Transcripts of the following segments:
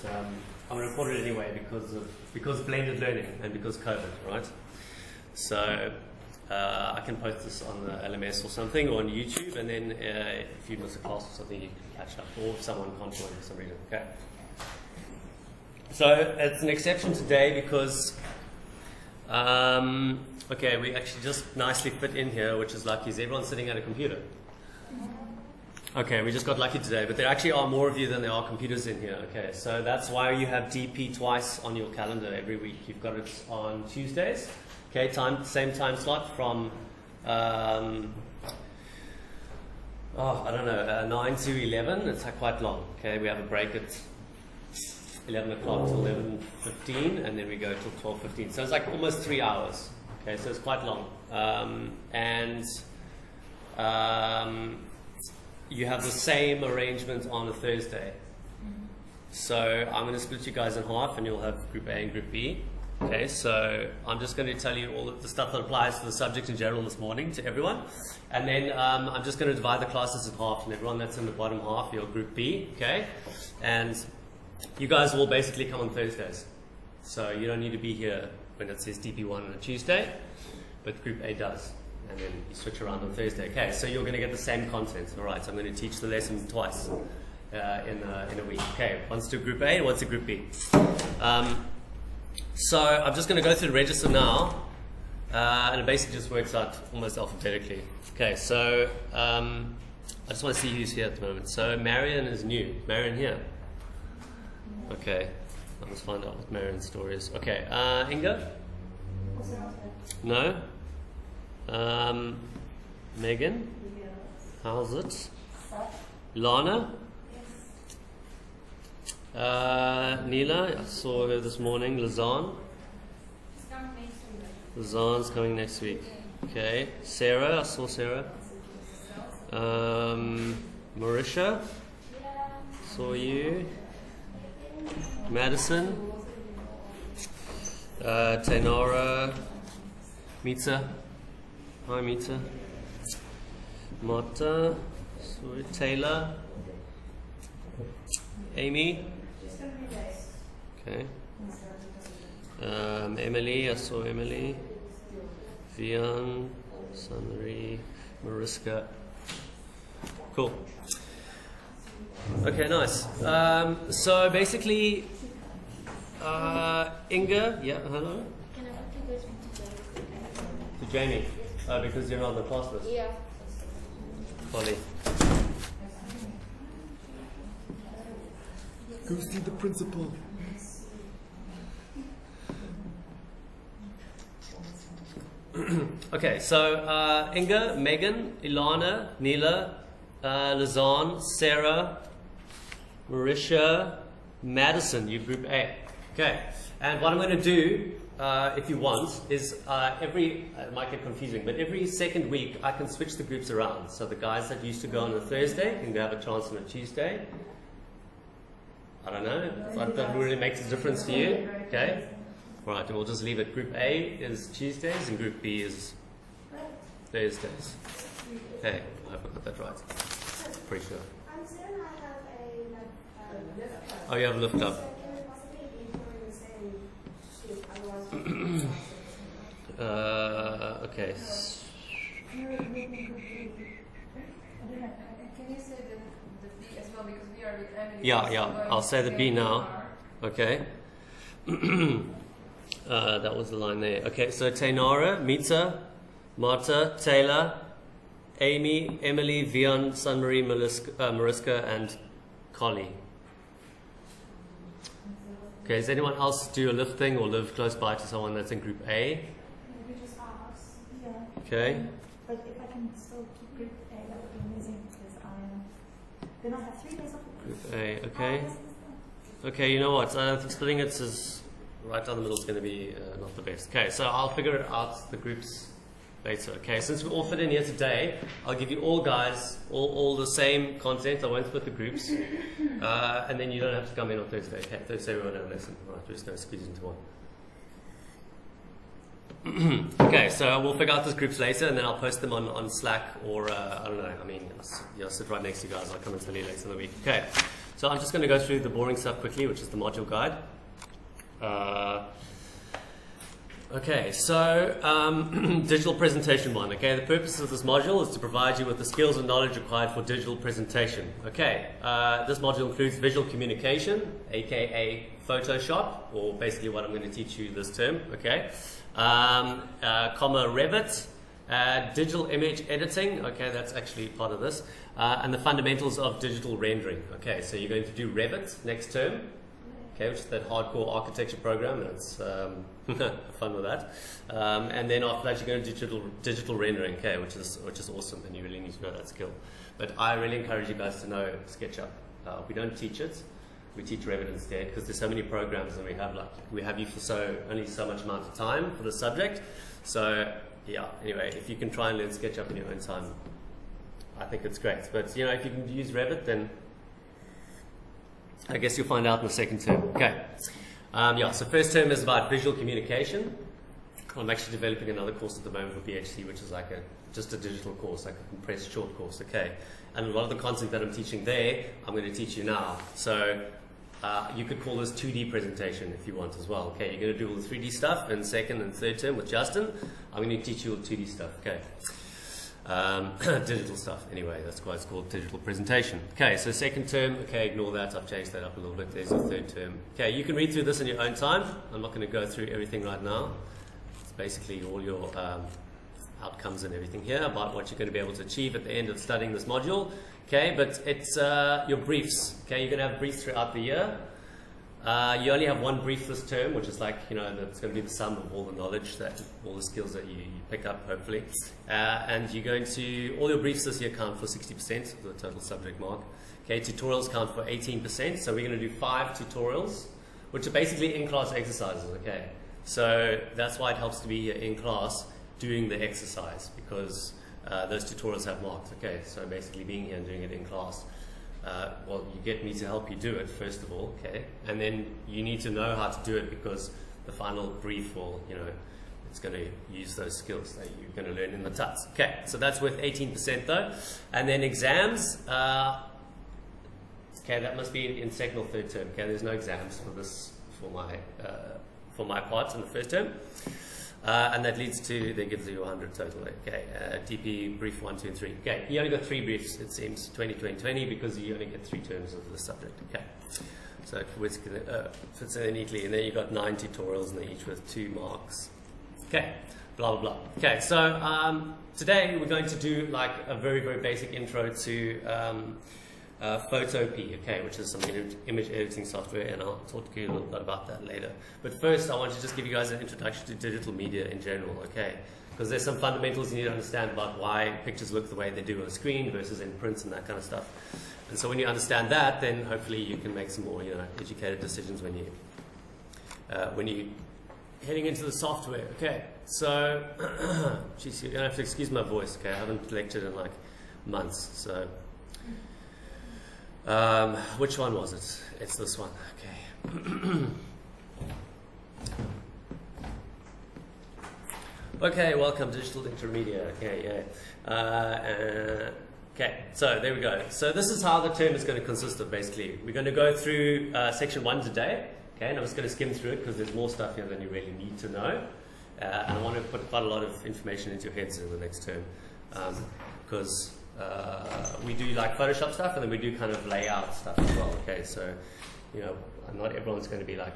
I'm going to record it anyway because blended learning and because COVID, right? So I can post this on the LMS or something, or on YouTube, and then if you miss a class or something, you can catch up, or if someone can't join for some reason. Okay. So it's an exception today because okay, we actually just nicely fit in here, which is lucky. Is everyone sitting at a computer? Okay, we just got lucky today, but there actually are more of you than there are computers in here. Okay, so that's why you have DP twice on your calendar every week. You've got it on Tuesdays. Okay, same time slot from I don't know, 9 to 11. It's quite long. Okay, we have a break at 11 o'clock till 11:15, and then we go till 12:15. So it's like almost 3 hours. Okay, so it's quite long. You have the same arrangement on a Thursday. So I'm going to split you guys in half, and you'll have Group A and Group B. Okay, so I'm just going to tell you all of the stuff that applies to the subject in general this morning to everyone. And then I'm just going to divide the classes in half, and everyone that's in the bottom half, you're Group B, okay? And you guys will basically come on Thursdays. So you don't need to be here when it says DP1 on a Tuesday, but Group A does. And then you switch around on Thursday. Okay, so you're going to get the same content. All right, so I'm going to teach the lesson twice in a week. Okay, once to Group A and once to Group B. So I'm just going to go through the register now, and it basically just works out almost alphabetically. Okay, so I just want to see who's here at the moment. So Marion is new. Marion here? Okay, let's find out what Marion's story is. Okay, Inga? No? Megan? How's it? Lana? Neela, I saw her this morning. Lazan? Lazan's coming next week. Okay. Sarah, I saw Sarah. Marisha? Saw you. Madison? Tainara? Mita? Hi, Mita. Marta? Sorry. Taylor? Amy? Okay. Emily, I saw Emily. Vian, Sunri, Mariska. Cool. Okay, nice. So basically, Inga, yeah, hello? Can I quickly go speak To Jamie. Because you're on the class list. Yeah. Polly. Go see the principal. Okay, so Inga, Megan, Ilana, Neela, Lazan, Sarah, Marisha, Madison, you Group A. Okay, and what I'm going to do, if you want, is it might get confusing, but every second week I can switch the groups around. So the guys that used to go on a Thursday can have a chance on a Tuesday. I don't know, that really makes a difference to you. Okay, all right, and we'll just leave it. Group A is Tuesdays and Group B is Thursdays. Okay, I hope I got that right. Pretty sure. Oh, you have lift up. Okay. Can you say the B as well, because we are with Emily? Yeah. I'll say the B now. Okay. That was the line there. Okay, so Tainara, Mita, Marta, Taylor, Amy, Emily, Vian, Sunmarie, Mariska, and Collie. Okay, does anyone else do a lift thing or live close by to someone that's in Group A? Maybe just ask. Yeah. Okay. But if I can still keep Group A, that would be amazing because then I have 3 days off. Group A, okay. Okay, you know what? I think splitting it is right down the middle is going to be not the best. Okay, so I'll figure out the groups later. Okay, since we all fit in here today, I'll give you all guys all the same content. I won't split the groups. And then you don't have to come in on Thursday. Okay, Thursday we won't have a lesson. All right, we're just going to squeeze into one. Okay, so we'll figure out those groups later, and then I'll post them on Slack or, I don't know, I mean, you'll sit right next to you guys. I'll come and tell you later in the week. Okay, So I'm just going to go through the boring stuff quickly, which is the module guide. Okay, so digital presentation one. Okay, the purpose of this module is to provide you with the skills and knowledge required for digital presentation. Okay, this module includes visual communication, aka Photoshop, or basically what I'm going to teach you this term. Okay, Revit, digital image editing. Okay, that's actually part of this, and the fundamentals of digital rendering. Okay, so you're going to do Revit next term. Okay, which is that hardcore architecture program, and it's fun with that. And then after that, you're going to do digital rendering, okay, which is awesome, and you really need to know that skill. But I really encourage you guys to know SketchUp. We don't teach it; we teach Revit instead, because there's so many programs, and we have you for only so much amount of time for the subject. So yeah, anyway, if you can try and learn SketchUp in your own time, I think it's great. But you know, if you can use Revit, then I guess you'll find out in the second term. Okay. So first term is about visual communication. I'm actually developing another course at the moment for PhD, which is like just a digital course, like a compressed short course. Okay. And a lot of the content that I'm teaching there, I'm going to teach you now. So you could call this 2D presentation if you want as well. Okay. You're going to do all the 3D stuff in second and third term with Justin. I'm going to teach you all 2D stuff. Okay. Digital stuff anyway, that's why it's called digital presentation. Okay, so second term, okay, ignore that, I've changed that up a little bit. There's the third term. Okay, you can read through this in your own time. I'm not going to go through everything right now. It's basically all your outcomes and everything here about what you're going to be able to achieve at the end of studying this module. Okay, but it's your briefs. Okay, you're going to have briefs throughout the year. You only have one brief this term, which is like, you know, that's going to be the sum of all the knowledge, all the skills that you pick up, hopefully. And you're going to, all your briefs this year count for 60% of the total subject mark. Okay, tutorials count for 18%. So we're going to do 5 tutorials, which are basically in-class exercises, okay? So that's why it helps to be in class doing the exercise, because those tutorials have marks, okay? So basically being here and doing it in class. Well, you get me to help you do it, first of all, okay? And then you need to know how to do it, because the final brief will, you know, it's going to use those skills that you're going to learn in the tuts. Okay, so that's worth 18% though. And then exams, okay, that must be in second or third term. Okay, there's no exams for this, for my part in the first term. And that leads to, that gives you 100 total. Okay, DP brief 1, 2, and 3. Okay, you only got 3 briefs, it seems, 20, 20, 20, because you only get 3 terms of the subject. Okay, so it fits in neatly, and then you got 9 tutorials, and they're each with 2 marks. Okay, blah blah blah. Okay, so today we're going to do like a very, very basic intro to Photopea, okay, which is some image editing software, and I'll talk to you a little bit about that later. But first, I want to just give you guys an introduction to digital media in general, okay? Because there's some fundamentals you need to understand about why pictures look the way they do on a screen versus in print and that kind of stuff. And so when you understand that, then hopefully you can make some more, you know, educated decisions when you heading into the software. Okay, so geez, you're gonna have to excuse my voice. Okay, I haven't lectured in like months, so. Which one was it? It's this one. Okay. Okay, welcome Digital Intermedia. Okay, yeah. Okay, so there we go. So this is how the term is going to consist of, basically. We're going to go through section 1 today. Okay, and I'm just going to skim through it because there's more stuff here than you really need to know. And I want to put quite a lot of information into your heads in the next term. Because we do like Photoshop stuff, and then we do kind of layout stuff as well. Okay, so you know, not everyone's going to be like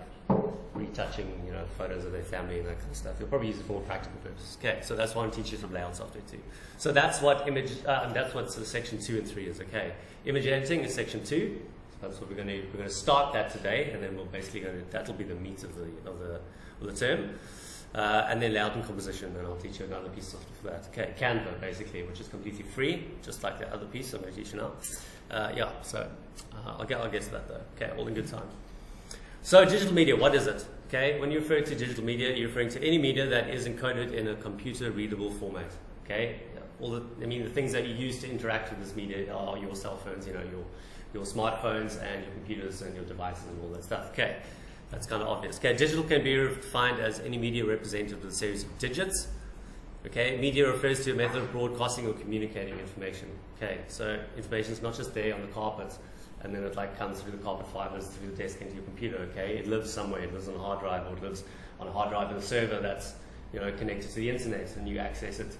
retouching, you know, photos of their family and that kind of stuff. You'll probably use it for more practical purposes. Okay, so that's why I'm teaching you some layout software too. So that's what that's what section 2 and 3 is. Okay, image editing is section 2. So that's what we're going to start that today, and then we'll basically that'll be the meat of the term. And then layout and composition, and I'll teach you another piece of software for that. Okay, Canva basically, which is completely free, just like the other piece I'm going to teach you now. Yeah, so I'll get to that though. Okay, all in good time. So digital media, what is it? Okay, when you refer to digital media, you're referring to any media that is encoded in a computer readable format. Okay, the things that you use to interact with this media are your cell phones, you know, your smartphones and your computers and your devices and all that stuff. Okay. That's kind of obvious. Okay, digital can be defined as any media represented with a series of digits. Okay, media refers to a method of broadcasting or communicating information. Okay, so information is not just there on the carpet and then it like comes through the carpet fibers through the desk into your computer. Okay, it lives somewhere. It lives on a hard drive, or it lives on a hard drive in a server that's connected to the internet, and you access it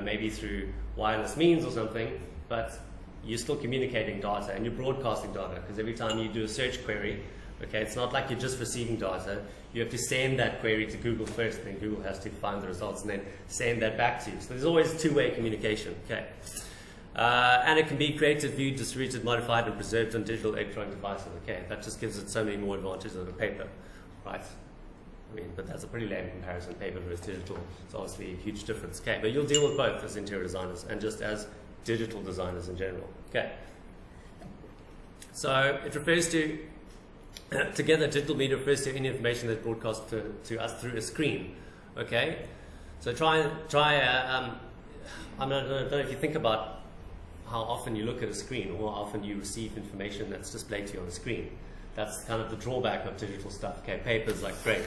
maybe through wireless means or something, but you're still communicating data and you're broadcasting data, because every time you do a search query, okay, it's not like you're just receiving data. You have to send that query to Google first, and then Google has to find the results and then send that back to you. So there's always two-way communication, okay? And it can be created, viewed, distributed, modified, and preserved on digital electronic devices, okay? That just gives it so many more advantages than a paper, right? I mean, but that's a pretty lame comparison, paper versus digital. It's obviously a huge difference, okay? But you'll deal with both as interior designers and just as digital designers in general, okay? So it refers to, together, digital media refers to any information that's broadcast to us through a screen, okay? So I don't know if you think about how often you look at a screen or how often you receive information that's displayed to you on the screen. That's kind of the drawback of digital stuff. Okay, paper's like great.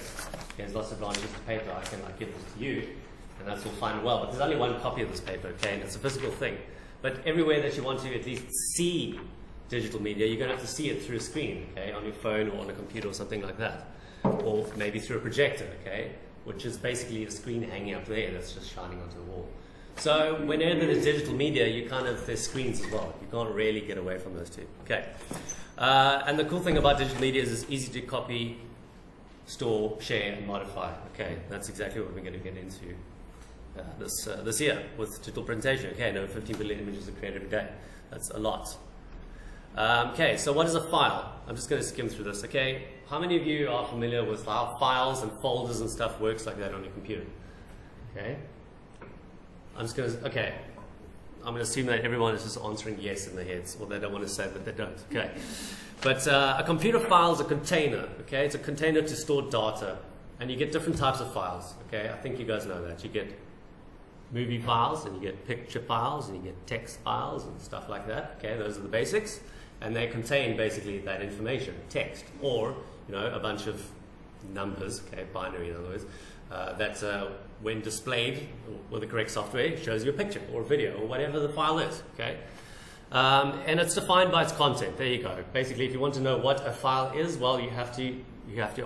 There's lots of advantages to paper. I can give this to you, and that's all fine and well. But there's only one copy of this paper, okay, and it's a physical thing. But everywhere that you want to at least see digital media, you're going to have to see it through a screen, okay, on your phone or on a computer or something like that, or maybe through a projector, okay, which is basically a screen hanging up there that's just shining onto the wall. So whenever there's digital media, there's screens as well. You can't really get away from those two. Okay. And the cool thing about digital media is it's easy to copy, store, share, and modify. Okay, that's exactly what we're going to get into this year with digital presentation. Okay, no, 15 billion images are created every day. That's a lot. Okay, so what is a file? I'm just going to skim through this. Okay, how many of you are familiar with how files and folders and stuff works like that on your computer? Okay. I'm going to assume that everyone is just answering yes in their heads, or they don't want to say that they don't. Okay. But a computer file is a container. Okay, it's a container to store data, and you get different types of files. Okay, I think you guys know that. You get movie files, and you get picture files, and you get text files, and stuff like that. Okay, those are the basics, and they contain basically that information, text, or a bunch of numbers. Okay, binary in other words. That when displayed with the correct software, shows you a picture or a video or whatever the file is. Okay, and it's defined by its content. There you go. Basically, if you want to know what a file is, well, you have to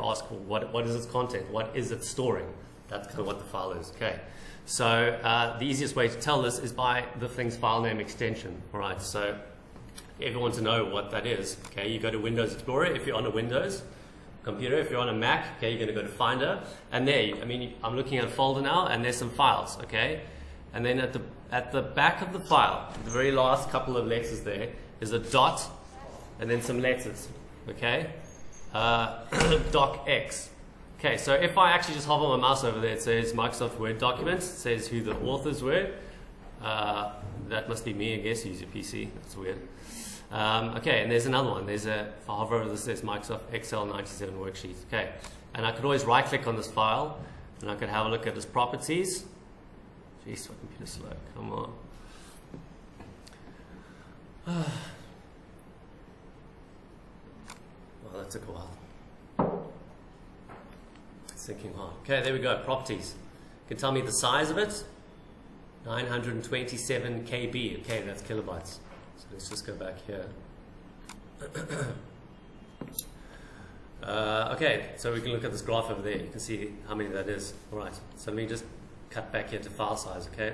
ask, well, what is its content? What is it storing? That's kind of what the file is. Okay, so the easiest way to tell this is by the thing's file name extension. All right. So if you want to know what that is, okay, you go to Windows Explorer if you're on a Windows computer. If you're on a Mac, okay, you're going to go to Finder, and there, I'm looking at a folder now, and there's some files, okay, and then at the back of the file, the very last couple of letters there, is a dot, and then some letters, okay, docx. Okay, so if I actually just hover my mouse over there, it says Microsoft Word documents, it says who the authors were. That must be me, I guess. Use your PC. That's weird. Okay, and there's another one. There's if I hover over this, says Microsoft Excel 97 worksheet. Okay, and I could always right-click on this file, and I could have a look at its properties. Jeez, my computer's slow. Come on. Well, that took a while. It's thinking hard. Okay, there we go. Properties. You can tell me the size of it. 927 KB. Okay, that's kilobytes. So let's just go back here. Okay, so we can look at this graph over there. You can see how many that is. All right, so let me just cut back here to file size, okay?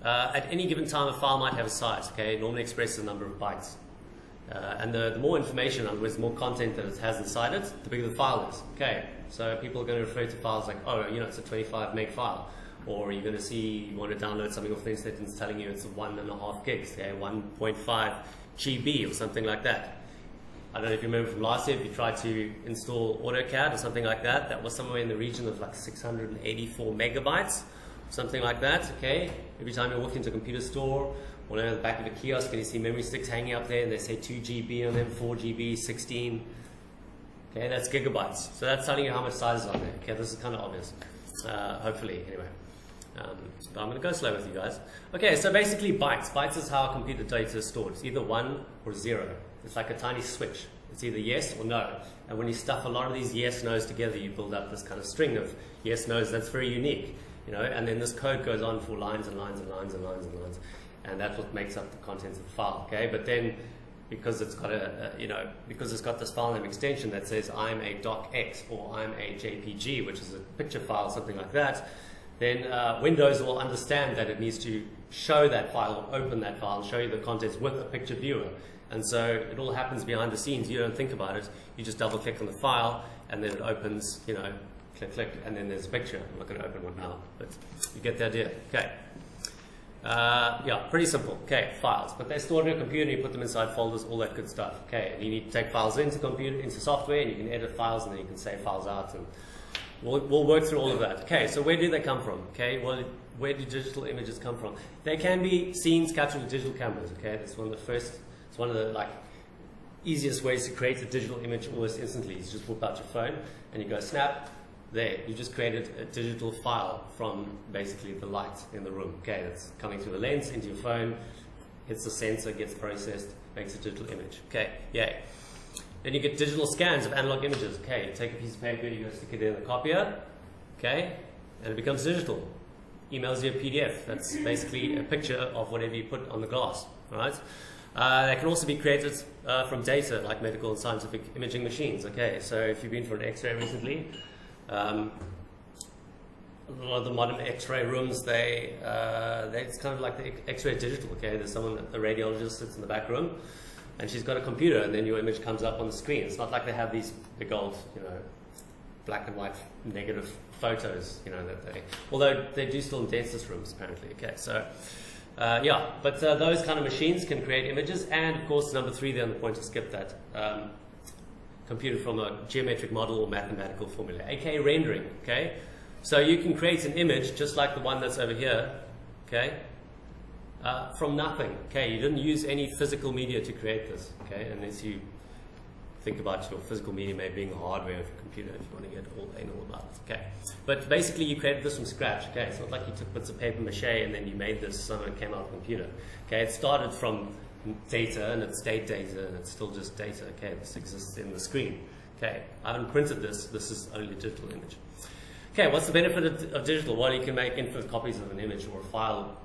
At any given time, a file might have a size, okay? It normally expresses a number of bytes. And the more information, in other words, the more content that it has inside it, the bigger the file is, okay? So people are going to refer to files like, oh, it's a 25 meg file. Or you're going to see, you want to download something off the internet and it's telling you it's 1.5 gigs, okay, 1.5 GB or something like that. I don't know if you remember from last year, if you tried to install AutoCAD or something like that, that was somewhere in the region of like 684 megabytes, something like that, okay? Every time you walk into a computer store or at the back of a kiosk and you see memory sticks hanging up there and they say 2 GB on them, 4 GB, 16, okay, that's gigabytes. So that's telling you how much size is on there, okay? This is kind of obvious, hopefully, anyway. But I'm going to go slow with you guys. Okay, so basically bytes. Bytes is how computer data is stored. It's either 1 or 0. It's like a tiny switch. It's either yes or no. And when you stuff a lot of these yes, no's together, you build up this kind of string of yes, no's that's very unique. And then this code goes on for lines and lines and lines and lines and lines. And that's what makes up the contents of the file. Okay, but then because it's got because it's got this file name extension that says I'm a docx or I'm a JPG, which is a picture file, something like that, then Windows will understand that it needs to show that file, open that file, and show you the contents with a picture viewer. And so it all happens behind the scenes. You don't think about it. You just double click on the file, and then it opens, click, click, and then there's a picture. I'm not going to open one now, but you get the idea. Okay. Yeah, pretty simple. Okay, files. But they're stored on your computer, you put them inside folders, all that good stuff. Okay, and you need to take files into software, and you can edit files, and then you can save files out, and we'll work through all of that. Okay, so where do they come from? Okay, well, where do digital images come from? They can be scenes captured with digital cameras. Okay, that's one of the easiest ways to create a digital image almost instantly. You just whip out your phone, and you go snap. There, you just created a digital file from basically the light in the room. Okay, that's coming through the lens into your phone, hits the sensor, gets processed, makes a digital image. Okay, yay. Then you get digital scans of analog images. Okay, you take a piece of paper, you go stick it in the copier, okay, and it becomes digital. Emails you a PDF. That's basically a picture of whatever you put on the glass. All right. They can also be created from data, like medical and scientific imaging machines. Okay, so if you've been for an X-ray recently. A lot of the modern X-ray rooms, it's kind of like the X-ray digital. Okay, there's someone, a radiologist sits in the back room, and she's got a computer, and then your image comes up on the screen. It's not like they have these big old, black and white negative photos, although they do still in dentist rooms apparently. Okay, so but those kind of machines can create images, and of course number 3 there on the pointer, skip that. Computed from a geometric model or mathematical formula, aka rendering. Okay, so you can create an image just like the one that's over here. Okay, from nothing. Okay, you didn't use any physical media to create this. Okay, unless you think about your physical media maybe being the hardware of your computer if you want to get all anal about it. Okay, but basically you created this from scratch. Okay, it's not like you took bits of paper mache and then you made this and it came out of the computer. Okay, it started from data, and it stayed data, and it's still just data. Okay, this exists in the screen. Okay, I haven't printed this. This is only a digital image. Okay, what's the benefit of digital? Well, you can make infinite copies of an image or a file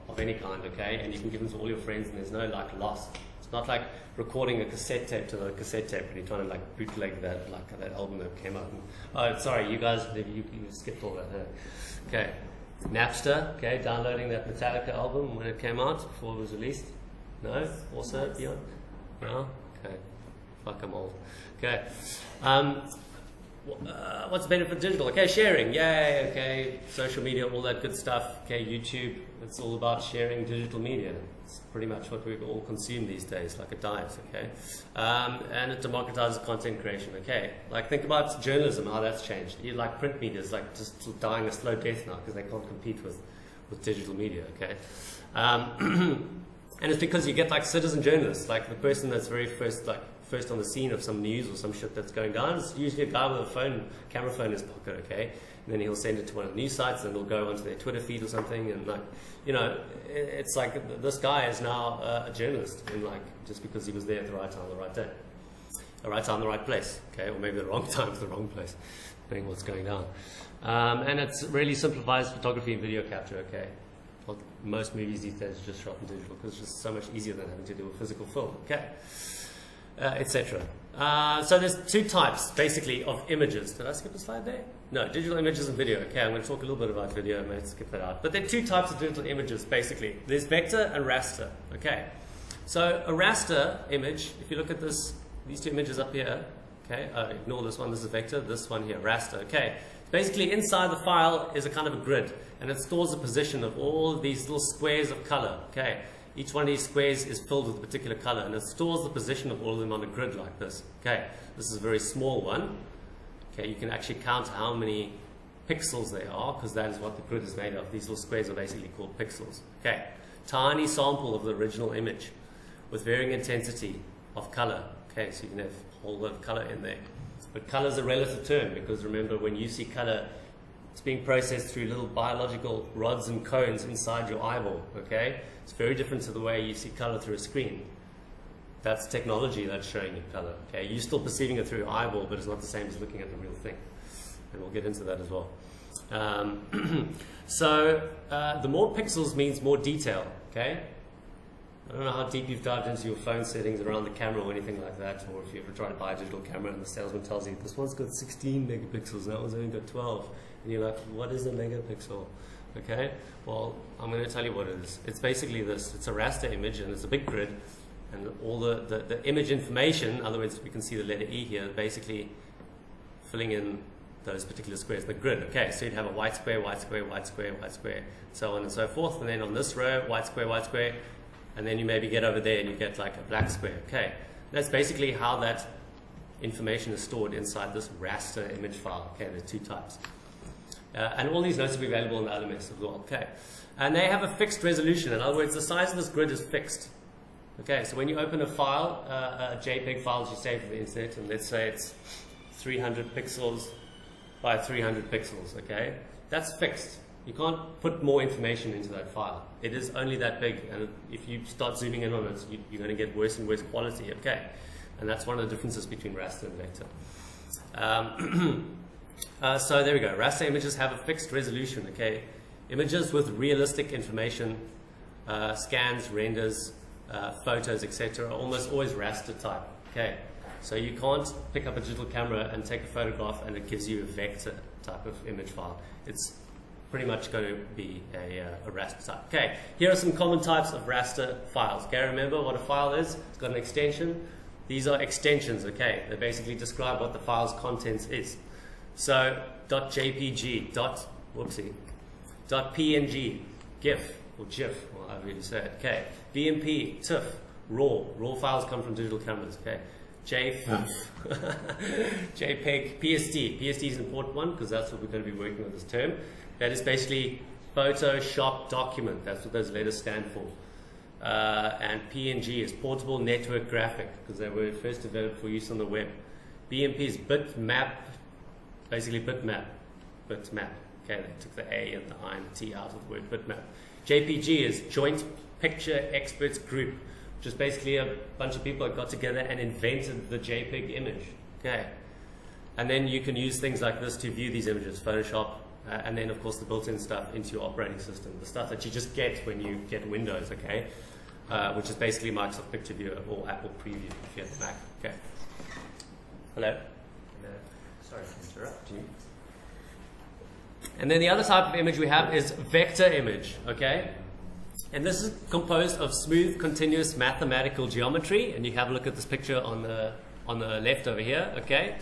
of any kind. Okay, and you can give them to all your friends, and there's no loss. It's not like recording a cassette tape to the cassette tape, and you're trying to bootleg that album that came out. And, oh, sorry, you guys, you skipped all that. Huh? Okay, Napster. Okay, downloading that Metallica album when it came out before it was released. No? Also beyond? No? Okay. Fuck, I'm old. Okay. What's the benefit of digital? Okay, sharing. Yay. Okay. Social media, all that good stuff. Okay, YouTube. It's all about sharing digital media. It's pretty much what we all consume these days, like a diet. Okay. And it democratizes content creation. Okay. Think about journalism, how that's changed. Print media is just dying a slow death now because they can't compete with digital media. Okay. And it's because you get citizen journalists, the person that's very first on the scene of some news or some shit that's going down. It's usually a guy with a camera phone in his pocket, okay? And then he'll send it to one of the news sites, and it'll go onto their Twitter feed or something. And it's like this guy is now a journalist, and just because he was there at the right time, the right day, the right time, the right place, okay? Or maybe the wrong time, the wrong place, depending on what's going down. And it really simplifies photography and video capture, okay? Well, most movies these days are just shot in digital because it's just so much easier than having to do a physical film, okay, etc. So there's 2 types, basically, of images. Did I skip a slide there? No, digital images and video. Okay, I'm going to talk a little bit about video. I may skip that out. But there are 2 types of digital images, basically. There's vector and raster, okay. So a raster image, if you look at these 2 images up here, okay, ignore this one, this is vector, this one here, raster, okay. Basically, inside the file is a kind of a grid, and it stores the position of all of these little squares of color. Okay, each one of these squares is filled with a particular color, and it stores the position of all of them on a grid like this. Okay, this is a very small one. Okay, you can actually count how many pixels they are, because that is what the grid is made of. These little squares are basically called pixels. Okay, tiny sample of the original image with varying intensity of color. Okay, so you can have a whole lot of color in there. But color is a relative term, because remember, when you see color, it's being processed through little biological rods and cones inside your eyeball, okay? It's very different to the way you see color through a screen. That's technology that's showing you color, okay? You're still perceiving it through your eyeball, but it's not the same as looking at the real thing. And we'll get into that as well. So the more pixels means more detail, okay? I don't know how deep you've dived into your phone settings around the camera or anything like that, or if you ever try to buy a digital camera and the salesman tells you this one's got 16 megapixels and that one's only got 12, and you're like, what is a megapixel? Okay, well, I'm going to tell you what it is. It's basically this. It's a raster image and it's a big grid, and all the image information, in other words, we can see the letter E here, basically filling in those particular squares in the grid. Okay, so you'd have a white square, white square, white square, white square, so on and so forth, and then on this row, white square, and then you maybe get over there and you get like a black square. Okay, that's basically how that information is stored inside this raster image file. Okay, there's two types. And all these notes will be available in the LMS as well. Okay, and they have a fixed resolution. In other words, the size of this grid is fixed. Okay, so when you open a file, a JPEG file that you save to the internet, and let's say it's 300 pixels by 300 pixels, okay, that's fixed. You can't put more information into that file. It is only that big, and if you start zooming in on it, you're going to get worse and worse quality, okay? And that's one of the differences between raster and vector. So there we go. Raster images have a fixed resolution, okay? Images with realistic information, scans, renders, photos, etc., are almost always raster type, okay? So you can't pick up a digital camera and take a photograph and it gives you a vector type of image file. It's pretty much going to be a raster type. Okay, here are some common types of raster files. Okay, remember what a file is? It's got an extension. These are extensions, okay? They basically describe what the file's contents is. So, .jpg, .png, GIF, or GIF, well, I really say it. Okay, BMP, TIFF, RAW files come from digital cameras, okay? JPEG, PSD. PSD is an important one because that's what we're going to be working with this term. That is basically Photoshop document. That's what those letters stand for. And PNG is portable network graphic because they were first developed for use on the web. BMP is bitmap, basically bitmap. Okay, they took the A and the I and the T out of the word bitmap. JPG is Joint Picture Experts Group, which is basically a bunch of people that got together and invented the JPEG image. Okay, and then you can use things like this to view these images, Photoshop, and then of course the built-in stuff into your operating system, the stuff that you just get when you get Windows, okay, which is basically Microsoft Picture Viewer or Apple Preview if you have the Mac. Okay. Hello. Sorry to interrupt you. And then the other type of image we have is vector image. Okay. And this is composed of smooth, continuous mathematical geometry. And you have a look at this picture on the left over here. Okay.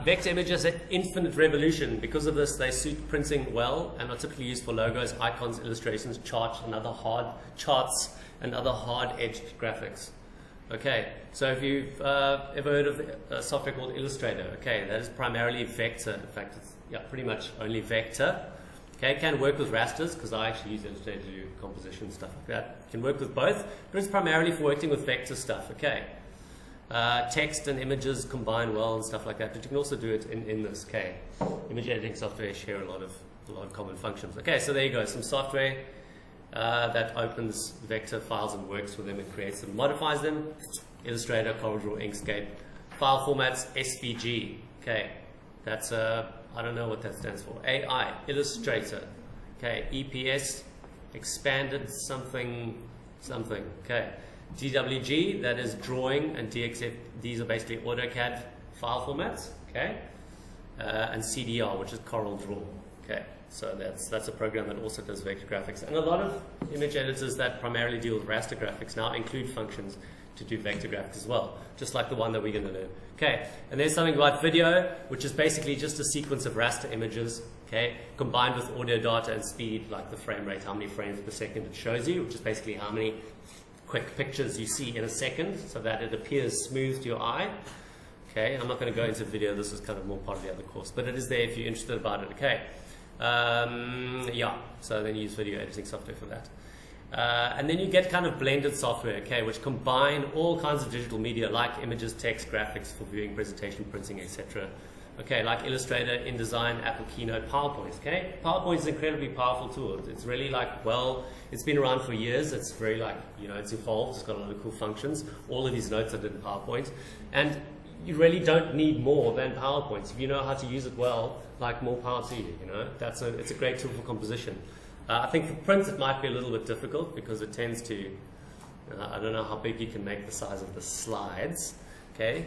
Vector images at infinite revolution. Because of this, they suit printing well and are typically used for logos, icons, illustrations, charts, and other hard-edged graphics. Okay. So if you've ever heard of a software called Illustrator, okay, that is primarily vector. In fact, it's pretty much only vector. Okay, it can work with rasters because I actually use Illustrator to do composition stuff like that. It can work with both, but it's primarily for working with vector stuff. Okay, text and images combine well and stuff like that, but you can also do it in this. Okay, image editing software share a lot of common functions. Okay, so there you go, some software that opens vector files and works with them and creates them, modifies them. Illustrator, CorelDRAW, Inkscape. File formats SVG. Okay, that's I don't know what that stands for. AI, Illustrator. Okay, EPS, expanded something. Okay, DWG, that is drawing, and DXF, these are basically AutoCAD file formats. Okay, and CDR, which is CorelDRAW. Okay, so that's a program that also does vector graphics. And a lot of image editors that primarily deal with raster graphics now include functions to do vector graphics as well, just like the one that we're going to learn. Okay, and there's something about video, which is basically just a sequence of raster images, okay, combined with audio data and speed, like the frame rate, how many frames per second it shows you, which is basically how many quick pictures you see in a second, so that it appears smooth to your eye. Okay, I'm not going to go into video, this is kind of more part of the other course, but it is there if you're interested about it. Okay, yeah, so then you use video editing software for that. And then you get kind of blended software, okay, which combine all kinds of digital media like images, text, graphics for viewing, presentation, printing, etc. Okay, like Illustrator, InDesign, Apple Keynote, PowerPoint. Okay, PowerPoint is an incredibly powerful tool. It's really like, well, it's been around for years. It's very like, you know, it's evolved. It's got a lot of cool functions. All of these notes are in PowerPoint, and you really don't need more than PowerPoint. If you know how to use it well, like more power to you. You know, it's a great tool for composition. I think for print it might be a little bit difficult because it tends to I don't know how big you can make the size of the slides. Okay,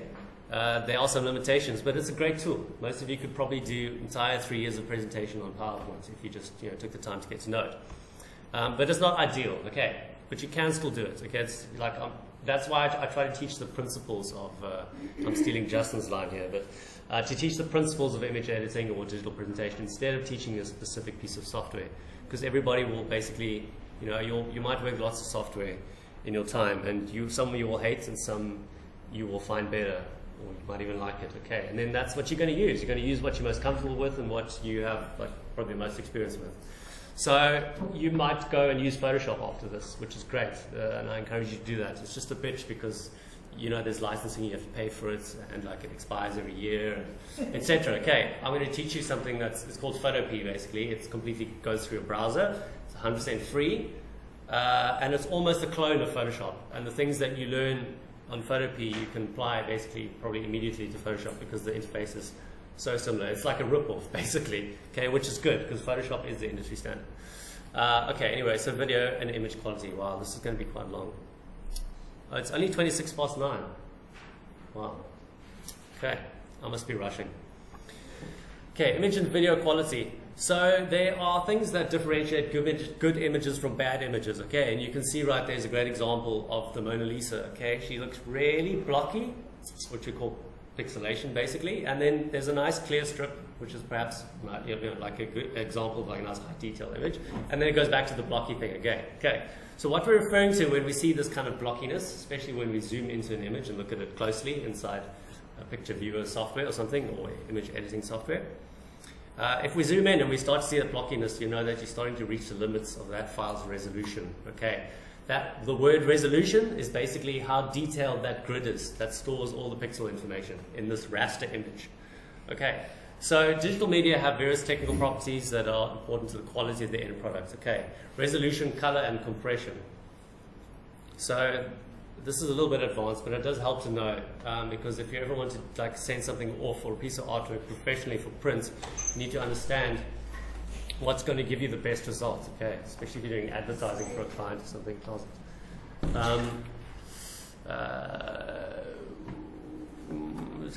there are some limitations, but it's a great tool. Most of you could probably do entire 3 years of presentation on PowerPoint if you just took the time to get to know it. But it's not ideal. Okay, but you can still do it. Okay, it's like that's why I try to teach the principles of. I'm stealing Justin's line here, but to teach the principles of image editing or digital presentation instead of teaching a specific piece of software, because everybody will basically, you might work lots of software in your time, and some you will hate and some you will find better, or you might even like it. Okay, and then that's what you're going to use. You're going to use what you're most comfortable with and what you have probably most experience with. So you might go and use Photoshop after this, which is great, and I encourage you to do that. It's just a bitch because there's licensing, you have to pay for it, and it expires every year, etc. Okay, I'm going to teach you something it's called Photopea. Basically, it completely goes through a browser. It's 100% free. And it's almost a clone of Photoshop. And the things that you learn on Photopea, you can apply basically probably immediately to Photoshop because the interface is so similar. It's like a rip-off, basically, okay, which is good because Photoshop is the industry standard. Okay, anyway, so video and image quality. Wow, this is going to be quite long. Oh, it's only 9:26. Wow. Okay, I must be rushing. Okay, image and video quality. So there are things that differentiate good images from bad images, okay? And you can see right there's a great example of the Mona Lisa, okay? She looks really blocky, which we call pixelation, basically. And then there's a nice clear strip, which is perhaps like a good example of a nice high detail image. And then it goes back to the blocky thing again, okay? So what we're referring to when we see this kind of blockiness, especially when we zoom into an image and look at it closely inside a picture viewer software or something, or image editing software, if we zoom in and we start to see that blockiness, you know that you're starting to reach the limits of that file's resolution. Okay, the word resolution is basically how detailed that grid is that stores all the pixel information in this raster image. Okay, so digital media have various technical properties that are important to the quality of the end product. Okay, resolution, color, and compression. So this is a little bit advanced, but it does help to know because if you ever want to send something off or a piece of artwork professionally for print, you need to understand what's going to give you the best result. Okay, especially if you're doing advertising for a client or something.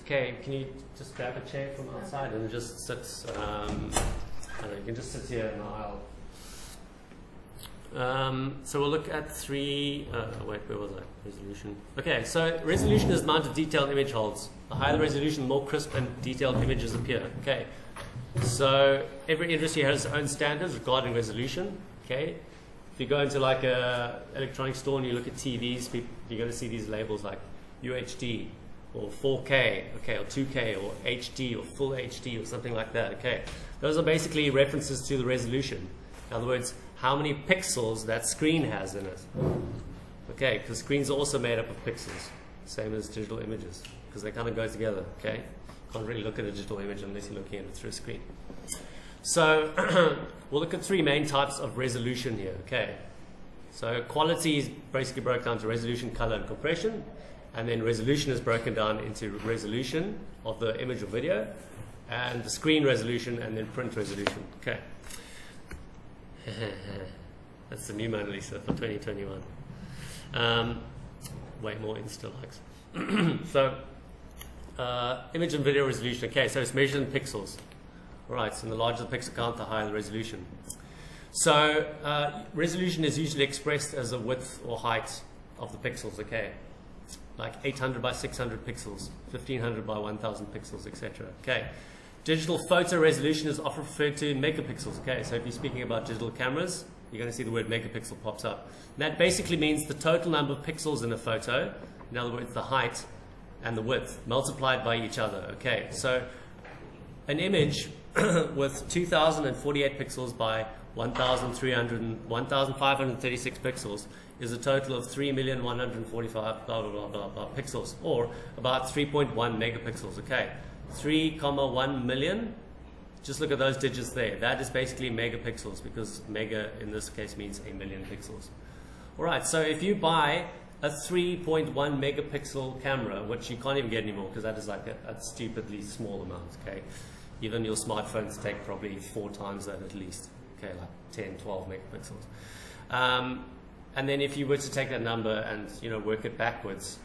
Okay, can you just grab a chair from outside and just sit? I don't know, you can just sit here in the aisle. So we'll look at wait, where was I? Resolution. Okay, so resolution is the amount of detail an image holds. The higher the resolution, the more crisp and detailed images appear. Okay, so every industry has its own standards regarding resolution. Okay, if you go into a electronic store and you look at TVs, you're going to see these labels like UHD or 4K, okay, or 2K or HD or full HD or something like that. Okay, those are basically references to the resolution. In other words, how many pixels that screen has in it. Okay, because screens are also made up of pixels, same as digital images, because they kind of go together, okay? Can't really look at a digital image unless you're looking at it through a screen. So we'll look at three main types of resolution here, okay? So quality is basically broken down to resolution, color, and compression, and then resolution is broken down into resolution of the image or video, and the screen resolution, and then print resolution, okay? That's the new Mona Lisa for 2021. Way more Insta likes. So, image and video resolution. Okay, so it's measured in pixels. All right, so the larger the pixel count, the higher the resolution. So, resolution is usually expressed as the width or height of the pixels. Okay, like 800 by 600 pixels, 1500 by 1000 pixels, etc. Okay. Digital photo resolution is often referred to in megapixels. Okay, so if you're speaking about digital cameras, you're going to see the word megapixel pops up. And that basically means the total number of pixels in a photo, in other words, the height and the width, multiplied by each other. Okay, so an image with 2048 pixels by 1536 pixels is a total of 3,145,000 blah, blah, blah, blah, blah, pixels, or about 3.1 megapixels. Okay. 3,1 million, just look at those digits there. That is basically megapixels, because mega in this case means a million pixels. Alright, so if you buy a 3.1 megapixel camera, which you can't even get anymore because that is like a stupidly small amount, okay? Even your smartphones take probably 4 times that at least, okay, like 10, 12 megapixels. And then if you were to take that number and work it backwards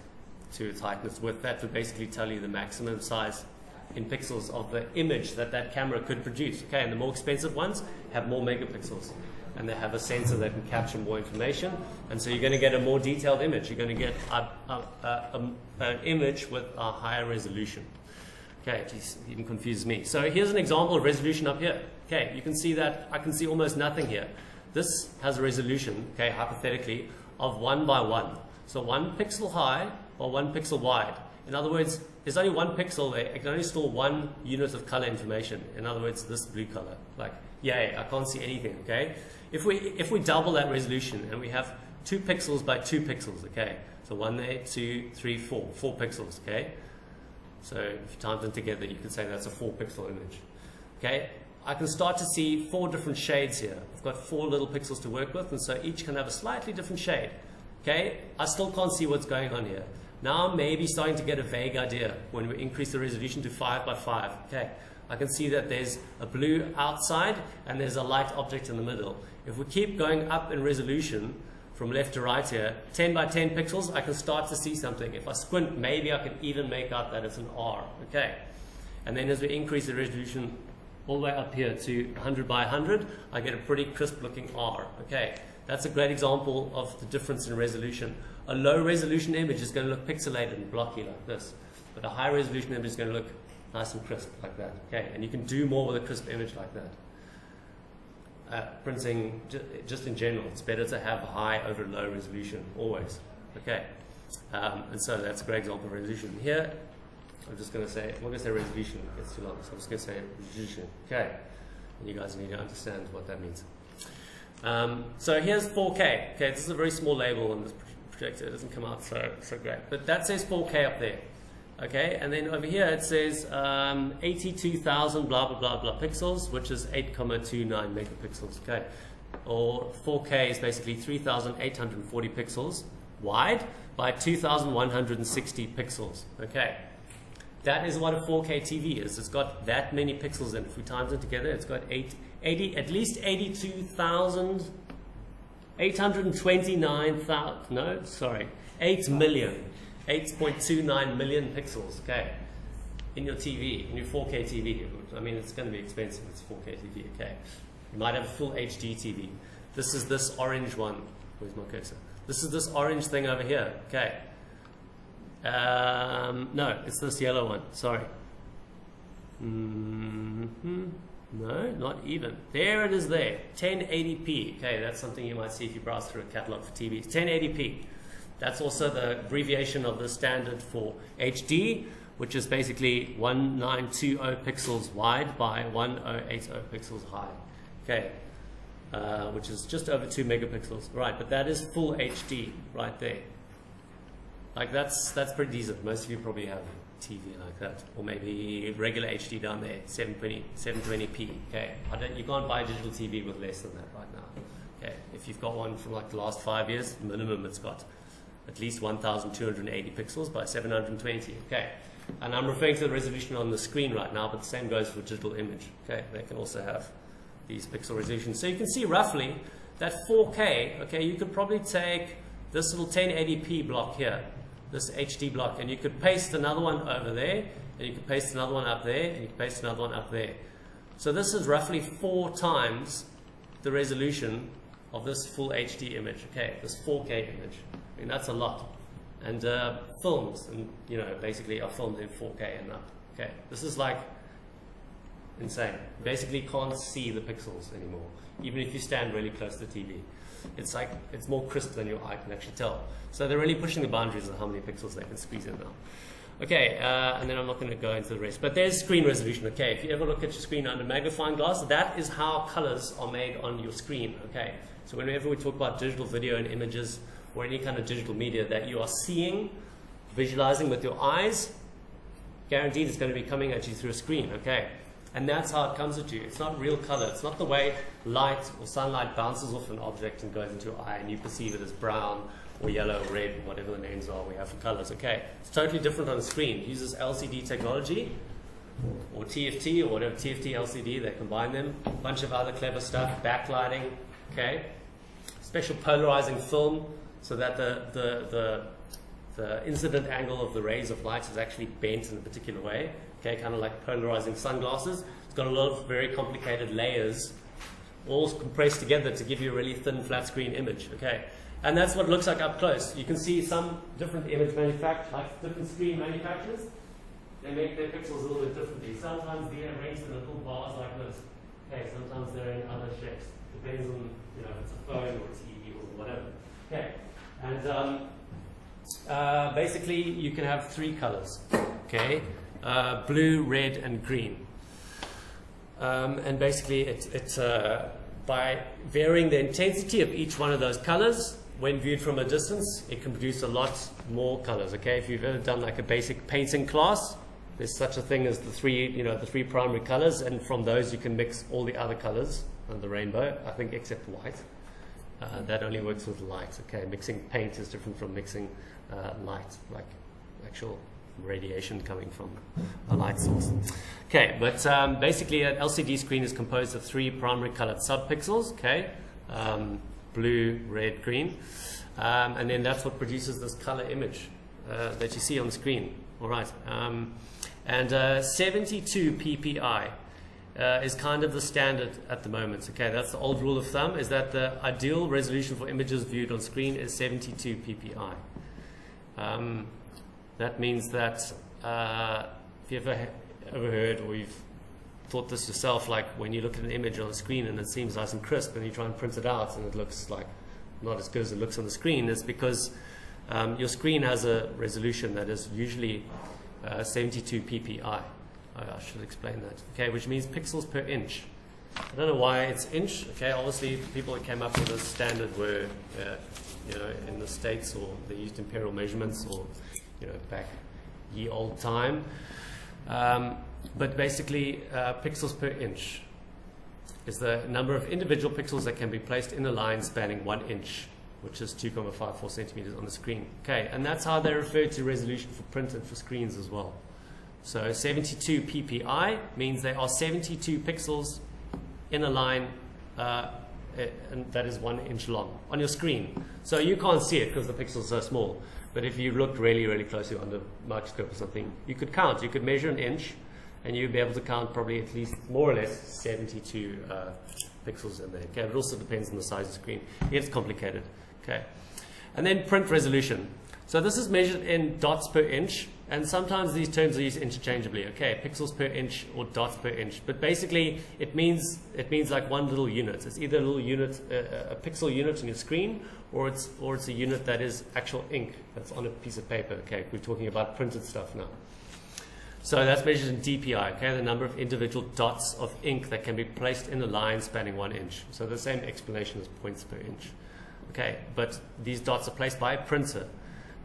to its height and its width, that would basically tell you the maximum size in pixels of the image that camera could produce. Okay, and the more expensive ones have more megapixels, and they have a sensor that can capture more information, and so you're going to get a more detailed image. You're going to get an image with a higher resolution. Okay, geez, it even confuses me. So here's an example of resolution up here. Okay, you can see that I can see almost nothing here. This has a resolution, okay, hypothetically, of 1 by 1. So 1 pixel high or 1 pixel wide. In other words, there's only 1 pixel there. It can only store 1 unit of color information. In other words, this blue color. Like, yay, I can't see anything, okay? If we double that resolution and we have 2 pixels by 2 pixels, okay? So 1 there, 2, 3, 4. 4 pixels, okay? So if you time them together, you can say that's a 4 pixel image. Okay? I can start to see 4 different shades here. I've got 4 little pixels to work with, and so each can have a slightly different shade. Okay? I still can't see what's going on here. Now I'm maybe starting to get a vague idea when we increase the resolution to 5 by 5. Okay? I can see that there's a blue outside and there's a light object in the middle. If we keep going up in resolution from left to right here, 10 by 10 pixels, I can start to see something. If I squint, maybe I can even make out that it's an R. Okay? And then as we increase the resolution all the way up here to 100 by 100, I get a pretty crisp looking R. Okay, that's a great example of the difference in resolution. A low resolution image is going to look pixelated and blocky like this, but a high resolution image is going to look nice and crisp like that. Okay, and you can do more with a crisp image like that. Printing, just in general, it's better to have high over low resolution always. Okay, and so that's a great example of resolution. Here, I'm just going to say, I'm not going to say resolution, it's too long, so I'm just going to say resolution. Okay, and you guys need to understand what that means. So here's 4K. Okay, this is a very small label on this projector. It doesn't come out so great, but that says 4K up there. Okay, and then over here it says 82,000 blah blah blah blah pixels, which is 8,29 megapixels. Okay, or 4K is basically 3,840 pixels wide by 2,160 pixels. Okay. That is what a 4K TV is. It's got that many pixels in it. If we times it together, it's got at least 8 million. 8.29 million pixels, okay, in your TV, in your 4K TV. I mean, it's going to be expensive. It's 4K TV, okay. You might have a full HD TV. This is this orange one. Where's my cursor? This is this orange thing over here, okay. No, it's this yellow one. Sorry. No, not even. There it is there. 1080p. Okay, that's something you might see if you browse through a catalog for TVs. 1080p. That's also the abbreviation of the standard for HD, which is basically 1920 pixels wide by 1080 pixels high. Okay, which is just over 2 megapixels. Right, but that is full HD right there. Like that's pretty decent. Most of you probably have a TV like that, or maybe regular HD down there, 720p. Okay, you can't buy a digital TV with less than that right now. Okay, if you've got one from like the last 5 years, minimum it's got at least 1,280 pixels by 720. Okay, and I'm referring to the resolution on the screen right now, but the same goes for digital image. Okay, they can also have these pixel resolutions. So you can see roughly that 4K. Okay, you could probably take this little 1080p block here, this HD block, and you could paste another one over there, and you could paste another one up there, and you could paste another one up there. So this is roughly 4 times the resolution of this full HD image. Okay, this 4K image. I mean, that's a lot. And films, and basically are filmed in 4K and up. Okay, this is like insane. You basically can't see the pixels anymore, even if you stand really close to the TV. It's like, it's more crisp than your eye can actually tell. So they're really pushing the boundaries of how many pixels they can squeeze in now. Okay, and then I'm not going to go into the rest. But there's screen resolution. Okay, if you ever look at your screen under magnifying glass, that is how colors are made on your screen. Okay, so whenever we talk about digital video and images or any kind of digital media that you are seeing, visualizing with your eyes, guaranteed it's going to be coming at you through a screen. Okay, and that's how it comes at you. It's not real color. It's not the way light or sunlight bounces off an object and goes into your eye and you perceive it as brown or yellow or red, whatever the names are we have for colors. Okay, it's totally different on the screen. It uses LCD technology or TFT or whatever, TFT, LCD, they combine them. A bunch of other clever stuff, backlighting. Okay, special polarizing film so that the incident angle of the rays of light is actually bent in a particular way. Okay, kind of like polarizing sunglasses. It's got a lot of very complicated layers, all compressed together to give you a really thin flat screen image. Okay, and that's what it looks like up close. You can see some different image manufacturers, like different screen manufacturers. They make their pixels a little bit differently. Sometimes they're arranged in little bars like this. Okay, sometimes they're in other shapes. Depends on, you know, if it's a phone or a TV or whatever. Okay, and basically you can have three colors. Okay, blue, red, and green. And basically it's by varying the intensity of each one of those colors, when viewed from a distance, it can produce a lot more colors. Okay, if you've ever done like a basic painting class, there's such a thing as the three primary colors, and from those you can mix all the other colors on the rainbow, I think, except white. That only works with light. Okay, mixing paint is different from mixing light, like actual radiation coming from a light source. Okay, but basically an LCD screen is composed of three primary colored subpixels. Okay, blue, red, green, and then that's what produces this color image that you see on the screen. All right. And 72 PPI is kind of the standard at the moment. Okay, that's the old rule of thumb, is that the ideal resolution for images viewed on screen is 72 PPI. That means that if you've ever heard, or you've thought this yourself, like when you look at an image on a screen and it seems nice and crisp and you try and print it out and it looks like not as good as it looks on the screen, it's because your screen has a resolution that is usually 72 PPI. I should explain that. Okay, which means pixels per inch. I don't know why it's inch. Okay, obviously people that came up with this standard were, you know, in the States, or they used imperial measurements, or, you know, back ye old time. But basically, pixels per inch is the number of individual pixels that can be placed in a line spanning 1 inch, which is 2.54 centimeters on the screen. Okay, and that's how they refer to resolution for print and for screens as well. So 72 PPI means there are 72 pixels in a line, and that is 1 inch long on your screen. So you can't see it because the pixels are so small. But if you looked really, really closely under a microscope or something, you could count. You could measure an inch, and you'd be able to count probably at least, more or less, 72 pixels in there. Okay, it also depends on the size of the screen. It gets complicated. Okay, and then print resolution. So this is measured in dots per inch, and sometimes these terms are used interchangeably. Okay, pixels per inch or dots per inch, but basically it means like one little unit. It's either a little unit, a pixel unit on your screen, or it's a unit that is actual ink that's on a piece of paper. Okay, we're talking about printed stuff now. So that's measured in DPI. Okay, the number of individual dots of ink that can be placed in a line spanning 1 inch. So the same explanation as points per inch. Okay, but these dots are placed by a printer.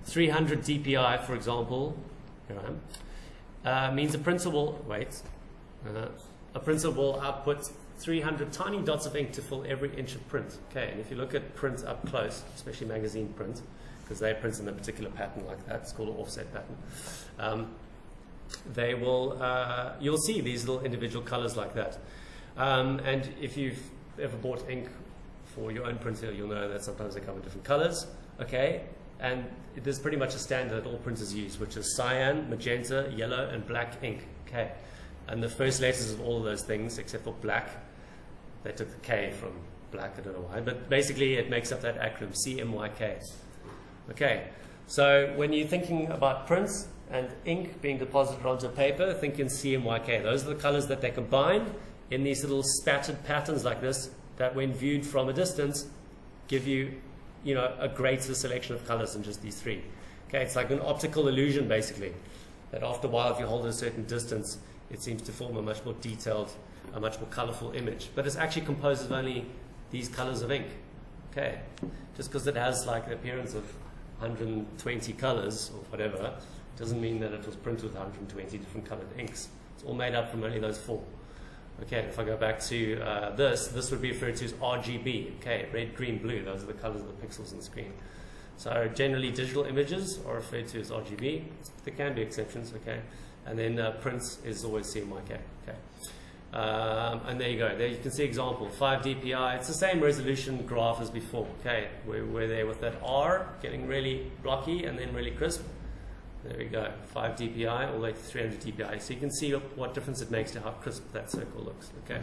300 DPI, for example, here I am, means a printer will output 300 tiny dots of ink to fill every inch of print. Okay, and if you look at print up close, especially magazine print, because they print in a particular pattern like that, it's called an offset pattern, they will, you'll see these little individual colors like that. And if you've ever bought ink for your own printer, you'll know that sometimes they come in different colors. Okay, and there's pretty much a standard that all printers use, which is cyan, magenta, yellow, and black ink. Okay, and the first letters of all of those things, except for black, they took the K from black, I don't know why, but basically it makes up that acronym, CMYK. Okay, so when you're thinking about prints and ink being deposited onto paper, think in CMYK. Those are the colors that they combine in these little spattered patterns like this, that when viewed from a distance, give you, you know, a greater selection of colors than just these three. Okay, it's like an optical illusion, basically, that after a while, if you hold it a certain distance, it seems to form a much more detailed, a much more colorful image. But it's actually composed of only these colors of ink. Okay, just because it has like the appearance of 120 colors or whatever, doesn't mean that it was printed with 120 different colored inks. It's all made up from only those 4. Okay, if I go back to this would be referred to as RGB. Okay, red, green, blue. Those are the colors of the pixels on the screen. So generally digital images are referred to as RGB. There can be exceptions, okay. And then prints is always CMYK, okay. And there you go. There you can see example, 5 DPI. It's the same resolution graph as before. Okay, we're there with that R getting really blocky and then really crisp. There we go, 5 DPI all the way to 300 DPI. So you can see what difference it makes to how crisp that circle looks. Okay,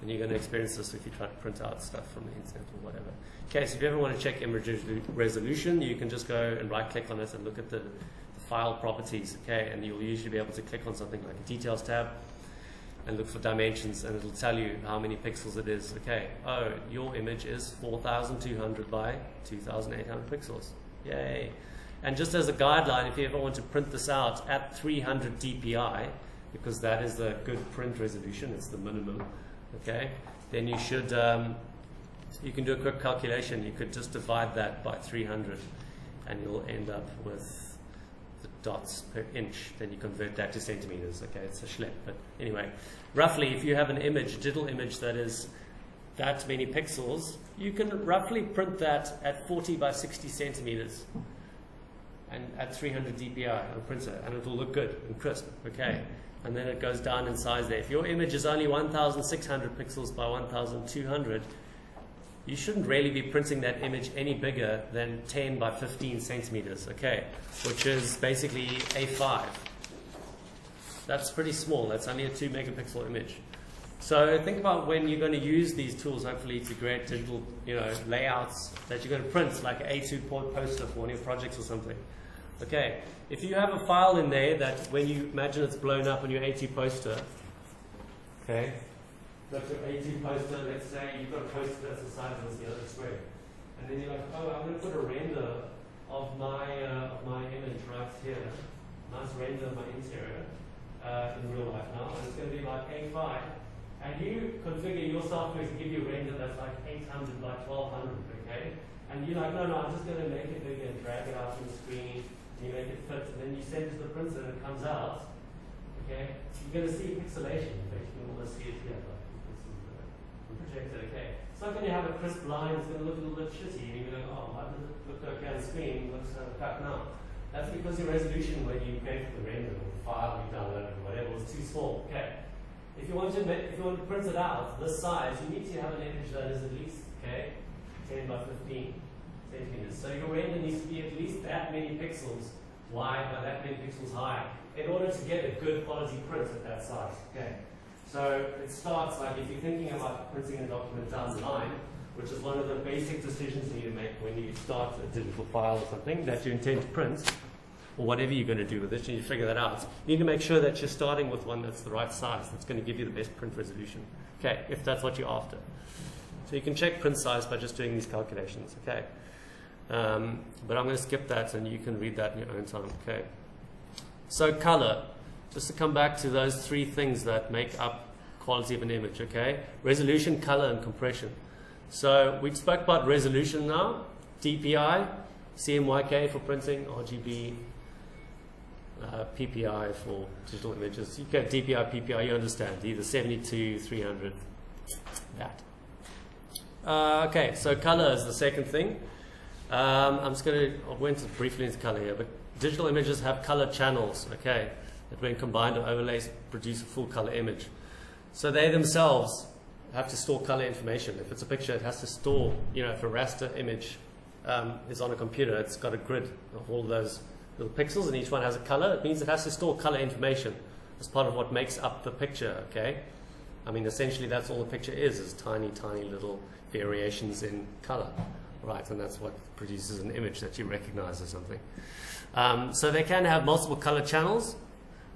and you're going to experience this if you try to print out stuff from the internet or whatever. Okay, so if you ever want to check image resolution, you can just go and right-click on it and look at the file properties. Okay, and you'll usually be able to click on something like a details tab and look for dimensions, and it'll tell you how many pixels it is. Okay, oh, your image is 4,200 by 2,800 pixels. Yay! And just as a guideline, if you ever want to print this out at 300 DPI, because that is the good print resolution, it's the minimum, okay, then you should, you can do a quick calculation. You could just divide that by 300 and you'll end up with the dots per inch. Then you convert that to centimeters. Okay, it's a schlep. But anyway, roughly, if you have an image, a digital image that is that many pixels, you can roughly print that at 40 by 60 centimeters and at 300 DPI on a printer, and it will look good and crisp. Okay, and then it goes down in size there. If your image is only 1,600 pixels by 1,200, you shouldn't really be printing that image any bigger than 10 by 15 centimeters, okay, which is basically A5. That's pretty small. That's only a 2 megapixel image. So think about when you're going to use these tools, hopefully, to create digital, layouts that you're going to print, like an A2 poster for one of your projects or something. Okay, if you have a file in there that when you imagine it's blown up on your A2 poster, okay, that's your A2 poster. Let's say you've got a poster that's the size of this square, and then you're like, oh, I'm going to put a render of my image right here. Nice render of my interior in real life now, and it's going to be like A5. And you configure your software to give you a render that's like 800 by 1200, okay? And you're like, no, I'm just going to make it bigger and drag it out on the screen. And you make it fit, and then you send it to the printer and it comes out, okay? You're going to see pixelation. In fact, you can almost see it here. Projected, okay. It's not going to have a crisp line, it's going to look a little bit shitty, and you're like, oh, why does it look okay on the screen? It looks cut now. That's because your resolution when you gave the render or the file you downloaded or whatever was too small. Okay. If you want to print it out this size, you need to have an image that is at least 10 by 15 centimeters. So your render needs to be at least that many pixels wide by that many pixels high in order to get a good quality print at that size. Okay. So it starts like if you're thinking about printing a document down the line, which is one of the basic decisions you need to make when you start a digital file or something that you intend to print, or whatever you're going to do with it, you need to figure that out. You need to make sure that you're starting with one that's the right size, that's going to give you the best print resolution. Okay, if that's what you're after. So you can check print size by just doing these calculations. Okay, but I'm going to skip that, and you can read that in your own time. Okay. So color. Just to come back to those three things that make up quality of an image, okay? Resolution, color, and compression. So we spoke about resolution now, DPI, CMYK for printing, RGB, PPI for digital images. You get DPI, PPI, you understand, either 72, 300, that. Okay, so color is the second thing. I went briefly into color here, but digital images have color channels, okay? That when combined or overlays produce a full color image. So they themselves have to store color information. If it's a picture, it has to store, if a raster image is on a computer, it's got a grid of all those little pixels and each one has a color. It means it has to store color information as part of what makes up the picture, okay? I mean, essentially that's all the picture is tiny, tiny little variations in color, right? And that's what produces an image that you recognize or something. So they can have multiple color channels.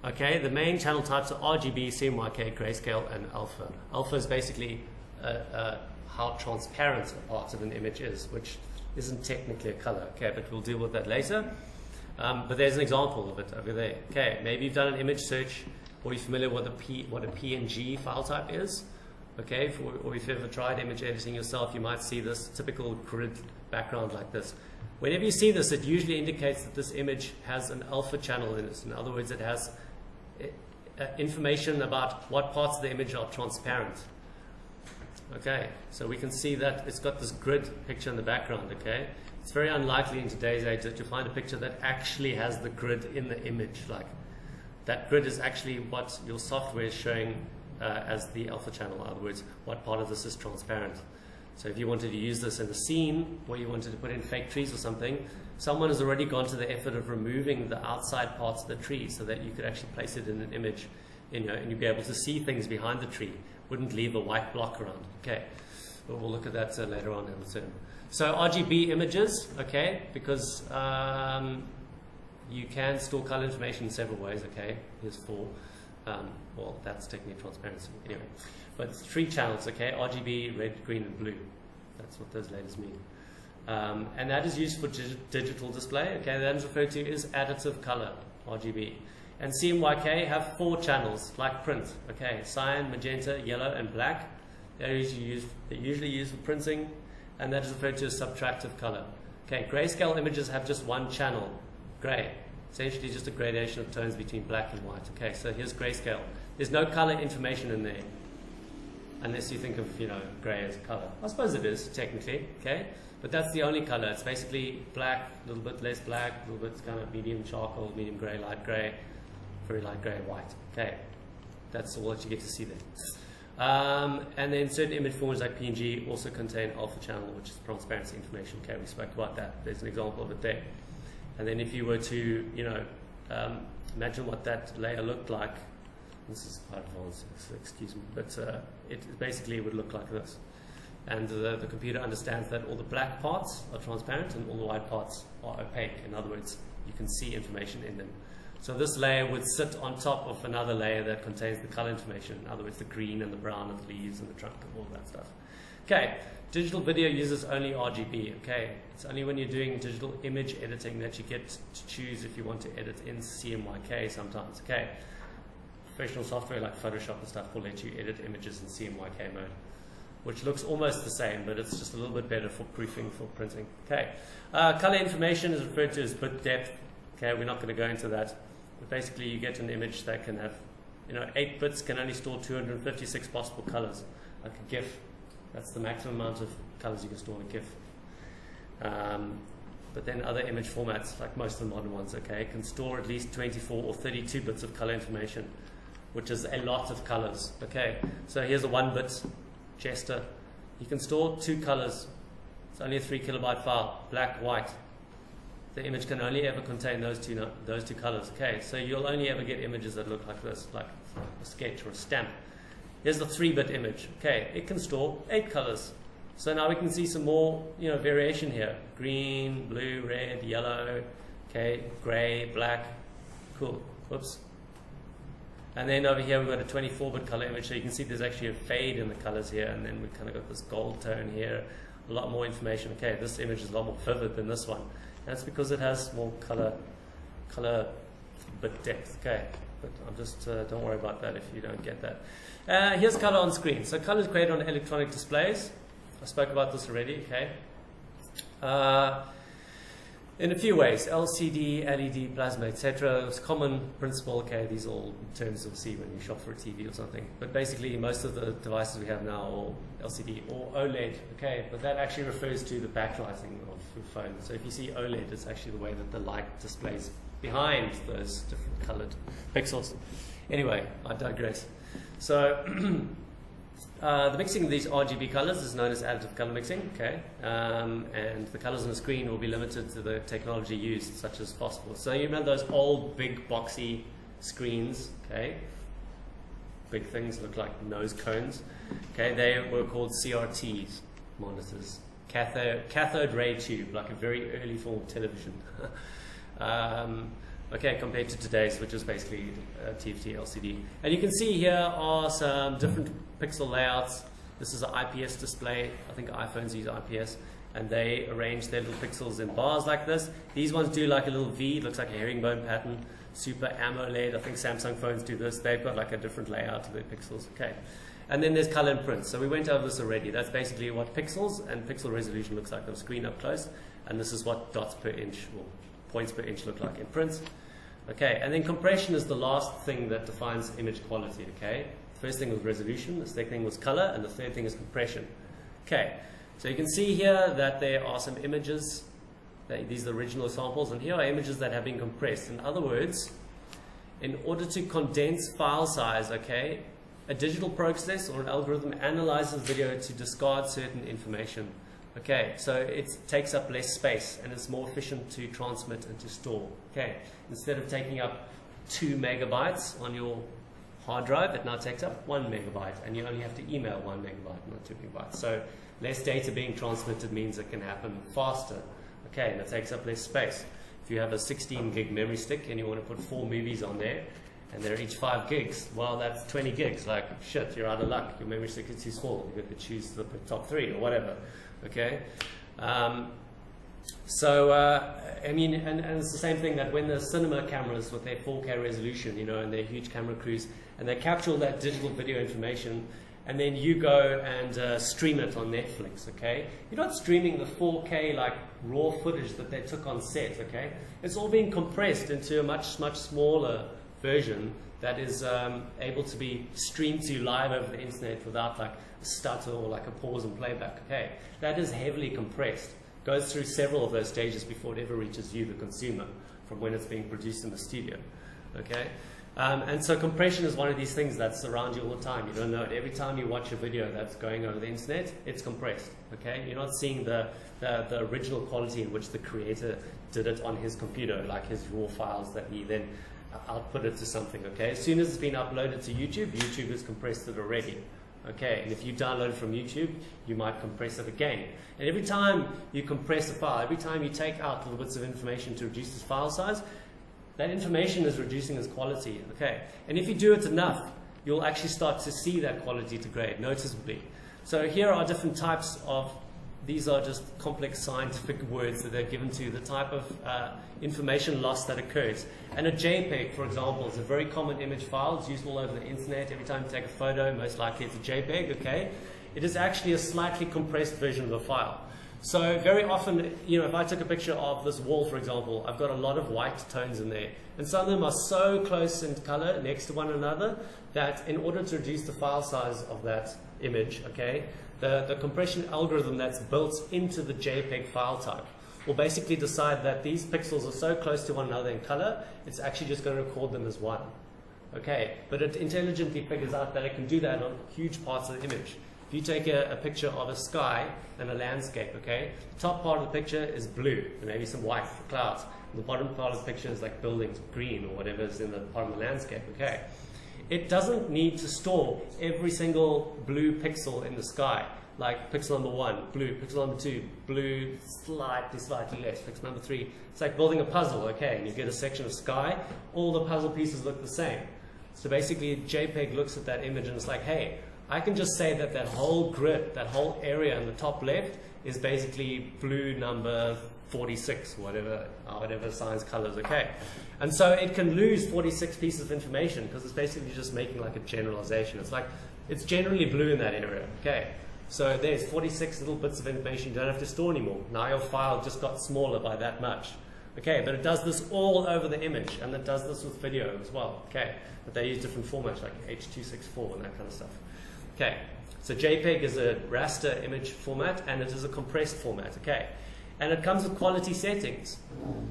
Okay, the main channel types are RGB, CMYK, grayscale, and alpha. Alpha is basically how transparent a part of an image is, which isn't technically a color. Okay, but we'll deal with that later. But there's an example of it over there. Okay, maybe you've done an image search, or you're familiar with what a PNG file type is. Okay, or if you've ever tried image editing yourself, you might see this typical grid background like this. Whenever you see this, it usually indicates that this image has an alpha channel in it. In other words, it has information about what parts of the image are transparent. Okay, so we can see that it's got this grid picture in the background, okay? It's very unlikely in today's age that you find a picture that actually has the grid in the image. Like, that grid is actually what your software is showing as the alpha channel. In other words, what part of this is transparent. So if you wanted to use this in a scene where you wanted to put in fake trees or something, someone has already gone to the effort of removing the outside parts of the tree so that you could actually place it in an image, and you'd be able to see things behind the tree. Wouldn't leave a white block around. Okay, but we'll look at that later on in the term. So RGB images, okay, because you can store color information in several ways. Okay, here's 4. Well, that's technically transparency anyway. But 3 channels, okay, RGB, red, green, and blue. That's what those letters mean. And that is used for digital display. Okay, that is referred to as additive color, RGB. And CMYK have 4 channels, like print. Okay, cyan, magenta, yellow, and black. They're usually used for printing, and that is referred to as subtractive color. Okay, grayscale images have just 1 channel, gray. Essentially just a gradation of tones between black and white. Okay, so here's grayscale. There's no color information in there, unless you think of, gray as color. I suppose it is, technically, okay? But that's the only color. It's basically black, a little bit less black, a little bit kind of medium charcoal, medium gray, very light gray, white. Okay, that's all that you get to see there. And then certain image formats like PNG also contain alpha channel, which is transparency information. Okay, we spoke about that. There's an example of it there. And then if you were to, imagine what that layer looked like, this is quite advanced, so excuse me, but it basically would look like this. And the computer understands that all the black parts are transparent and all the white parts are opaque. In other words, you can see information in them. So this layer would sit on top of another layer that contains the color information. In other words, the green and the brown of the leaves and the trunk and all that stuff. Okay, digital video uses only RGB. Okay, it's only when you're doing digital image editing that you get to choose if you want to edit in CMYK sometimes. Okay, professional software like Photoshop and stuff will let you edit images in CMYK mode, which looks almost the same, but it's just a little bit better for proofing, for printing. Okay, color information is referred to as bit depth. Okay, we're not going to go into that. But basically, you get an image that can have, 8 bits can only store 256 possible colors, like a GIF. That's the maximum amount of colors you can store in a GIF. But then other image formats, like most of the modern ones, okay, can store at least 24 or 32 bits of color information, which is a lot of colors. Okay, so here's a 1-bit gesture. You can store 2 colors. It's only a 3 kilobyte file, black, white. The image can only ever contain those two colors. Okay, so you'll only ever get images that look like this, like a sketch or a stamp. Here's the 3-bit image. Okay, it can store 8 colors. So now we can see some more, variation here: green, blue, red, yellow. Okay, gray, black. Cool. Whoops. And then over here we've got a 24-bit color image, so you can see there's actually a fade in the colors here, and then we've kind of got this gold tone here. A lot more information. Okay, this image is a lot more vivid than this one. That's because it has more color bit depth. Okay, but I'm just don't worry about that if you don't get that. Here's color on screen. So color is created on electronic displays. I spoke about this already. Okay, in a few ways: LCD, LED, plasma, etc. It's a common principle. Okay, these are all terms you'll see when you shop for a TV or something. But basically, most of the devices we have now are all LCD or OLED. Okay, but that actually refers to the backlighting of your phone. So if you see OLED, it's actually the way that the light displays behind those different colored pixels. Anyway, I digress. So the mixing of these RGB colors is known as additive color mixing. Okay, and the colors on the screen will be limited to the technology used, such as phosphor. So you remember those old big boxy screens? Okay, big things look like nose cones. Okay, they were called CRTs monitors, cathode ray tube, like a very early form of television. Okay, compared to today's, which is basically TFT LCD. And you can see here are some different pixel layouts. This is an IPS display. I think iPhones use IPS. And they arrange their little pixels in bars like this. These ones do like a little V, it looks like a herringbone pattern. Super AMOLED, I think Samsung phones do this. They've got like a different layout of their pixels. Okay. And then there's color and print. So we went over this already. That's basically what pixels and pixel resolution looks like on screen up close. And this is what dots per inch or points per inch look like in print. Okay, and then compression is the last thing that defines image quality. Okay, the first thing was resolution, the second thing was color, and the third thing is compression. Okay, so you can see here that there are some images. These are the original samples, and here are images that have been compressed. In other words, in order to condense file size, okay, a digital process or an algorithm analyzes video to discard certain information. Okay, so it takes up less space and it's more efficient to transmit and to store. Okay, instead of taking up 2 megabytes on your hard drive, it now takes up 1 megabyte, and you only have to email 1 megabyte, not 2 megabytes. So less data being transmitted means it can happen faster. Okay, and it takes up less space. If you have a 16 gig memory stick and you want to put 4 movies on there, and they're each 5 gigs, well, that's 20 gigs. Like, shit, you're out of luck. Your memory stick is too small. You've got to choose the top 3 or whatever. Okay? I mean, and it's the same thing that when the cinema cameras with their 4K resolution, you know, and their huge camera crews, and they capture all that digital video information, and then you go and stream it on Netflix, okay? You're not streaming the 4K, like, raw footage that they took on set, okay? It's all being compressed into a much, much smaller version that is able to be streamed to you live over the internet without, like, a stutter or, like, a pause and playback, okay? That is heavily compressed. Goes through several of those stages before it ever reaches you, the consumer, from when it's being produced in the studio, okay? And so compression is one of these things that's around you all the time. You don't know it. Every time you watch a video that's going over the internet, it's compressed, okay? You're not seeing the original quality in which the creator did it on his computer, like his raw files that he then output it to something, okay? As soon as it's been uploaded to YouTube, YouTube has compressed it already, okay? And if you download it from YouTube, you might compress it again. And every time you compress a file, every time you take out little bits of information to reduce its file size, that information is reducing its quality, okay? And if you do it enough, you'll actually start to see that quality degrade noticeably. So here are different types of, these are just complex scientific words that they're given to the type of information loss that occurs. And a JPEG, for example, is a very common image file. It's used all over the internet. Every time you take a photo, most likely it's a JPEG, okay? It is actually a slightly compressed version of the file. So very often, you know, if I took a picture of this wall, for example, I've got a lot of white tones in there. And some of them are so close in color next to one another that in order to reduce the file size of that image, okay, the compression algorithm that's built into the JPEG file type will basically decide that these pixels are so close to one another in color, it's actually just going to record them as one. Okay, but it intelligently figures out that it can do that on huge parts of the image. If you take a picture of a sky and a landscape, okay, the top part of the picture is blue, and maybe some white for clouds. And the bottom part of the picture is like buildings, green, or whatever is in the part of the landscape, okay. It doesn't need to store every single blue pixel in the sky, like pixel number 1, blue, pixel number 2, blue, slightly less, pixel number 3. It's like building a puzzle, okay, and you get a section of sky, all the puzzle pieces look the same. So basically, JPEG looks at that image and it's like, hey, I can just say that that whole grid, that whole area in the top left is basically blue number 46, whatever science colors, okay. And so it can lose 46 pieces of information because it's basically just making like a generalization. It's like, it's generally blue in that area, okay. So there's 46 little bits of information you don't have to store anymore. Now your file just got smaller by that much. Okay, but it does this all over the image, and it does this with video as well, okay. But they use different formats like H.264 and that kind of stuff. Okay, so JPEG is a raster image format, and it is a compressed format, okay. And it comes with quality settings.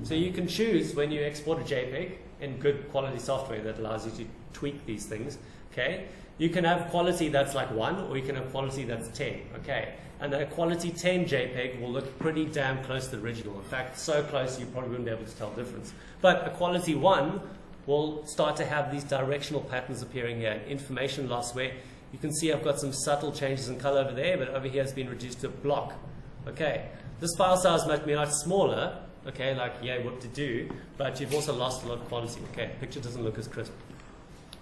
So you can choose when you export a JPEG in good quality software that allows you to tweak these things, okay. You can have quality that's like 1, or you can have quality that's 10, okay. And a quality 10 JPEG will look pretty damn close to the original. In fact, so close you probably wouldn't be able to tell the difference. But a quality 1 will start to have these directional patterns appearing here, information loss, where you can see I've got some subtle changes in color over there, but over here it's been reduced to a block. Okay, this file size might be much smaller, okay, like yay, what to do, but you've also lost a lot of quality, okay, picture doesn't look as crisp.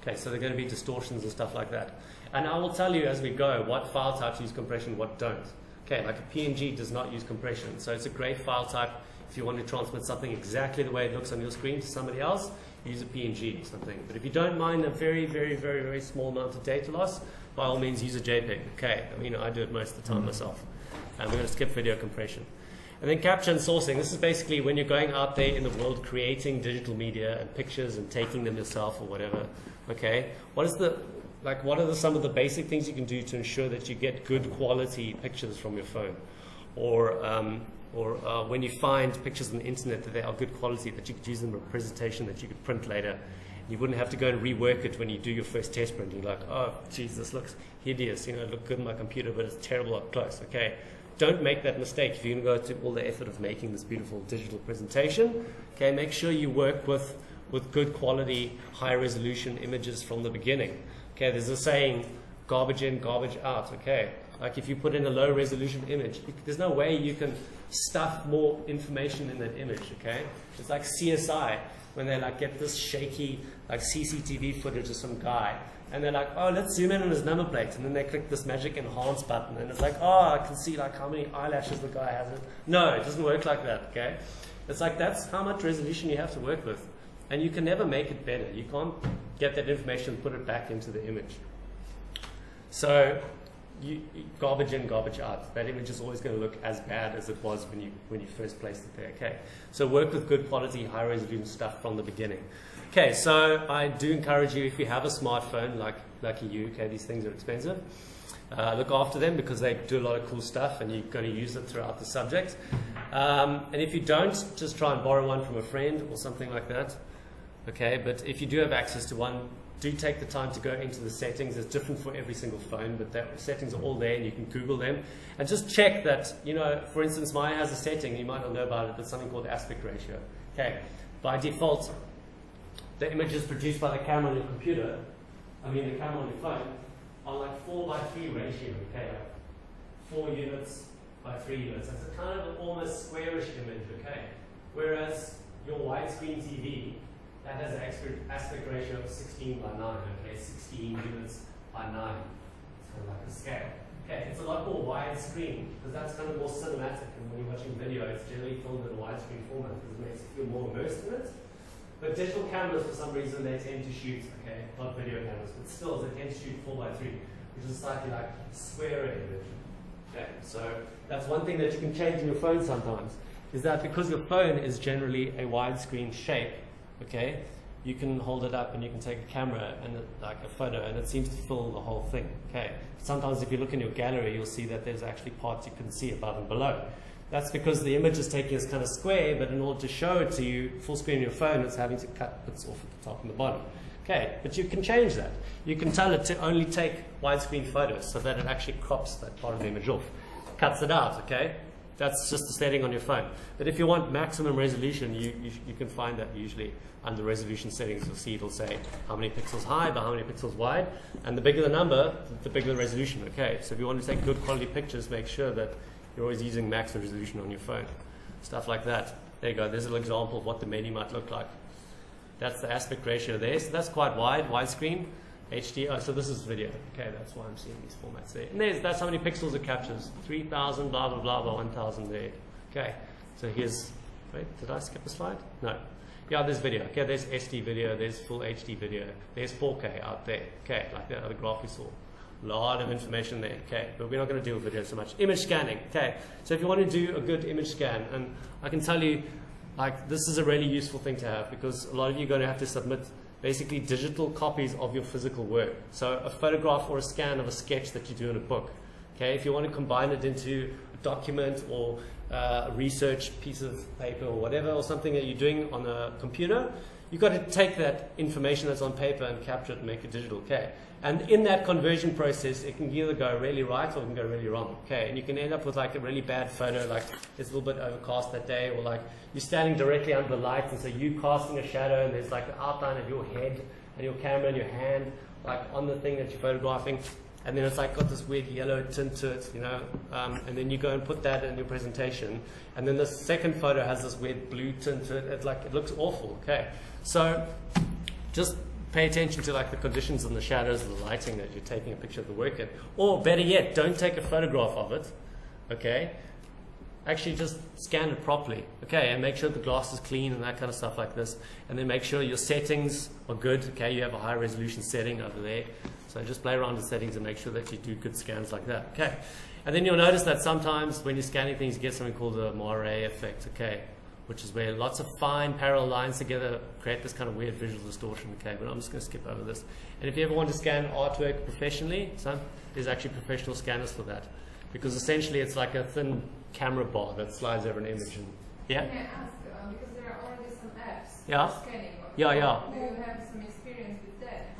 Okay, so there are going to be distortions and stuff like that. And I will tell you as we go what file types use compression, what don't. Okay, like a PNG does not use compression, so it's a great file type if you want to transmit something exactly the way it looks on your screen to somebody else. Use a PNG or something. But if you don't mind a very, very, very, very small amount of data loss, by all means use a JPEG. Okay, I mean, I do it most of the time myself. And we're going to skip video compression. And then capture and sourcing. This is basically when you're going out there in the world creating digital media and pictures and taking them yourself or whatever. Okay, what are some of the basic things you can do to ensure that you get good quality pictures from your phone? Or when you find pictures on the internet that they are good quality, that you could use them in a presentation that you could print later You wouldn't have to go and rework it when you do your first test print. You're like, oh, geez, this looks hideous. It looked good on my computer, but it's terrible up close. Okay, don't make that mistake. If you're going to go to all the effort of making this beautiful digital presentation, okay, make sure you work with good quality, high resolution images from the beginning. Okay, there's a saying, garbage in, garbage out. Okay, like if you put in a low resolution image, there's no way you can stuff more information in that image. Okay, it's like CSI when they like get this shaky like CCTV footage of some guy, and they're like, oh, let's zoom in on his number plate, and then they click this magic enhance button, and it's like, oh, I can see like how many eyelashes the guy has. No, it doesn't work like that. Okay, it's like that's how much resolution you have to work with, and you can never make it better. You can't get that information and put it back into the image. So garbage in, garbage out. That image is always going to look as bad as it was when you first placed it there. Okay, so work with good quality, high resolution stuff from the beginning. Okay, so I do encourage you, if you have a smartphone like lucky you, okay, these things are expensive. Look after them because they do a lot of cool stuff, and you're going to use it throughout the subject. And if you don't, just try and borrow one from a friend or something like that. Okay, but if you do have access to one, do take the time to go into the settings. It's different for every single phone, but the settings are all there, and you can Google them. And just check that, for instance, mine has a setting, you might not know about it, but something called aspect ratio. Okay, by default, the images produced by the camera on your computer, the camera on your phone, are like 4:3 ratio, okay? 4 units by 3 units. That's a kind of an almost squarish image, okay? Whereas your widescreen TV, that has an aspect ratio of 16:9, okay? 16 units by 9. It's kind of like a scale. Okay, it's a lot more widescreen because that's kind of more cinematic, and when you're watching video, it's generally filmed in a widescreen format because it makes you feel more immersed in it. But digital cameras, for some reason, they tend to shoot, okay, not video cameras, but still, they tend to shoot 4:3, which is slightly like squarer image. Okay, so that's one thing that you can change in your phone sometimes, is that because your phone is generally a widescreen shape, okay, you can hold it up and you can take a camera and like a photo, and it seems to fill the whole thing. Okay, sometimes if you look in your gallery, you'll see that there's actually parts you can see above and below. That's because the image is taking us kind of square, but in order to show it to you full screen on your phone, it's having to cut bits off at the top and the bottom. Okay, but you can change that. You can tell it to only take widescreen photos so that it actually crops that part of the image off, cuts it out. Okay, that's just a setting on your phone. But if you want maximum resolution, you can find that usually under resolution settings. You'll see it'll say how many pixels high by how many pixels wide, and the bigger the number, the bigger the resolution. Okay, so if you want to take good quality pictures, make sure that you're always using max resolution on your phone. Stuff like that. There you go. There's an example of what the menu might look like. That's the aspect ratio there. So that's quite wide, widescreen, HD. Oh, so this is video. Okay, that's why I'm seeing these formats there. And that's how many pixels it captures. 3,000, blah, blah, blah, by 1,000 there. Okay, so here's, wait, did I skip a slide? No. Yeah, there's video. Okay, there's SD video, there's full HD video, there's 4K out there. Okay, like that other graph we saw. A lot of information there, okay, but we're not going to deal with video so much. Image scanning, okay, so if you want to do a good image scan, and I can tell you, like, this is a really useful thing to have because a lot of you are going to have to submit basically digital copies of your physical work. So a photograph or a scan of a sketch that you do in a book, okay, if you want to combine it into a document or a research piece of paper or whatever, or something that you're doing on a computer, you've got to take that information that's on paper and capture it and make it digital, okay? And in that conversion process, it can either go really right or it can go really wrong, okay? And you can end up with like a really bad photo, like it's a little bit overcast that day, or like you're standing directly under the light, and so you casting a shadow, and there's like the outline of your head and your camera and your hand, like on the thing that you're photographing, and then it's like got this weird yellow tint to it, and then you go and put that in your presentation, and then the second photo has this weird blue tint to it. It looks awful, okay? So just pay attention to like the conditions and the shadows and the lighting that you're taking a picture of the work in. Or better yet, don't take a photograph of it, okay? Actually just scan it properly, okay? And make sure the glass is clean and that kind of stuff like this. And then make sure your settings are good, okay? You have a high resolution setting over there. So just play around with settings and make sure that you do good scans like that, okay? And then you'll notice that sometimes when you're scanning things, you get something called a moire effect, okay? Which is where lots of fine parallel lines together create this kind of weird visual distortion, okay? But I'm just going to skip over this. And if you ever want to scan artwork professionally, there's actually professional scanners for that. Because essentially it's like a thin camera bar that slides over an image. And, yeah? Can I ask, because there are already some apps Yeah? for scanning. Yeah. Do you have some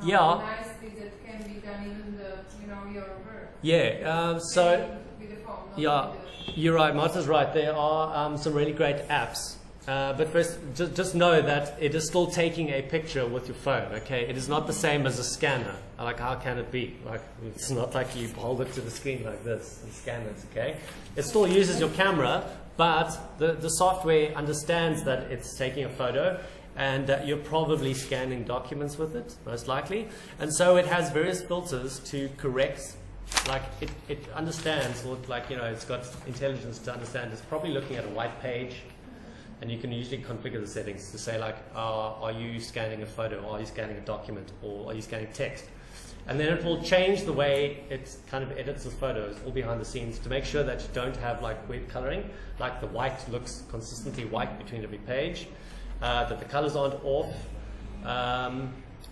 Yeah. nicely that can be done even your work. Yeah. With the phone. Not Yeah, with you're right. Martha's right. There are some really great apps. But first, just know that it is still taking a picture with your phone, okay? It is not the same as a scanner. Like, how can it be? Like, it's not like you hold it to the screen like this and scan it, okay? It still uses your camera, but the software understands that it's taking a photo, and you're probably scanning documents with it, most likely. And so it has various filters to correct, like, it understands, or like, it's got intelligence to understand. It's probably looking at a white page. And you can usually configure the settings to say, like, are you scanning a photo, or are you scanning a document, or are you scanning text? And then it will change the way it kind of edits the photos all behind the scenes to make sure that you don't have like weird coloring, like the white looks consistently white between every page, that the colors aren't off,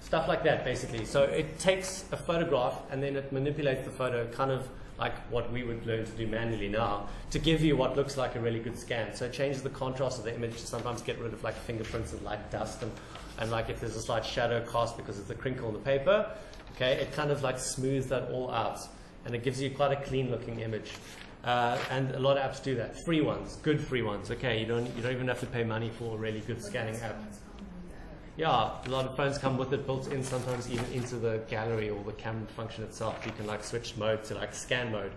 stuff like that basically. So it takes a photograph and then it manipulates the photo kind of like what we would learn to do manually now, to give you what looks like a really good scan. So it changes the contrast of the image to sometimes get rid of like fingerprints and light dust, and like if there's a slight shadow cast because it's a crinkle in the paper, okay, it kind of like smooths that all out, and it gives you quite a clean looking image. And a lot of apps do that. Free ones, good free ones. Okay, you don't even have to pay money for a really good scanning app. Yeah, a lot of phones come with it built in, sometimes even into the gallery or the camera function itself. You can like switch mode to like scan mode.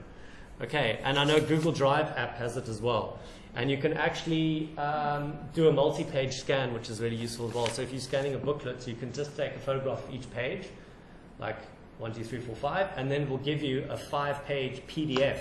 Okay, and I know Google Drive app has it as well. And you can actually do a multi-page scan, which is really useful as well. So if you're scanning a booklet, you can just take a photograph of each page, like 1, 2, 3, 4, 5, and then it will give you a 5-page PDF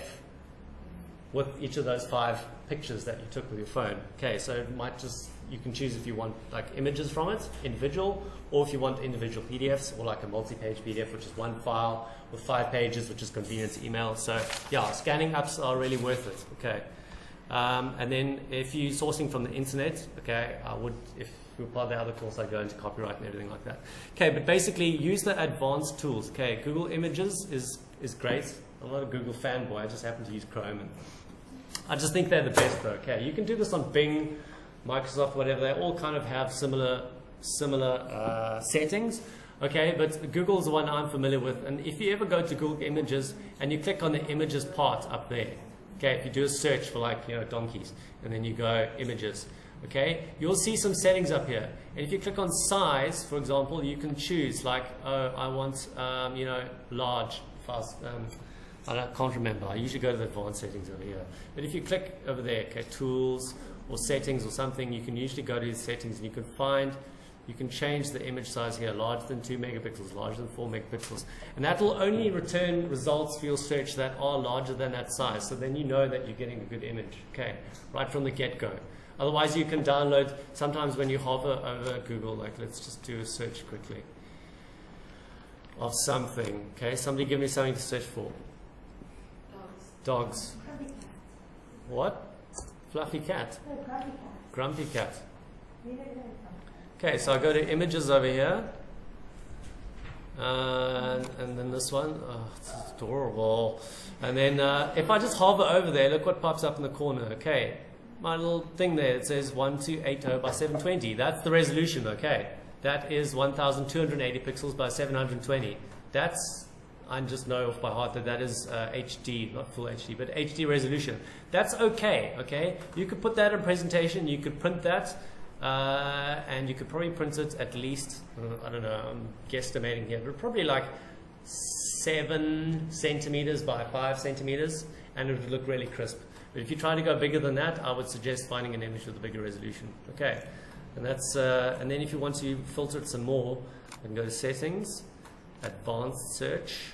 with each of those 5 pictures that you took with your phone. Okay, so it might just, you can choose if you want like images from it, individual, or if you want individual PDFs, or like a multi-page PDF, which is one file with 5 pages, which is convenient to email. So yeah, scanning apps are really worth it. Okay, and then if you're sourcing from the internet, okay, I would, if we were part of the other course, I'd go into copyright and everything like that. Okay, but basically use the advanced tools. Okay, Google Images is great. I'm not a Google fanboy. I just happen to use Chrome, and I just think they're the best though. Okay, you can do this on Bing, Microsoft, whatever. They all kind of have similar settings. Okay, but Google's the one I'm familiar with. And if you ever go to Google Images and you click on the images part up there, okay, if you do a search for like, donkeys, and then you go images, okay, you'll see some settings up here. And if you click on size, for example, you can choose like, oh, I want, large, fast, I can't remember. I usually go to the advanced settings over here. But if you click over there, okay, tools or settings or something, you can usually go to the settings and you can change the image size here, larger than 2 megapixels, larger than 4 megapixels. And that will only return results for your search that are larger than that size. So then you know that you're getting a good image, okay, right from the get-go. Otherwise, you can download, sometimes when you hover over Google, like let's just do a search quickly of something, okay? Somebody give me something to search for. Dogs. Grumpy cat. What? Fluffy cat. Oh, grumpy cat. Grumpy cat. Leave it there. Okay, so I go to images over here. And then this one. Oh, it's adorable. And then if I just hover over there, look what pops up in the corner. Okay, my little thing there, it says 1280 by 720. That's the resolution, okay. That is 1280 pixels by 720. That's, I just know off by heart that is HD, not full HD, but HD resolution. That's okay, okay? You could put that in presentation, you could print that, and you could probably print it at least, I don't know, I'm guesstimating here, but probably like 7 centimeters by 5 centimeters, and it would look really crisp. But if you try to go bigger than that, I would suggest finding an image with a bigger resolution. Okay, and that's, and then if you want to filter it some more, you can go to settings, advanced search,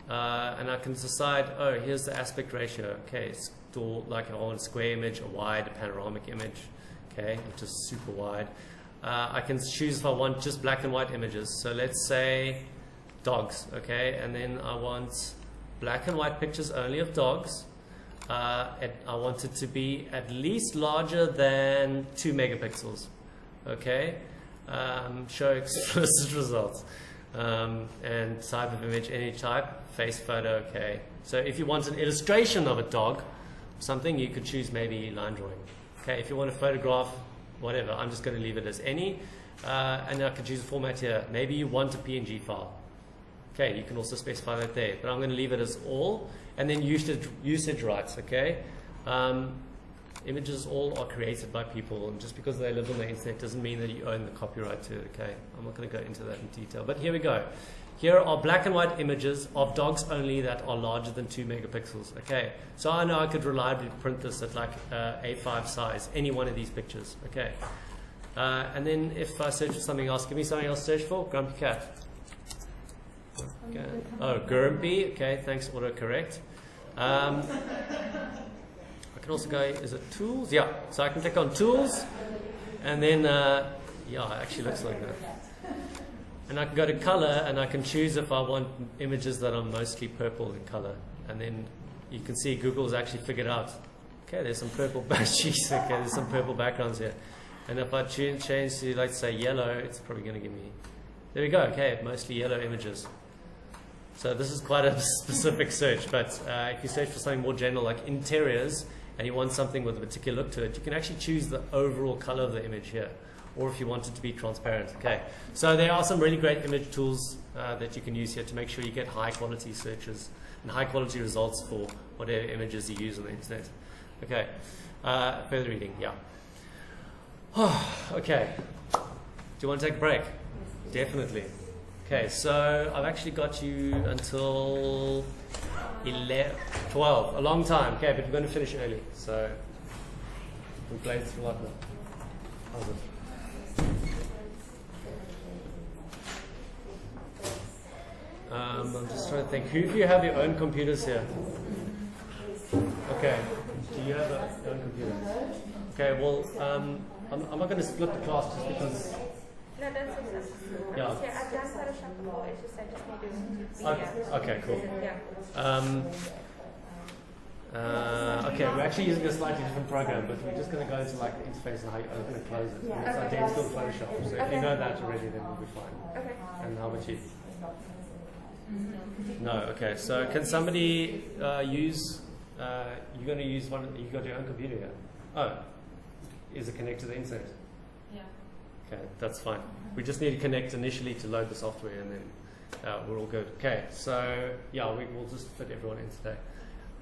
and I can decide, oh, here's the aspect ratio. Okay, store, like I want a square image, a wide, a panoramic image, okay, which is super wide. I can choose if I want just black and white images. So let's say dogs, okay, and then I want black and white pictures only of dogs. I want it to be at least larger than 2 megapixels, okay. Show explicit results, and type of image, any type, face photo, okay. So if you want an illustration of a dog, something, you could choose maybe line drawing. Okay, if you want a photograph, whatever, I'm just going to leave it as any. and I can choose a format here. Maybe you want a PNG file. Okay, you can also specify that there, but I'm going to leave it as all, and then usage rights. Okay, images all are created by people, and just because they live on the internet doesn't mean that you own the copyright to it. Okay, I'm not going to go into that in detail, but here we go. Here are black and white images of dogs only that are larger than 2 megapixels. Okay, so I know I could reliably print this at like A5 size, any one of these pictures. Okay, and then if I search for something else, give me something else to search for. Grumpy cat. Okay. Oh, Grumpy. Okay, thanks. Autocorrect. I can also go. Is it tools? Yeah. So I can click on tools, and then yeah, it actually looks like that. And I can go to color, and I can choose if I want images that are mostly purple in color. And then you can see Google's actually figured out, okay, there's some purple jeez, okay, there's some purple backgrounds here. And if I change to, let's say, yellow, it's probably going to give me, there we go, okay, mostly yellow images. So this is quite a specific search, but if you search for something more general, like interiors, and you want something with a particular look to it, you can actually choose the overall color of the image here, or if you want it to be transparent. Okay, so there are some really great image tools that you can use here to make sure you get high quality searches and high quality results for whatever images you use on the internet. Okay, further reading, yeah. Okay, do you want to take a break? Definitely. Okay, so I've actually got you until 12, a long time. Okay, but we're going to finish early, so we'll play through what now. How's it? I'm just trying to think. Who of you have your own computers here? Okay. Do you have your own computer? Okay, well, I'm not going to split the class just because... No, that's okay. Yeah. I've done Photoshop before. It's just I just need to Okay, cool. Yeah. Okay, we're actually using a slightly different program, but we're just going to go into like the interface and how you open and close it. And it's identical to Photoshop, so if you know that already, then we'll be fine. Okay. And how about you? No, okay. So can somebody use? You're going to use one. You got your own computer here. Oh, is it connected to the internet? Yeah. Okay, that's fine. We just need to connect initially to load the software, and then we're all good. Okay, so yeah, we'll just fit everyone in today.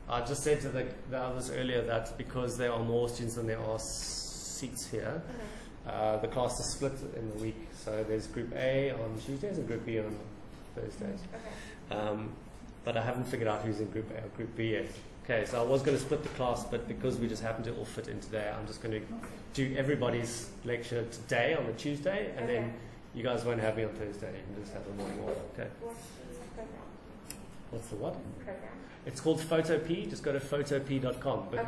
I just said to the others earlier that because there are more students than there are seats here, the class is split in the week. So there's Group A on Tuesdays and Group B on Thursdays. Okay. But I haven't figured out who's in Group A or Group B yet. Okay, so I was going to split the class, but because we just happen to all fit in today, I'm just going to do everybody's lecture today on the Tuesday, and then you guys won't have me on Thursday. You can just have the morning off. Okay. What's the what? Program. It's called Photopea. Just go to photopea.com. But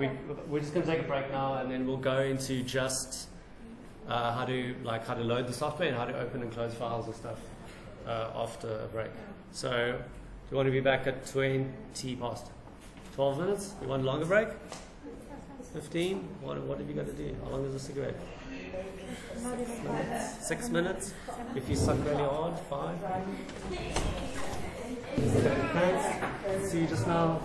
we're just going to take a break now, and then we'll go into just how to load the software and how to open and close files and stuff after a break. So, do you want to be back at 20 past? 12 minutes? You want a longer break? 15? What have you got to do? How long is a cigarette? 6 minutes? If you suck really hard, 5? Okay, thanks. See you just now.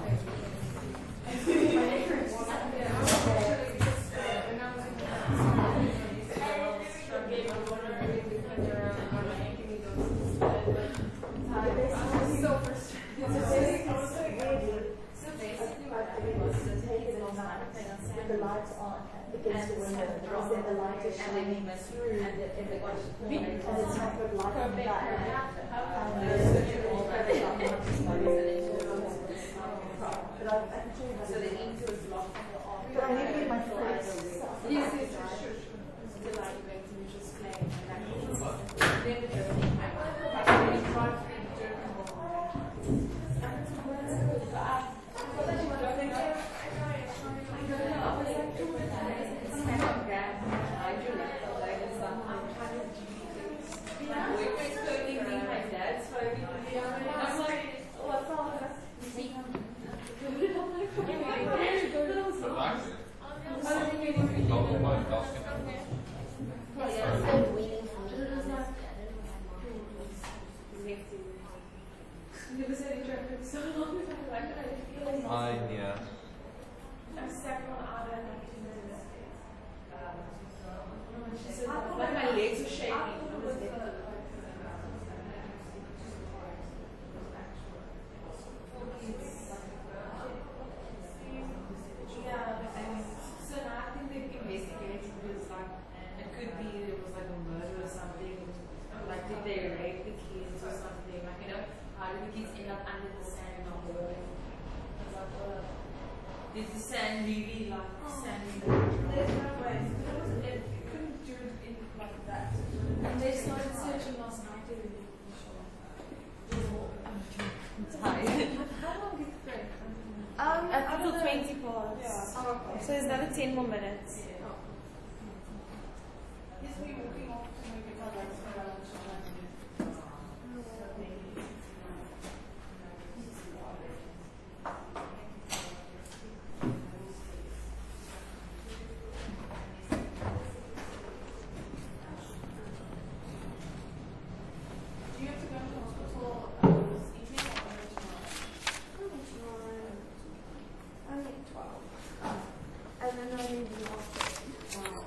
The lights on against the window, because then the light is shining through, and it's like a light on the back. But I need to get my face. Yes, sure. The light went to just play Yeah. She said, my legs are shaking. Did the sand really like sandy? There's no way. It couldn't do it in like that. And they started searching last night already. I'm tired. How long did it break? Until 20 past. Yeah. Oh, okay. So there's another 10 more minutes. Yes, we're walking off to make it like Do you have to go to hospital this evening or tomorrow? Only 12. And then I'll leave the afternoon.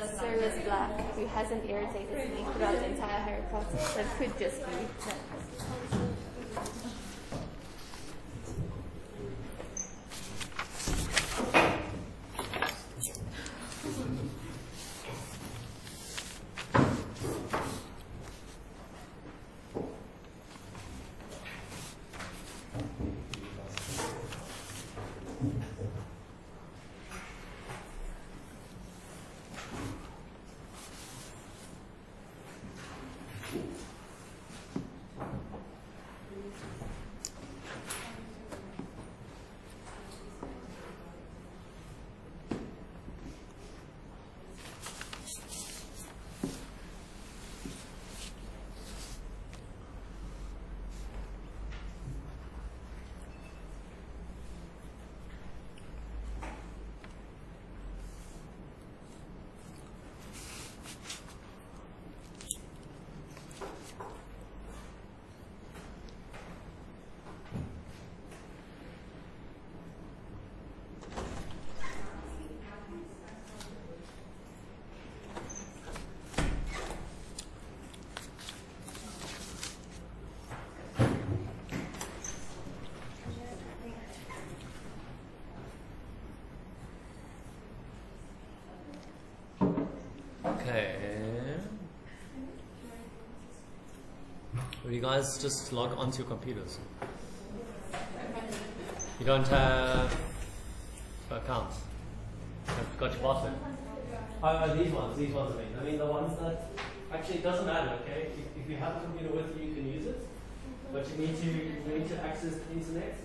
Sirius Black, who hasn't irritated me throughout the entire Harry Potter, so it could just be that. Okay. Will you guys just log onto your computers? You don't have accounts? You've got your password? Oh, these ones I mean the ones that, actually it doesn't matter, okay? If you have a computer with you, you can use it. But you need to access the internet,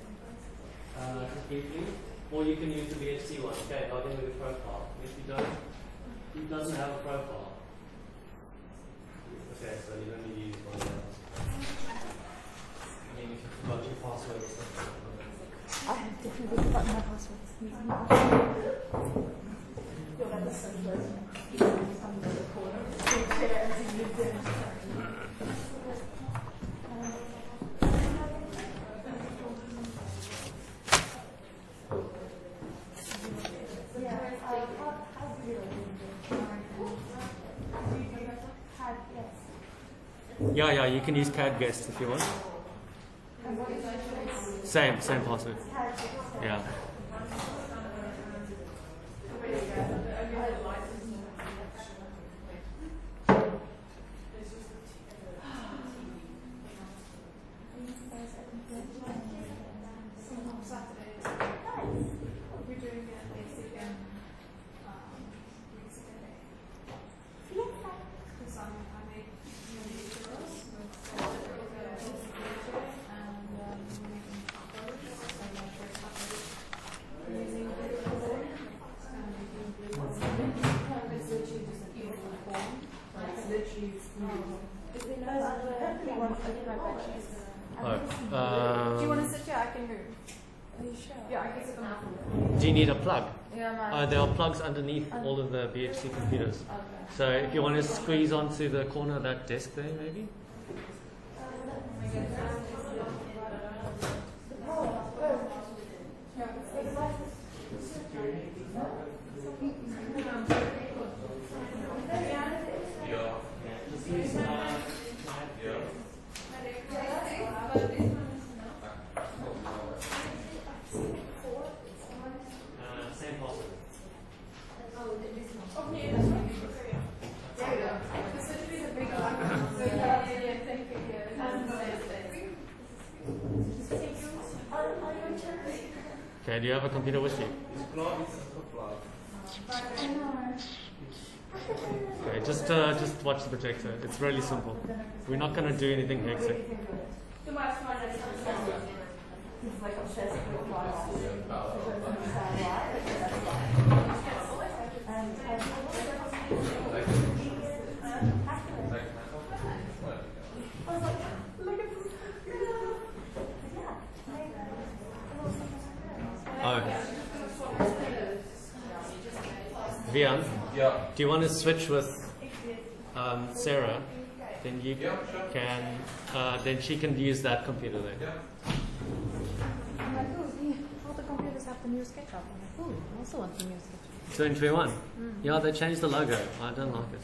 just briefly. Or you can use the BHC one, okay? Log in with your profile. If you don't, it doesn't have a profile. Okay, so you don't need to use one of those. I mean, if you forgot your password or something. I have definitely forgotten my password. You'll have the simplest. You can come to the corner. Two chairs and you do. Yeah, you can use CAD guest if you want. Same password. Yeah. Do you want to sit here? I can move. Are you sure? Yeah, I can sit on Do you need a plug? Yeah, There are plugs underneath all of the BHC computers. So if you want to squeeze onto the corner of that desk there, maybe? Okay, do you have a computer with you? Okay, just watch the projector. It's really simple. We're not going to do anything hectic. Oh. Vian? Yeah. Do you want to switch with Sarah? Then you can. Then she can use that computer there. Yeah. I'm like, all the computers have the new SketchUp. I'm like, I also want the new SketchUp. 2021. Yeah, they changed the logo. I don't like it.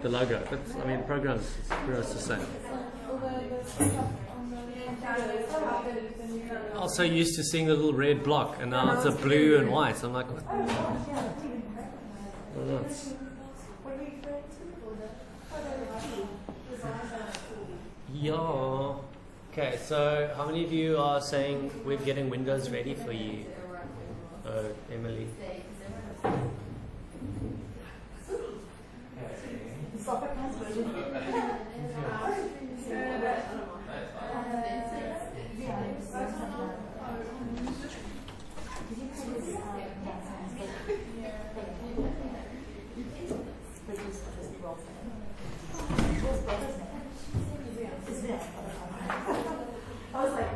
The logo, but I mean, the program's pretty much the same. I was so used to seeing the little red block, and now it's a blue and white. I'm like, what? Oh, nuts. Yeah. Okay, so how many of you are saying we're getting Windows ready for you? Emily. I was like,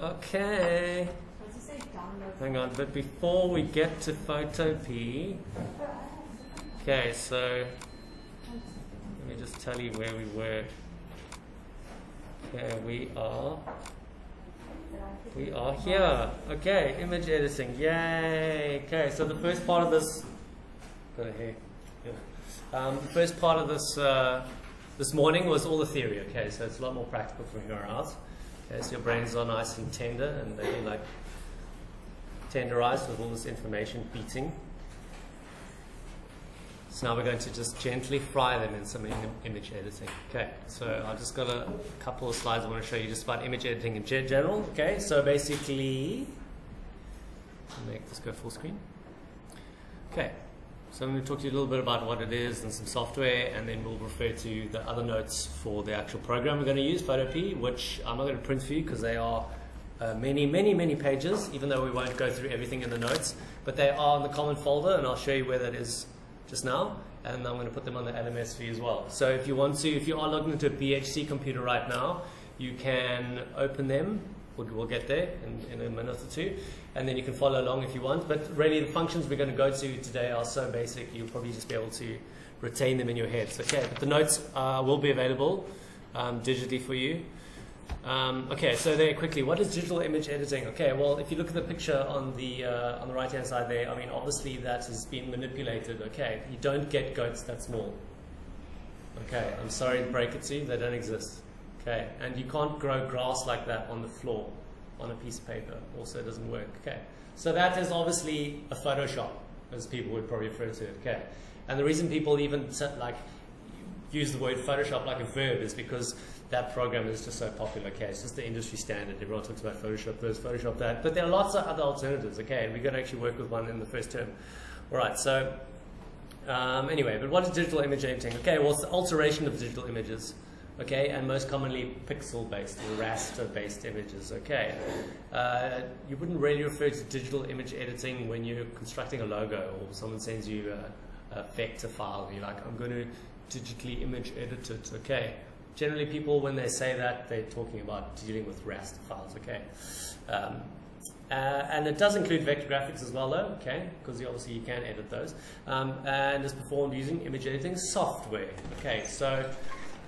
Okay. Hang on, but before we get to Photopea, okay, so let me just tell you where we were. Okay, we are here. Okay, image editing. Yay! Okay, so the first part of this, got a hair. Yeah. The first part of this morning was all the theory. Okay, so it's a lot more practical from here out. Okay, so your brains are nice and tender, and they're like tenderized with all this information beating. So now we're going to just gently fry them in some image editing. Okay, so I've just got a couple of slides I want to show you just about image editing in general. Okay, so basically, I'll make this go full screen. Okay, so I'm going to talk to you a little bit about what it is and some software, and then we'll refer to the other notes for the actual program we're going to use, Photopea, which I'm not going to print for you because they are many pages, even though we won't go through everything in the notes, but they are in the common folder, and I'll show you where that is just now, and I'm going to put them on the LMS for you as well. So if you want to, if you are logged into a BHC computer right now, you can open them. We'll get there in a minute or two, and then you can follow along if you want. But really, the functions we're going to go to today are so basic, you'll probably just be able to retain them in your heads. Okay, but the notes will be available digitally for you. Okay, so there quickly, what is digital image editing? Okay, well, if you look at the picture on the right hand side there, I mean, obviously that has been manipulated. Okay, you don't get goats that small. Okay, I'm sorry to break it to you, they don't exist. Okay, and you can't grow grass like that on the floor on a piece of paper. Also, it doesn't work. Okay, so that is obviously a Photoshop, as people would probably refer to it. Okay, and the reason people even like use the word Photoshop like a verb is because that program is just so popular. Okay, it's just the industry standard. Everyone talks about Photoshop this, Photoshop that, but there are lots of other alternatives. Okay, and we're going to actually work with one in the first term. All right, so anyway, but what is digital image editing? Okay, well, it's the alteration of digital images. Okay, and most commonly pixel-based or raster-based images. Okay, you wouldn't really refer to digital image editing when you're constructing a logo or someone sends you a vector file and you're like, I'm going to digitally image edit it. Okay, generally people, when they say that, they're talking about dealing with raster files. Okay, and it does include vector graphics as well, though. Okay, because obviously you can edit those, and it's performed using image editing software. Okay, so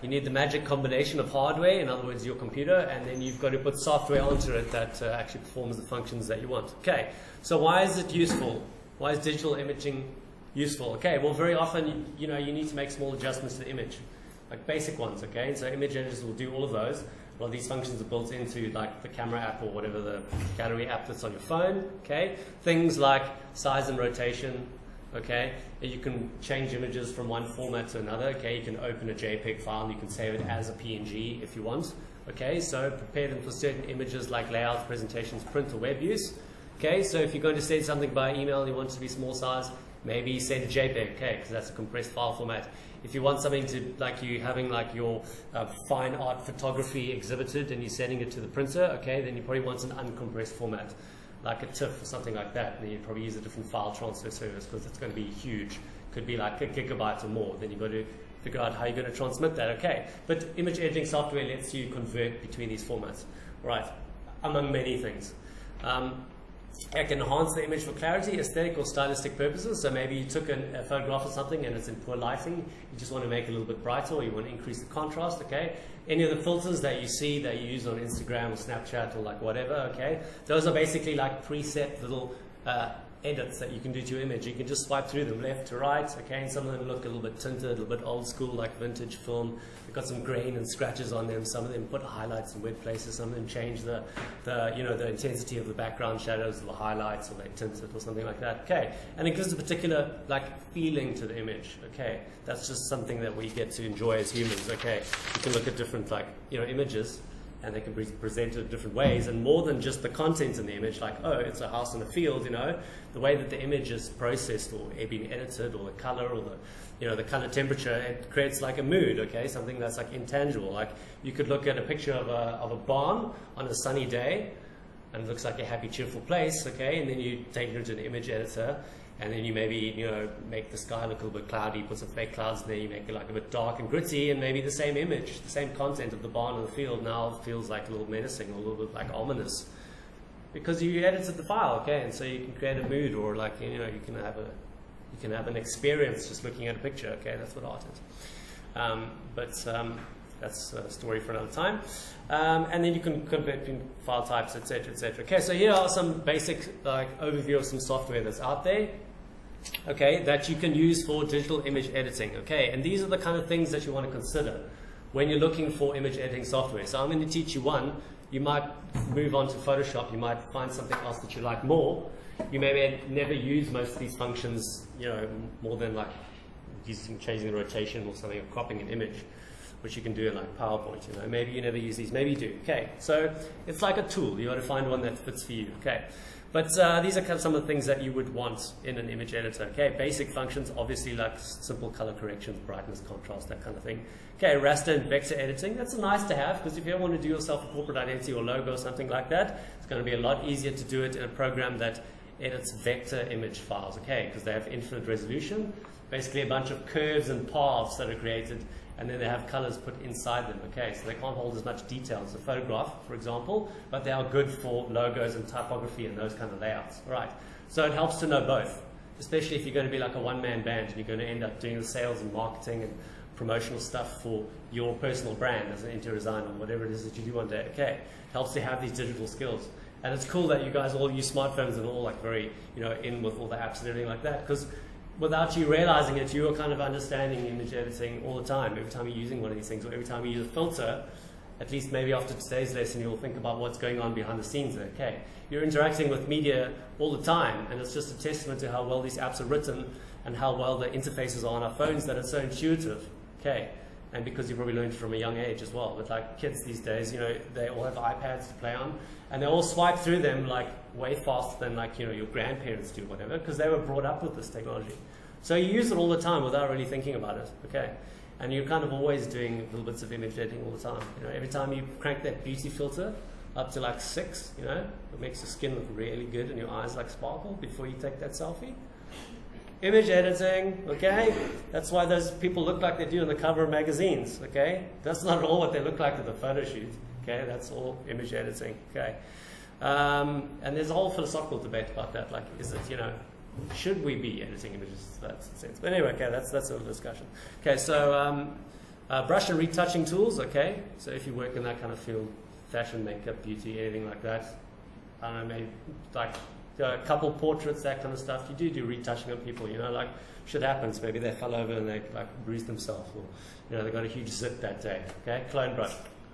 you need the magic combination of hardware, in other words, your computer, and then you've got to put software onto it that actually performs the functions that you want. Okay, so why is it useful? Why is digital imaging useful? Okay, well, very often, you need to make small adjustments to the image, like basic ones. Okay, so image editors will do all of those. A lot of these functions are built into like the camera app or whatever the gallery app that's on your phone. Okay, things like size and rotation. Okay, you can change images from one format to another. Okay, you can open a JPEG file and you can save it as a PNG if you want. Okay, so prepare them for certain images like layouts, presentations, print, or web use. Okay, so if you're going to send something by email and you want it to be small size, maybe send a JPEG. Okay, because that's a compressed file format. If you want something to, like you having like your fine art photography exhibited and you're sending it to the printer, okay, then you probably want an uncompressed format, like a TIFF or something like that, and then you'd probably use a different file transfer service because it's going to be huge. Could be like a gigabyte or more. Then you've got to figure out how you're going to transmit that. Okay, but image editing software lets you convert between these formats, right? Among many things. It can enhance the image for clarity, aesthetic or stylistic purposes. So maybe you took a photograph of something and it's in poor lighting. You just want to make it a little bit brighter, or you want to increase the contrast. Okay. Any of the filters that you see that you use on Instagram or Snapchat or like whatever. Okay. Those are basically like preset little edits that you can do to your image. You can just swipe through them left to right. Okay. And some of them look a little bit tinted, a little bit old school, like vintage film. They've got some grain and scratches on them. Some of them put highlights in weird places. Some of them change the intensity of the background shadows or the highlights, or they tint it or something like that. Okay, and it gives a particular like feeling to the image. Okay, that's just something that we get to enjoy as humans. Okay, you can look at different images, and they can be presented in different ways, and more than just the content in the image, like, oh, it's a house in a field, the way that the image is processed or being edited, or the color, or the color temperature, it creates like a mood, okay, something that's like intangible. Like you could look at a picture of a barn on a sunny day, and it looks like a happy, cheerful place, okay, and then you take it into an image editor, and then you maybe, make the sky look a little bit cloudy, put some fake clouds in there, you make it like a bit dark and gritty, and maybe the same image, the same content of the barn and the field now feels like a little menacing or a little bit like ominous. Because you edited the file, okay, and so you can create a mood, or like, you can have an experience just looking at a picture, okay, that's what art is. That's a story for another time. And then you can convert between file types, etc., etc. Okay, so here are some basic overview of some software that's out there, okay, that you can use for digital image editing, okay, and these are the kind of things that you want to consider when you're looking for image editing software. So I'm going to teach you one. You might move on to Photoshop. You might find something else that you like more. You may never use most of these functions, more than like changing the rotation or something, or cropping an image, which you can do in like PowerPoint. Maybe you never use these, maybe you do. Okay, so it's like a tool. You got to find one that fits for you. Okay, but these are kind of some of the things that you would want in an image editor. Okay, basic functions, obviously, like simple color corrections, brightness, contrast, that kind of thing. Okay, raster and vector editing. That's nice to have, because if you want to do yourself a corporate identity or logo or something like that, it's going to be a lot easier to do it in a program that edits vector image files. Okay, because they have infinite resolution, basically a bunch of curves and paths that are created, and then they have colors put inside them. Okay, so they can't hold as much detail as a photograph, for example, but they are good for logos and typography and those kind of layouts. All right, so it helps to know both, especially if you're going to be like a one-man band and you're going to end up doing the sales and marketing and promotional stuff for your personal brand as an interior designer or whatever it is that you do one day. Okay, it helps to have these digital skills. And it's cool that you guys all use smartphones and all like very, in with all the apps and everything like that, because without you realizing it, you are kind of understanding image editing all the time. Every time you're using one of these things, or every time you use a filter, at least maybe after today's lesson, you'll think about what's going on behind the scenes there. Okay, you're interacting with media all the time, and it's just a testament to how well these apps are written and how well the interfaces are on our phones, that it's so intuitive. Okay, and because you probably learned from a young age as well. But like kids these days, they all have iPads to play on, and they all swipe through them like way faster than like your grandparents do, whatever, because they were brought up with this technology. So you use it all the time without really thinking about it. Okay, and you're kind of always doing little bits of image editing all the time. Every time you crank that beauty filter up to like 6, it makes your skin look really good and your eyes like sparkle before you take that selfie. Image editing, okay? That's why those people look like they do on the cover of magazines, okay? That's not at all what they look like at the photo shoot, okay? That's all image editing, okay? And there's a whole philosophical debate about that, like, is it, should we be editing images? That's the sense. But anyway, okay, that's a little discussion. Okay, so brush and retouching tools, okay? So if you work in that kind of field, fashion, makeup, beauty, anything like that, I don't know, maybe like couple portraits, that kind of stuff, you do retouching on people, like shit happens, maybe they fell over and they like bruised themselves, or they got a huge zit that day, okay, clone brush,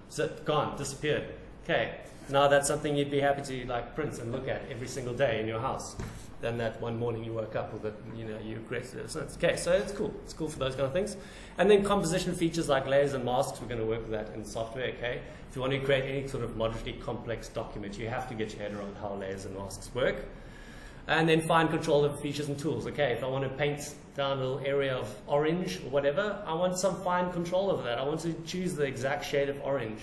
zit, gone, disappeared, okay, now that's something you'd be happy to like print and look at every single day in your house. Then that one morning you woke up with it, you regretted it. So okay, so it's cool for those kind of things. And then composition features like layers and masks, we're going to work with that in software, okay? If you want to create any sort of moderately complex document, you have to get your head around how layers and masks work. And then fine control of features and tools, okay? If I want to paint down a little area of orange or whatever, I want some fine control over that. I want to choose the exact shade of orange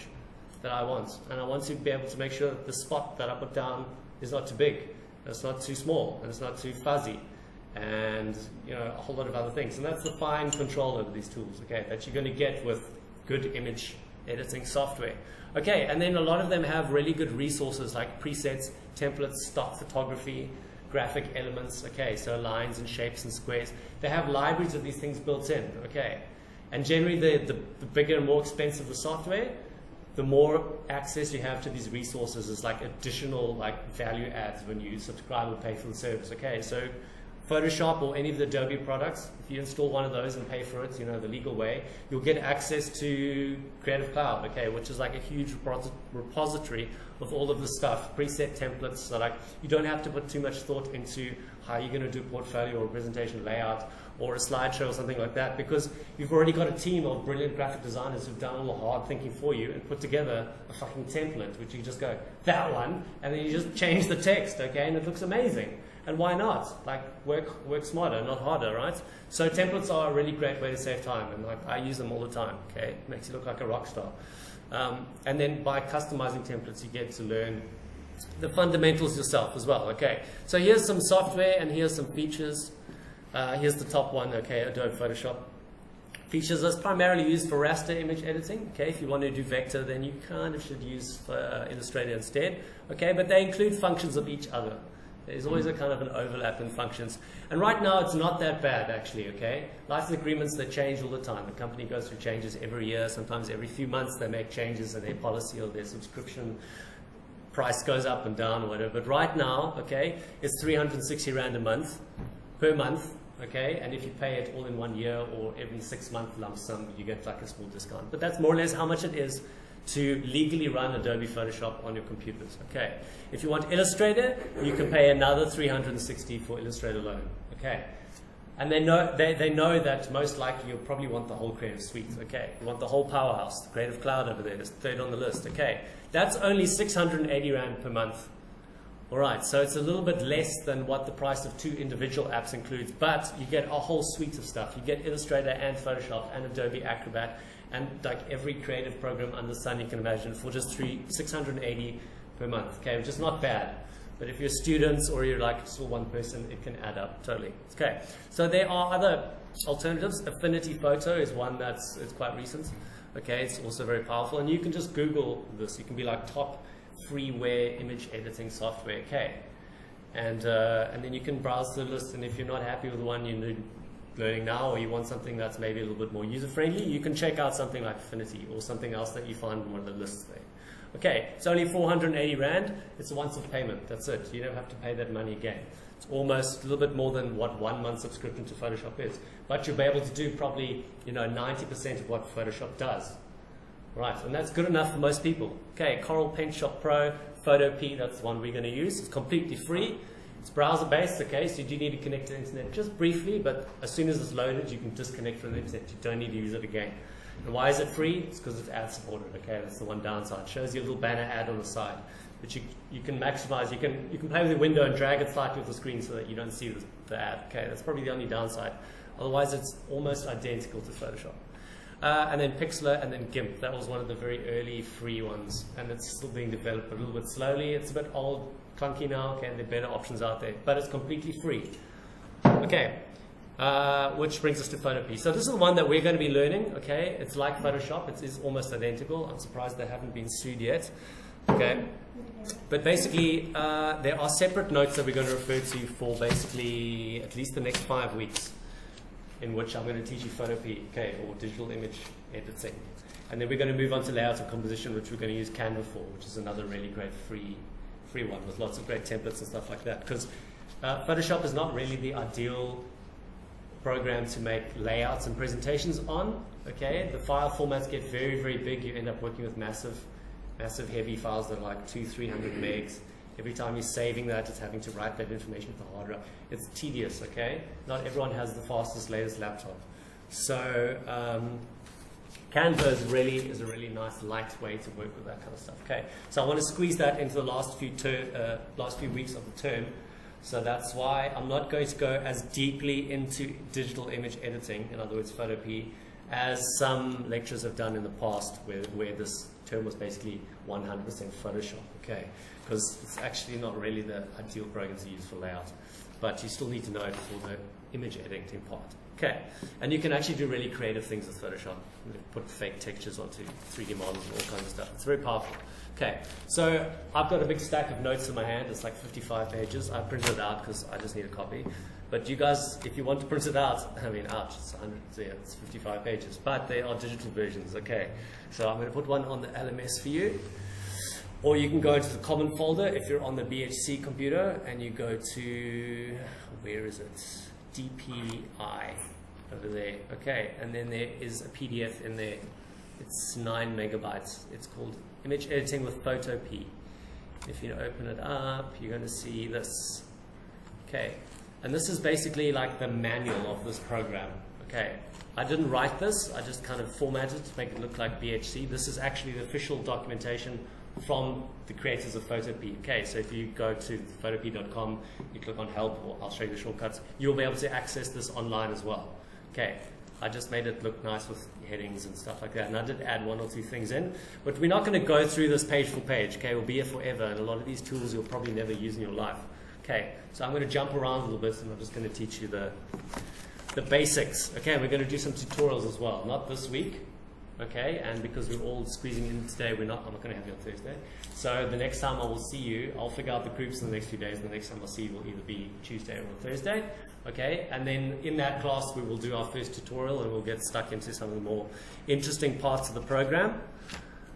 that I want. And I want to be able to make sure that the spot that I put down is not too big. It's not too small, and it's not too fuzzy. and a whole lot of other things. And that's the fine control over these tools, okay, that you're going to get with good image editing software. Okay, and then a lot of them have really good resources like presets, templates, stock photography, graphic elements, okay, so lines and shapes and squares. They have libraries of these things built in, okay. And generally the bigger and more expensive the software, the more access you have to these resources is like additional like value adds when you subscribe or pay for the service, okay. So Photoshop or any of the Adobe products, if you install one of those and pay for it, the legal way, you'll get access to Creative Cloud, okay, which is like a huge repository of all of the stuff, preset templates, so like you don't have to put too much thought into how you're going to do portfolio or presentation layout or a slideshow or something like that, because you've already got a team of brilliant graphic designers who've done all the hard thinking for you and put together a fucking template, which you just go, that one, and then you just change the text, okay, and it looks amazing. And why not? Like, work smarter, not harder, right? So templates are a really great way to save time, and like I use them all the time, okay? It makes you look like a rock star. And then by customizing templates, you get to learn the fundamentals yourself as well, okay? So here's some software, and here's some features. Here's the top one, okay, Adobe Photoshop. Features is primarily used for raster image editing, okay? If you want to do vector, then you kind of should use Illustrator instead, okay? But they include functions of each other. There's always a kind of an overlap in functions. And right now, it's not that bad, actually, okay? License agreements, they change all the time. The company goes through changes every year. Sometimes every few months, they make changes in their policy or their subscription price goes up and down or whatever. But right now, okay, it's 360 Rand a month, per month, okay? And if you pay it all in 1 year or every 6 month lump sum, you get like a small discount. But that's more or less how much it is to legally run Adobe Photoshop on your computers, okay? If you want Illustrator, you can pay another 360 for Illustrator alone, okay? And they know that most likely you'll probably want the whole Creative Suite, okay? You want the whole powerhouse, the Creative Cloud over there, is third on the list, okay? That's only 680 Rand per month. All right, so it's a little bit less than what the price of 2 individual apps includes, but you get a whole suite of stuff. You get Illustrator and Photoshop and Adobe Acrobat and like every creative program under the sun you can imagine for just 680 per month, okay, which is not bad. But if you're students or you're like still one person, it can add up totally. Okay, so there are other alternatives. Affinity Photo is one it's quite recent. Okay, it's also very powerful, and you can just Google this. You can be like top freeware image editing software, okay, and then you can browse the list. And if you're not happy with the one you're learning now, or you want something that's maybe a little bit more user friendly, you can check out something like Affinity or something else that you find in one of the lists there. Okay, it's only 480 Rand. It's a once-off payment. That's it. You don't have to pay that money again. It's almost a little bit more than what 1 month subscription to Photoshop is. But you'll be able to do probably 90% of what Photoshop does. Right, and that's good enough for most people. Okay, Coral Paint Shop Pro, Photopea, that's the one we're going to use. It's completely free. It's browser-based, okay, so you do need to connect to the internet just briefly, but as soon as it's loaded, you can disconnect from the internet. You don't need to use it again. And why is it free? It's because it's ad-supported, okay? That's the one downside. It shows you a little banner ad on the side. But you can maximize, you can play with the window and drag it slightly with the screen so that you don't see the ad, okay? That's probably the only downside. Otherwise, it's almost identical to Photoshop. And then Pixlr, and then GIMP. That was one of the very early free ones, and it's still being developed a little bit slowly. It's a bit old, clunky now, okay, and there are better options out there, but it's completely free. Okay, which brings us to Photopea. So this is the one that we're going to be learning, okay? It's like Photoshop. It is almost identical. I'm surprised they haven't been sued yet, okay? But basically, there are separate notes that we're going to refer to for basically at least the next 5 weeks, in which I'm going to teach you Photopea, okay, or digital image editing. And then we're going to move on to layout and composition, which we're going to use Canva for, which is another really great free one with lots of great templates and stuff like that. Because Photoshop is not really the ideal program to make layouts and presentations on, okay? The file formats get very, very big. You end up working with massive heavy files that are like 200-300 megs. Every time you're saving that, it's having to write that information to the hard drive. It's tedious, okay? Not everyone has the fastest, latest laptop. So Canva is a really nice, light way to work with that kind of stuff, okay? So I want to squeeze that into the last few weeks of the term. So that's why I'm not going to go as deeply into digital image editing, in other words, Photopea, as some lectures have done in the past, where this term was basically 100% Photoshop, okay? Because it's actually not really the ideal program to use for layout. but you still need to know it for the image editing part. Okay, and you can actually do really creative things with Photoshop. You can put fake textures onto 3D models and all kinds of stuff. It's very powerful. Okay, so I've got a big stack of notes in my hand. It's like 55 pages. I printed it out because I just need a copy. But you guys, if you want to print it out, I mean, ouch, it's 100, yeah, it's 55 pages. But they are digital versions, okay. So I'm going to put one on the LMS for you. Or you can go to the common folder if you're on the BHC computer, and you go to, where is it? DPI, over there. Okay, and then there is a PDF in there. It's 9 megabytes. It's called Image Editing with Photopea. If you open it up, you're going to see this. Okay, and this is basically like the manual of this program. Okay, I didn't write this. I just kind of formatted it to make it look like BHC. This is actually the official documentation from the creators of Photopea. Okay, so if you go to photopea.com, you click on help, or I'll show you the shortcuts, you'll be able to access this online as well. Okay, I just made it look nice with headings and stuff like that, and I did add 1 or 2 things in, but we're not going to go through this page for page. Okay, we'll be here forever, and a lot of these tools you'll probably never use in your life. Okay, so I'm going to jump around a little bit, and I'm just going to teach you the basics. Okay, we're going to do some tutorials as well, not this week. Okay, and because we're all squeezing in today, I'm not going to have you on Thursday. So the next time I will see you, I'll figure out the groups in the next few days, and the next time I'll see you will either be Tuesday or Thursday. Okay, and then in that class we will do our first tutorial, and we'll get stuck into some of the more interesting parts of the program.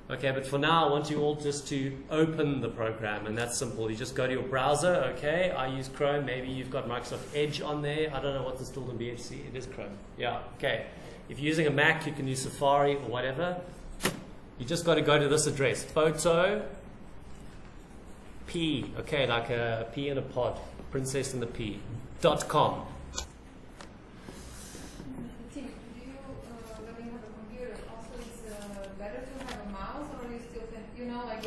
Okay, but for now I want you all just to open the program, and that's simple. You just go to your browser. Okay, I use Chrome. Maybe you've got Microsoft Edge on there. I don't know what's installed in BHC. It is Chrome. Yeah, okay. If you're using a Mac, you can use Safari or whatever. You just got to go to this address, Photopea, okay, like a pea in a pod, princess in the pea, .com. Do you, when you have a computer, also it's better to have a mouse, or you still can, you know, like...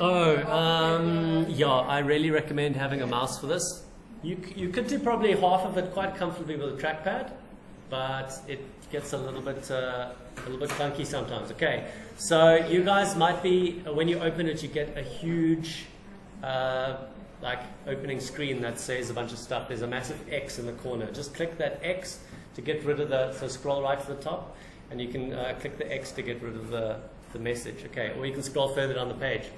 Yeah, I really recommend having a mouse for this. You could do probably half of it quite comfortably with a trackpad, but it gets a little bit clunky sometimes. Okay, so you guys might be, when you open it, you get a huge like opening screen that says a bunch of stuff. There's a massive X in the corner. Just click that X to get rid of so scroll right to the top, and you can click the X to get rid of the message. Okay, or you can scroll further down the page.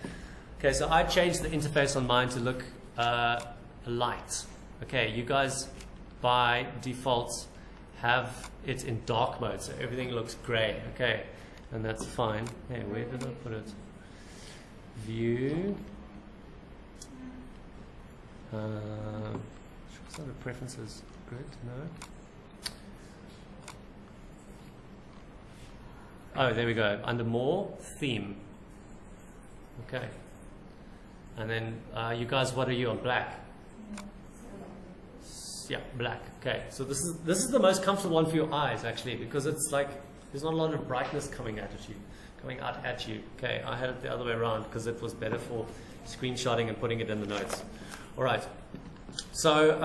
Okay, so I changed the interface on mine to look light. Okay, you guys by default have it in dark mode, so everything looks grey. Okay, and that's fine. Hey, where did I put it? View. Sort of preferences. Grid? No. Oh, there we go. Under more, theme. Okay. And then you guys, what are you on? Black. Yeah, black. Okay, so this is the most comfortable one for your eyes actually, because it's like there's not a lot of brightness coming out at you. Okay, I had it the other way around because it was better for screenshotting and putting it in the notes. All right. So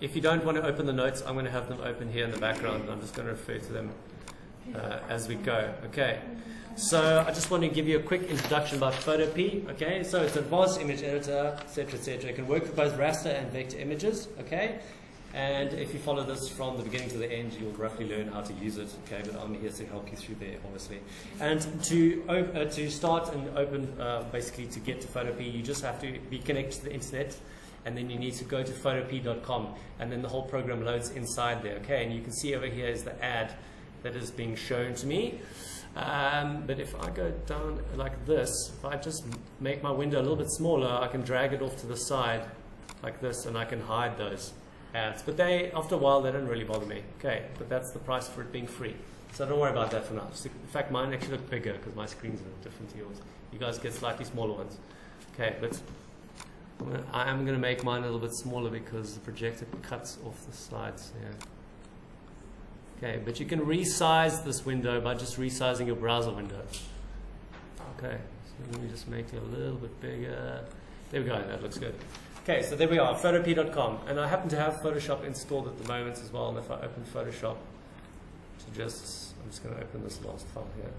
if you don't want to open the notes, I'm going to have them open here in the background. I'm just going to refer to them as we go. Okay. So I just want to give you a quick introduction about Photopea. Okay, so it's an advanced image editor, etc., etc. It can work with both raster and vector images. Okay, and if you follow this from the beginning to the end, you'll roughly learn how to use it. Okay, but I'm here to help you through there, obviously. And to start and open, basically to get to Photopea, you just have to be connected to the internet, and then you need to go to photopea.com, and then the whole program loads inside there. Okay, and you can see over here is the ad that is being shown to me. But if I go down like this, if I just make my window a little bit smaller, I can drag it off to the side like this, and I can hide those ads. But after a while, they don't really bother me. Okay, but that's the price for it being free. So don't worry about that for now. In fact, mine actually look bigger because my screen's are different to yours. You guys get slightly smaller ones. Okay, but I am going to make mine a little bit smaller because the projector cuts off the sides here. Okay, but you can resize this window by just resizing your browser window. Okay, so let me just make it a little bit bigger. There we go, that looks good. Okay, so there we are, photopea.com. And I happen to have Photoshop installed at the moment as well. And if I open Photoshop, I'm just going to open this last file here.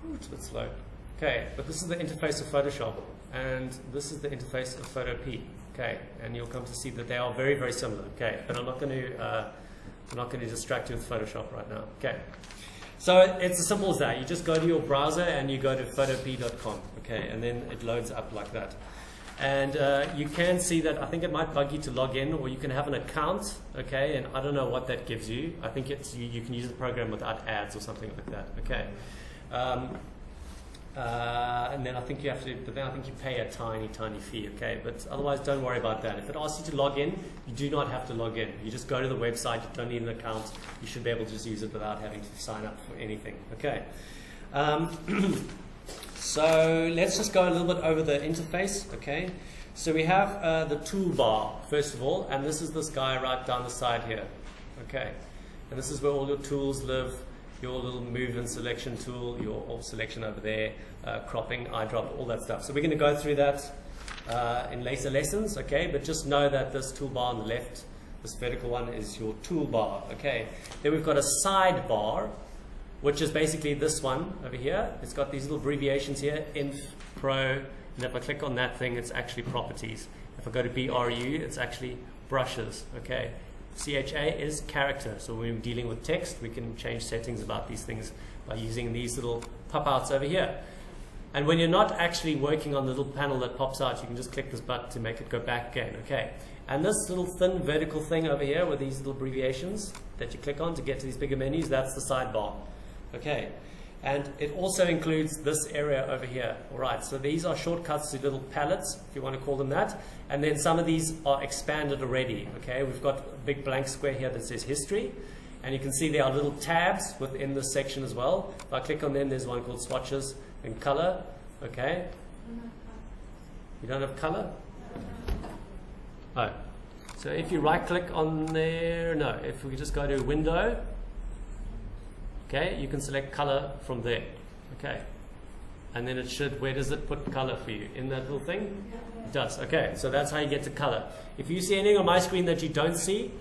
Ooh, it's a bit slow. Okay, but this is the interface of Photoshop, and this is the interface of Photopea. Okay, and you'll come to see that they are very, very similar. Okay, but I'm not going to distract you with Photoshop right now. Okay, so it's as simple as that. You just go to your browser and you go to photopea.com. Okay, and then it loads up like that. And you can see that. I think it might bug you to log in, or you can have an account. Okay, and I don't know what that gives you. I think it's you can use the program without ads or something like that. Okay. And then I think you have to, but then I think you pay a tiny fee, okay? But otherwise, don't worry about that. If it asks you to log in, you do not have to log in. You just go to the website. You don't need an account. You should be able to just use it without having to sign up for anything, okay? So let's just go a little bit over the interface, okay? So we have the toolbar, first of all, and this is this guy right down the side here, okay? And this is where all your tools live. Your little move and selection tool, your selection over there, cropping, eyedrop, all that stuff. So we're going to go through that in later lessons, okay? But just know that this toolbar on the left, this vertical one, is your toolbar, okay? Then we've got a sidebar, which is basically this one over here. It's got these little abbreviations here, Inf, Pro, and if I click on that thing, it's actually properties. If I go to BRU, it's actually brushes, okay? CHA is character, so when we're dealing with text, we can change settings about these things by using these little pop-outs over here. And when you're not actually working on the little panel that pops out, you can just click this button to make it go back again, okay? And this little thin vertical thing over here with these little abbreviations that you click on to get to these bigger menus, that's the sidebar, okay? And it also includes this area over here. All right, so these are shortcuts to little palettes, if you want to call them that. And then some of these are expanded already, okay? We've got a big blank square here that says history. And you can see there are little tabs within this section as well. If I click on them, there's one called swatches and color, okay? You don't have color? Oh. So if you right click on there, no, if we just go to window, okay, you can select color from there, okay? And then it should, where does it put color for you? In that little thing? It does, okay, so that's how you get to color. If you see anything on my screen that you don't see,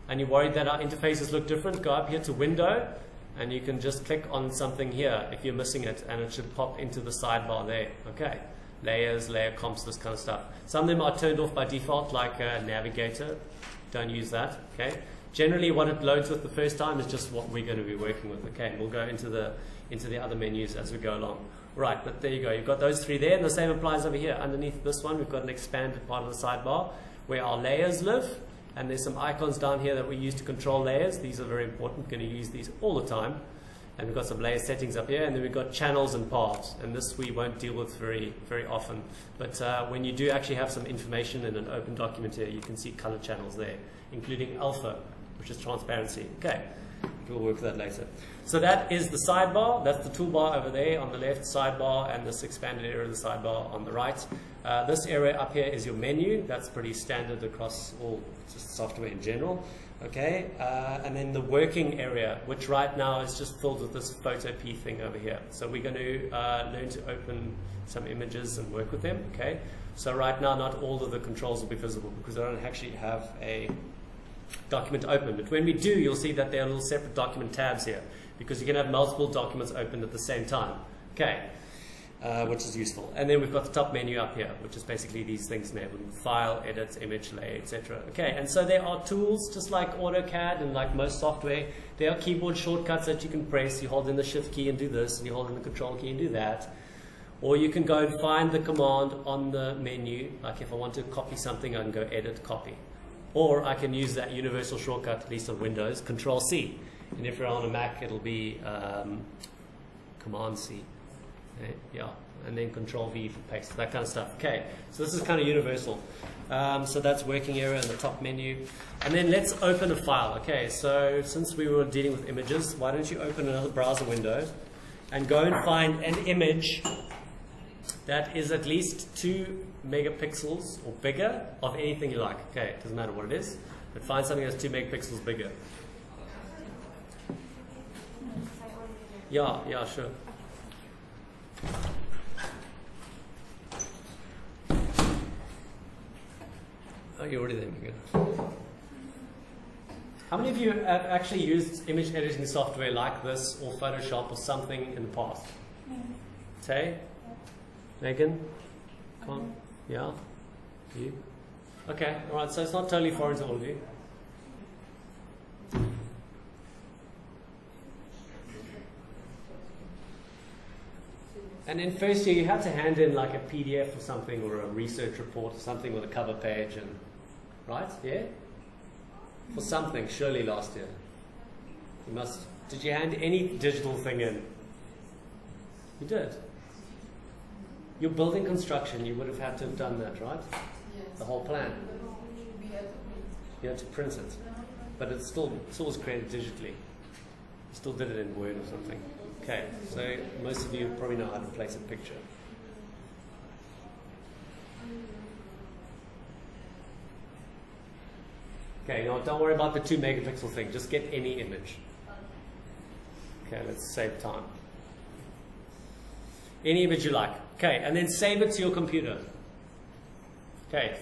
and you're worried that our interfaces look different, go up here to window, and you can just click on something here if you're missing it, and it should pop into the sidebar there, okay? Layers, layer comps, this kind of stuff. Some of them are turned off by default, like navigator. Don't use that, okay? Generally, what it loads with the first time is just what we're going to be working with. Okay, we'll go into the other menus as we go along. Right, but there you go. You've got those three there, and the same applies over here. Underneath this one, we've got an expanded part of the sidebar where our layers live, and there's some icons down here that we use to control layers. These are very important. We're going to use these all the time. And we've got some layer settings up here, and then we've got channels and paths, and this we won't deal with very often. But when you do actually have some information in an open document here, you can see color channels there, including alpha, which is transparency. Okay, we'll work with that later. So that is the sidebar. That's the toolbar over there on the left, sidebar, and this expanded area of the sidebar on the right. This area up here is your menu. That's pretty standard across all just software in general. Okay, and then the working area, which right now is just filled with this Photopea thing over here. So we're going to learn to open some images and work with them. Okay, so right now not all of the controls will be visible because I don't actually have a document open. But when we do, you'll see that there are little separate document tabs here because you can have multiple documents open at the same time. Okay. Which is useful. And then we've got the top menu up here, which is basically these things enabling file, edit, image, layer, etc. Okay, and so there are tools just like AutoCAD and like most software. There are keyboard shortcuts that you can press. You hold in the shift key and do this, and you hold in the control key and do that. Or you can go and find the command on the menu. Like if I want to copy something, I can go edit, copy. Or I can use that universal shortcut, at least on Windows, Control C. And if you're on a Mac, it'll be Command C. Yeah, and then Control V for paste, that kind of stuff. Okay, so this is kind of universal. So that's working area in the top menu. And then let's open a file. Okay, so since we were dealing with images, why don't you open another browser window and go and find an image that is at least 2 megapixels or bigger of anything you like. Okay, it doesn't matter what it is, but find something that's 2 megapixels bigger. Yeah, sure. Oh, you're already there, good. How many of you have actually used image editing software like this or Photoshop or something in the past? Tay? Megan? Come on. Yeah? You? Okay, alright, so it's not totally foreign to all of you. And in first year, you had to hand in like a PDF or something, or a research report or something with a cover page, and right? Yeah? For something, surely last year. You must. Did you hand any digital thing in? You did. Your building construction, you would have had to have done that, right? Yes. The whole plan. We had to print. You had to print it, but it's still was created digitally. You still did it in Word or something. Okay, so most of you probably know how to place a picture. Okay, now don't worry about the 2 megapixel thing. Just get any image. Okay, let's save time. Any image you like. Okay, and then save it to your computer. Okay.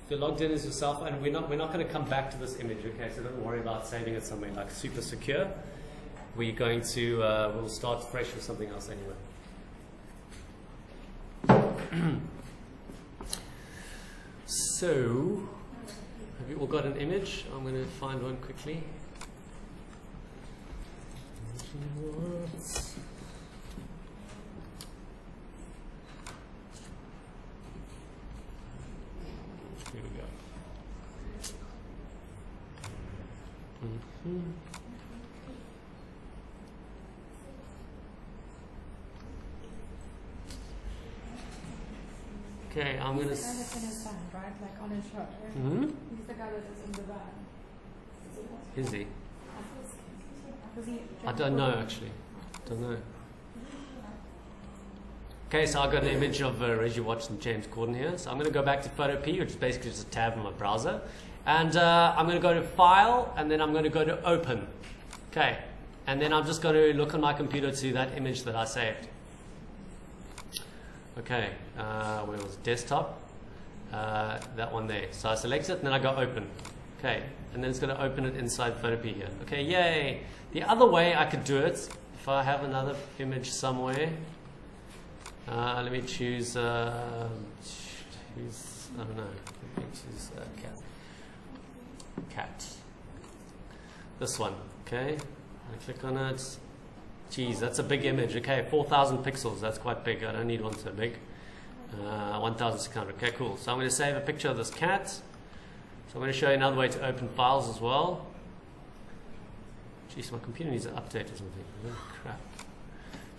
If you're logged in as yourself, and we're not going to come back to this image. Okay, so don't worry about saving it somewhere like super secure. We're going to we'll start fresh with something else anyway. So, have you all got an image? I'm going to find one quickly. Here we go. Okay, I'm going to. He's the guy that's in his van, right? Like on his shoulder. Hmm? He's the guy that is in the van. Is he? Was he I don't know actually. Don't know. Okay, so I've got an image of Reggie Watts and James Corden here. So I'm going to go back to Photopea, which is basically just a tab in my browser. And I'm going to go to File, and then I'm going to go to Open. Okay, and then I'm just going to look on my computer to that image that I saved. Okay, where was it? Desktop? That one there. So I select it, and then I go Open. Okay, and then it's going to open it inside Photopea here. Okay, yay! The other way I could do it, if I have another image somewhere, let me choose, I don't know, let me choose cat. Cat. This one, okay? I click on it. Geez, that's a big image. Okay, 4,000 pixels, that's quite big. I don't need one so big. 1,600, okay, cool. So I'm going to save a picture of this cat. So I'm going to show you another way to open files as well. Jeez, my computer needs an update or something. Oh, crap.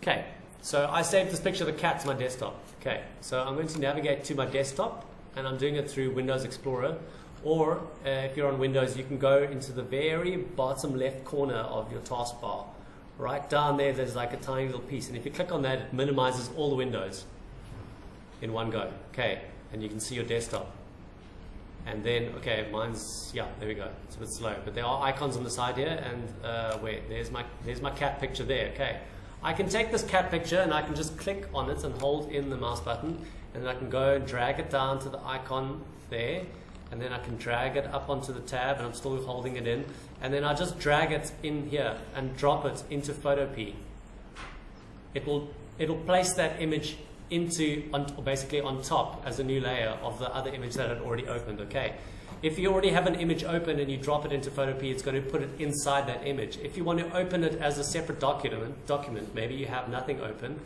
Okay, so I saved this picture of the cat to my desktop. Okay, so I'm going to navigate to my desktop, and I'm doing it through Windows Explorer. Or if you're on Windows, you can go into the very bottom left corner of your taskbar. Right down there, there's like a tiny little piece, and if you click on that, it minimizes all the windows in one go. Okay, and you can see your desktop. And then, okay, mine's, yeah, there we go. It's a bit slow, but there are icons on the side here, and wait, there's my cat picture there. Okay, I can take this cat picture and I can just click on it and hold in the mouse button, and then I can go and drag it down to the icon there, and then I can drag it up onto the tab, and I'm still holding it in, and then I just drag it in here and drop it into Photopea. It'll place that image basically on top as a new layer of the other image that had already opened. Okay, if you already have an image open and you drop it into Photopea, it's going to put it inside that image. If you want to open it as a separate document, maybe you have nothing open.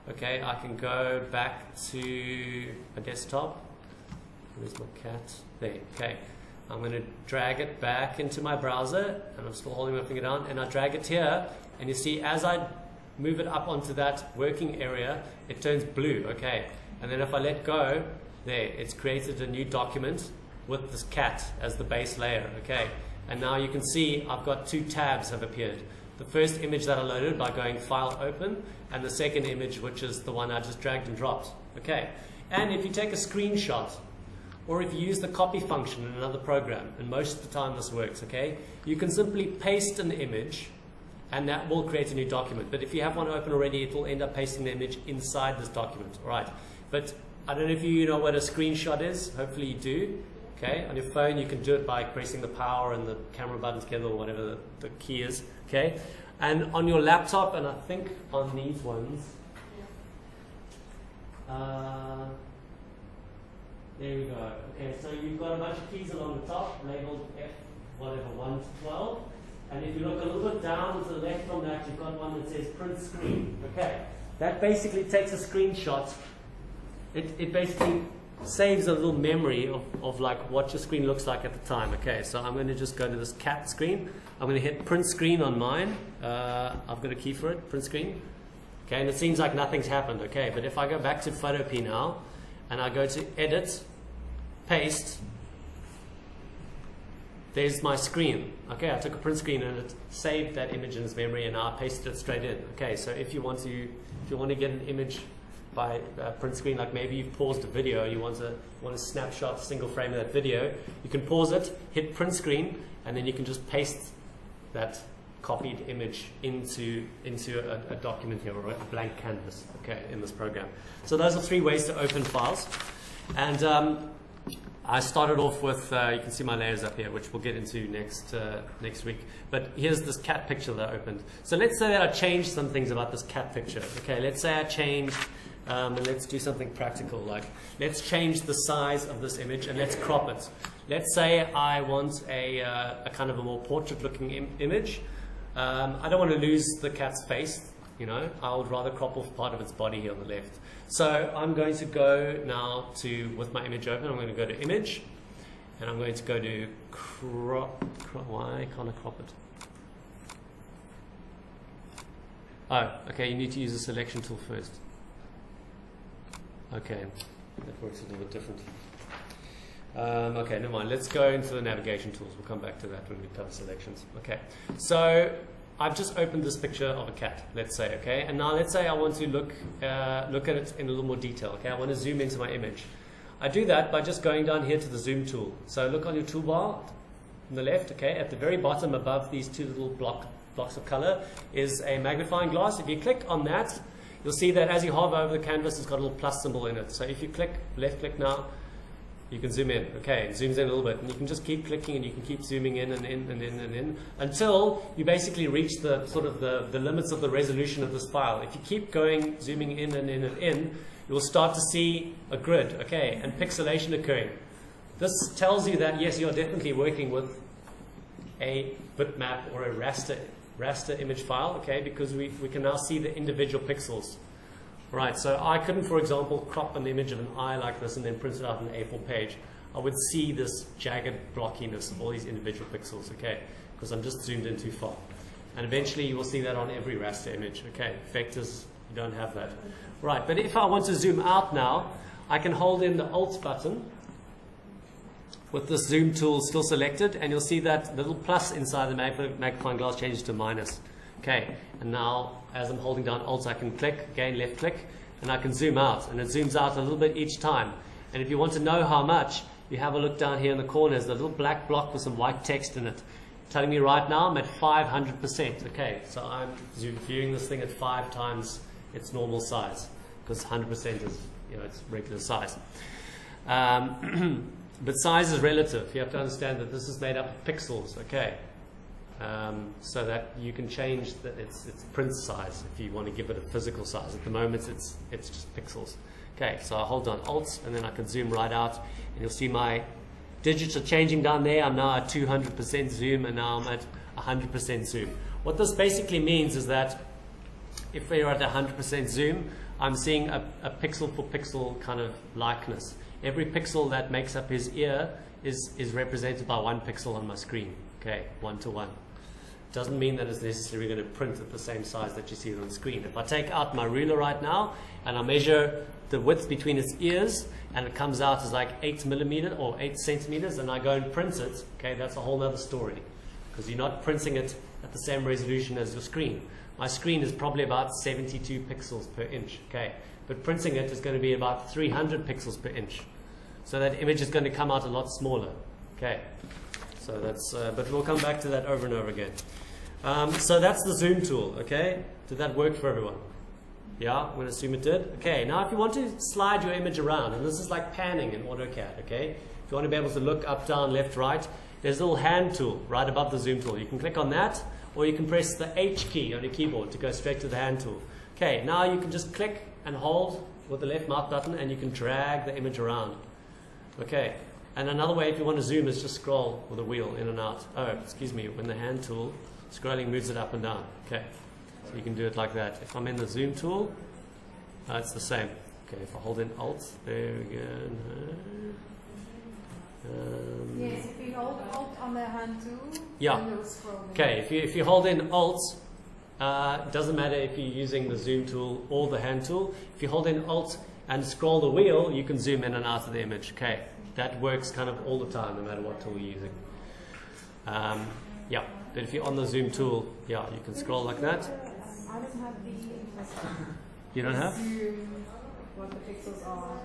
Okay, I can go back to a desktop. Where's my cat? There. Okay, I'm going to drag it back into my browser, and I'm still holding my finger down, and I drag it here, and you see as I move it up onto that working area, it turns blue. Okay, and then if I let go, there, it's created a new document with this cat as the base layer. Okay, and now you can see I've got 2 tabs have appeared. The first image that I loaded by going File Open, and the second image, which is the one I just dragged and dropped. Okay, and if you take a screenshot, or if you use the copy function in another program, and most of the time this works, okay, you can simply paste an image, and that will create a new document. But if you have one open already, it will end up pasting the image inside this document. All right, but I don't know if you know what a screenshot is. Hopefully you do. Okay, on your phone you can do it by pressing the power and the camera button together, or whatever the key is. Okay, and on your laptop, and I think on these ones, There we go. Okay, so you've got a bunch of keys along the top, labeled F, whatever, 1 to 12. And if you look a little bit down to the left from that, you've got one that says print screen. Okay, that basically takes a screenshot. It basically saves a little memory of like what your screen looks like at the time. Okay, so I'm going to just go to this cat screen. I'm going to hit print screen on mine. I've got a key for it, print screen. Okay, and it seems like nothing's happened. Okay, but if I go back to Photopea now, and I go to edit, paste, there's my screen. Okay, I took a print screen and it saved that image in its memory, and now I pasted it straight in. Okay, so if you want to get an image by print screen, like maybe you've paused a video, you want a snapshot, single frame of that video, you can pause it, hit print screen, and then you can just paste that copied image into a document here, or a blank canvas, okay, in this program. So those are 3 ways to open files. And I started off with, you can see my layers up here, which we'll get into next week. But here's this cat picture that I opened. So let's say that I changed some things about this cat picture. Okay, let's say I changed, and let's do something practical, like let's change the size of this image and let's crop it. Let's say I want a kind of a more portrait-looking image. I don't want to lose the cat's face, you know. I would rather crop off part of its body here on the left. So I'm going to go now with my image open, I'm going to go to image, and I'm going to go to crop. Why can't I crop it? Oh, okay, you need to use the selection tool first. Okay, that works a little bit different. Okay, never mind. Let's go into the navigation tools. We'll come back to that when we cover selections. Okay, so I've just opened this picture of a cat, let's say, okay? And now let's say I want to look at it in a little more detail, okay? I want to zoom into my image. I do that by just going down here to the zoom tool. So look on your toolbar on the left, okay? At the very bottom above these 2 little blocks of color is a magnifying glass. If you click on that, you'll see that as you hover over the canvas, it's got a little plus symbol in it. So if you left click now, you can zoom in. Okay, it zooms in a little bit, and you can just keep clicking, and you can keep zooming in and in and in and in until you basically reach the sort of the limits of the resolution of this file. If you keep going, zooming in and in and in, you'll start to see a grid, okay, and pixelation occurring. This tells you that yes, you're definitely working with a bitmap or a raster image file, okay, because we can now see the individual pixels. Right, so I couldn't, for example, crop an image of an eye like this and then print it out on an A4 page. I would see this jagged blockiness of all these individual pixels, okay, because I'm just zoomed in too far. And eventually you will see that on every raster image, okay. Vectors, you don't have that. Right, but if I want to zoom out now, I can hold in the Alt button with the zoom tool still selected, and you'll see that the little plus inside the magnifying glass changes to minus. Okay, and now as I'm holding down Alt, I can click, again left click, and I can zoom out, and it zooms out a little bit each time. And if you want to know how much, you have a look down here in the corners, the little black block with some white text in it, telling me right now I'm at 500%. Okay, so I'm viewing this thing at 5 times its normal size, because 100% is, you know, it's regular size. But size is relative. You have to understand that this is made up of pixels, okay? So that you can change its print size if you want to give it a physical size. At the moment, it's just pixels. Okay, so I hold down Alt, and then I can zoom right out, and you'll see my digits are changing down there. I'm now at 200% zoom, and now I'm at 100% zoom. What this basically means is that if we're at 100% zoom, I'm seeing a pixel for pixel kind of likeness. Every pixel that makes up his ear is represented by 1 pixel on my screen. Okay, 1 to 1. Doesn't mean that it's necessarily going to print at the same size that you see it on the screen. If I take out my ruler right now and I measure the width between its ears, and it comes out as like 8 millimeters or 8 centimeters, and I go and print it, okay, that's a whole other story, because you're not printing it at the same resolution as your screen. My screen is probably about 72 pixels per inch, okay, but printing it is going to be about 300 pixels per inch. So that image is going to come out a lot smaller, okay. So that's, but we'll come back to that over and over again. So that's the zoom tool, okay? Did that work for everyone? Yeah, I'm going to assume it did. Okay, now if you want to slide your image around, and this is like panning in AutoCAD, okay? If you want to be able to look up, down, left, right, there's a little hand tool right above the zoom tool. You can click on that, or you can press the H key on your keyboard to go straight to the hand tool. Okay, now you can just click and hold with the left mouse button and you can drag the image around. Okay, and another way if you want to zoom is just scroll with the wheel in and out. Oh, excuse me, when the hand tool, scrolling moves it up and down. Okay, so you can do it like that. If I'm in the zoom tool, it's the same. Okay, if I hold in Alt, there we go. Yes, if you hold Alt on the hand too, yeah. then you'll scroll. Okay, if you hold in Alt, doesn't matter if you're using the zoom tool or the hand tool. If you hold in Alt and scroll the wheel, you can zoom in and out of the image. Okay, that works kind of all the time, no matter what tool you're using. Yeah, but if you're on the zoom tool, yeah, you can scroll like that. I don't have the You don't have? zoom what the pixels are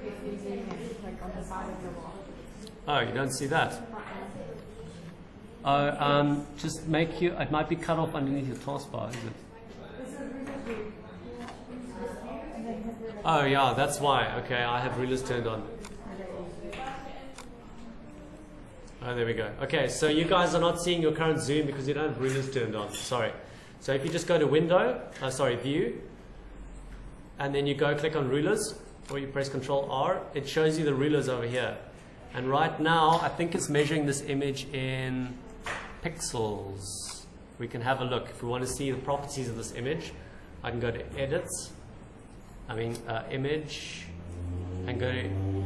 if you zoom in, like on the side of the wall. Oh, you don't see that? Oh, just make you, it might be cut off underneath your taskbar, is it? Oh yeah, that's why. Okay, I have rulers turned on. Oh, there we go. Okay, so you guys are not seeing your current zoom because you don't have rulers turned on. Sorry. So if you just go to Window, View, and then you go click on Rulers, or you press Control R, it shows you the rulers over here. And right now, I think it's measuring this image in pixels. We can have a look. If we want to see the properties of this image, I can go to Image, and go to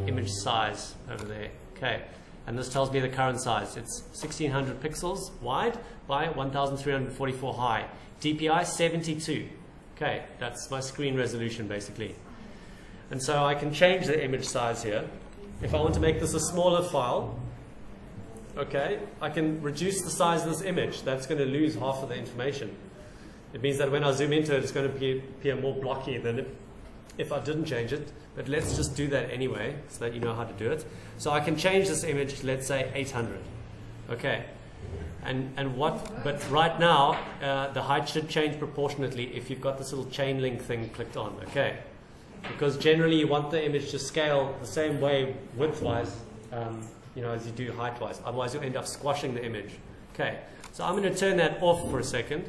Image Size over there. Okay, and this tells me the current size. It's 1600 pixels wide by 1344 high. DPI 72. Okay, that's my screen resolution basically. And so I can change the image size here. If I want to make this a smaller file, okay, I can reduce the size of this image. That's going to lose half of the information. It means that when I zoom into it, it's going to appear more blocky than if I didn't change it. But let's just do that anyway, so that you know how to do it. So I can change this image to, let's say, 800. Okay. But right now, the height should change proportionately if you've got this little chain link thing clicked on. Okay. Because generally you want the image to scale the same way width-wise, as you do height-wise. Otherwise you'll end up squashing the image. Okay, so I'm going to turn that off for a second.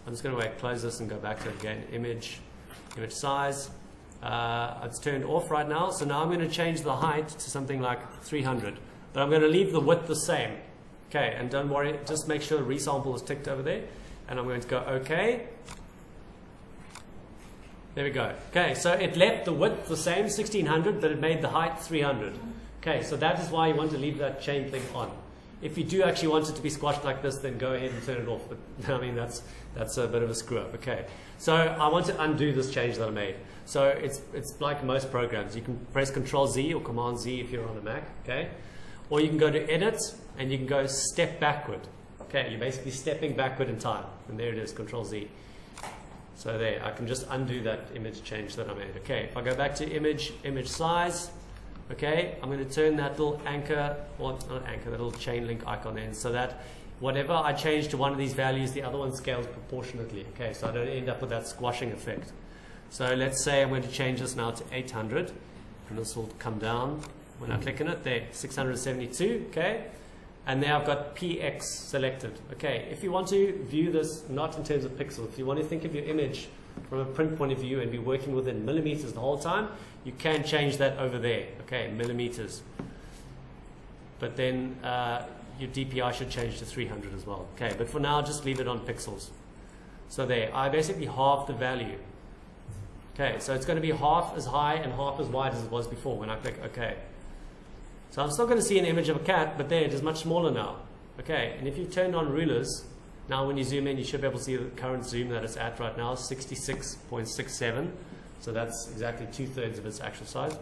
I'm just going to close this and go back to it again. Image size. It's turned off right now. So now I'm going to change the height to something like 300. But I'm going to leave the width the same. Okay, and don't worry, just make sure the resample is ticked over there. And I'm going to go OK. There we go. Okay, so it left the width the same, 1600, but it made the height 300. Okay, so that is why you want to leave that chain thing on. If you do actually want it to be squashed like this, then go ahead and turn it off. But I mean, that's a bit of a screw up. Okay, so I want to undo this change that I made. So it's like most programs. You can press Control Z or Command Z if you're on a Mac. Okay, or you can go to Edit and you can go Step Backward. Okay, you're basically stepping backward in time, and there it is, Control Z. So there, I can just undo that image change that I made. Okay, if I go back to image size, okay, I'm going to turn that little anchor, or not anchor, that little chain link icon in, so that whatever I change to one of these values, the other one scales proportionately. Okay, so I don't end up with that squashing effect. So let's say I'm going to change this now to 800, and this will come down when I click on it. There, 672, okay. And now I've got PX selected. Okay, if you want to view this not in terms of pixels, if you want to think of your image from a print point of view and be working within millimeters the whole time, you can change that over there. Okay, millimeters. But then your DPI should change to 300 as well. Okay, but for now, just leave it on pixels. So there, I basically halved the value. Okay, so it's going to be half as high and half as wide as it was before when I click OK. So I'm still going to see an image of a cat, but there it is much smaller now. Okay, and if you turn on rulers, now when you zoom in, you should be able to see the current zoom that it's at right now, 66.67. So that's exactly 2/3 of its actual size.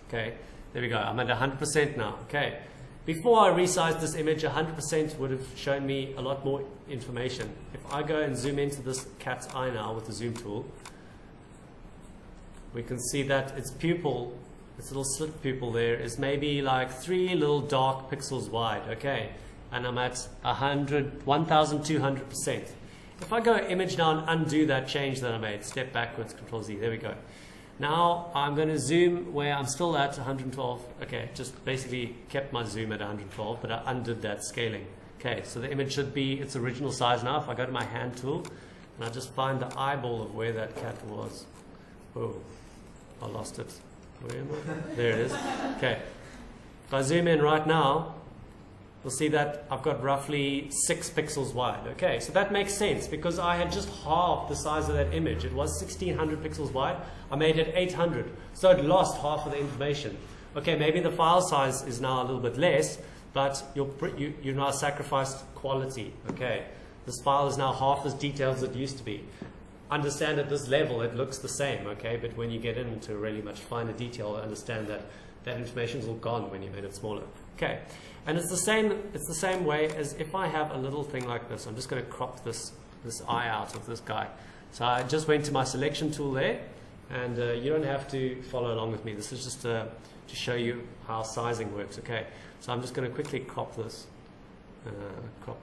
Okay, there we go. I'm at 100% now. Okay, before I resized this image, 100% would have shown me a lot more information. If I go and zoom into this cat's eye now with the zoom tool, we can see that its pupil, this little slit pupil there, is maybe like 3 little dark pixels wide. Okay, and I'm at 1200%. If I go image now and undo that change that I made, step backwards, Control Z, there we go. Now I'm going to zoom where I'm still at 112. Okay, just basically kept my zoom at 112, but I undid that scaling. Okay, so the image should be its original size now. If I go to my hand tool and I just find the eyeball of where that cat was. Oh, I lost it. Where am I? There it is. Okay. If I zoom in right now, you'll see that I've got roughly 6 pixels wide. Okay, so that makes sense because I had just halved the size of that image. It was 1600 pixels wide. I made it 800. So it lost half of the information. Okay, maybe the file size is now a little bit less, but you now sacrificed quality. Okay, this file is now half as detailed as it used to be. Understand at this level it looks the same, okay, but when you get into really much finer detail, understand that that information is all gone when you made it smaller. Okay, and it's the same way as if I have a little thing like this. I'm just going to crop this eye out of this guy. So I just went to my selection tool there, and you don't have to follow along with me. This is just to show you how sizing works. Okay, so I'm just going to quickly crop this. Crop.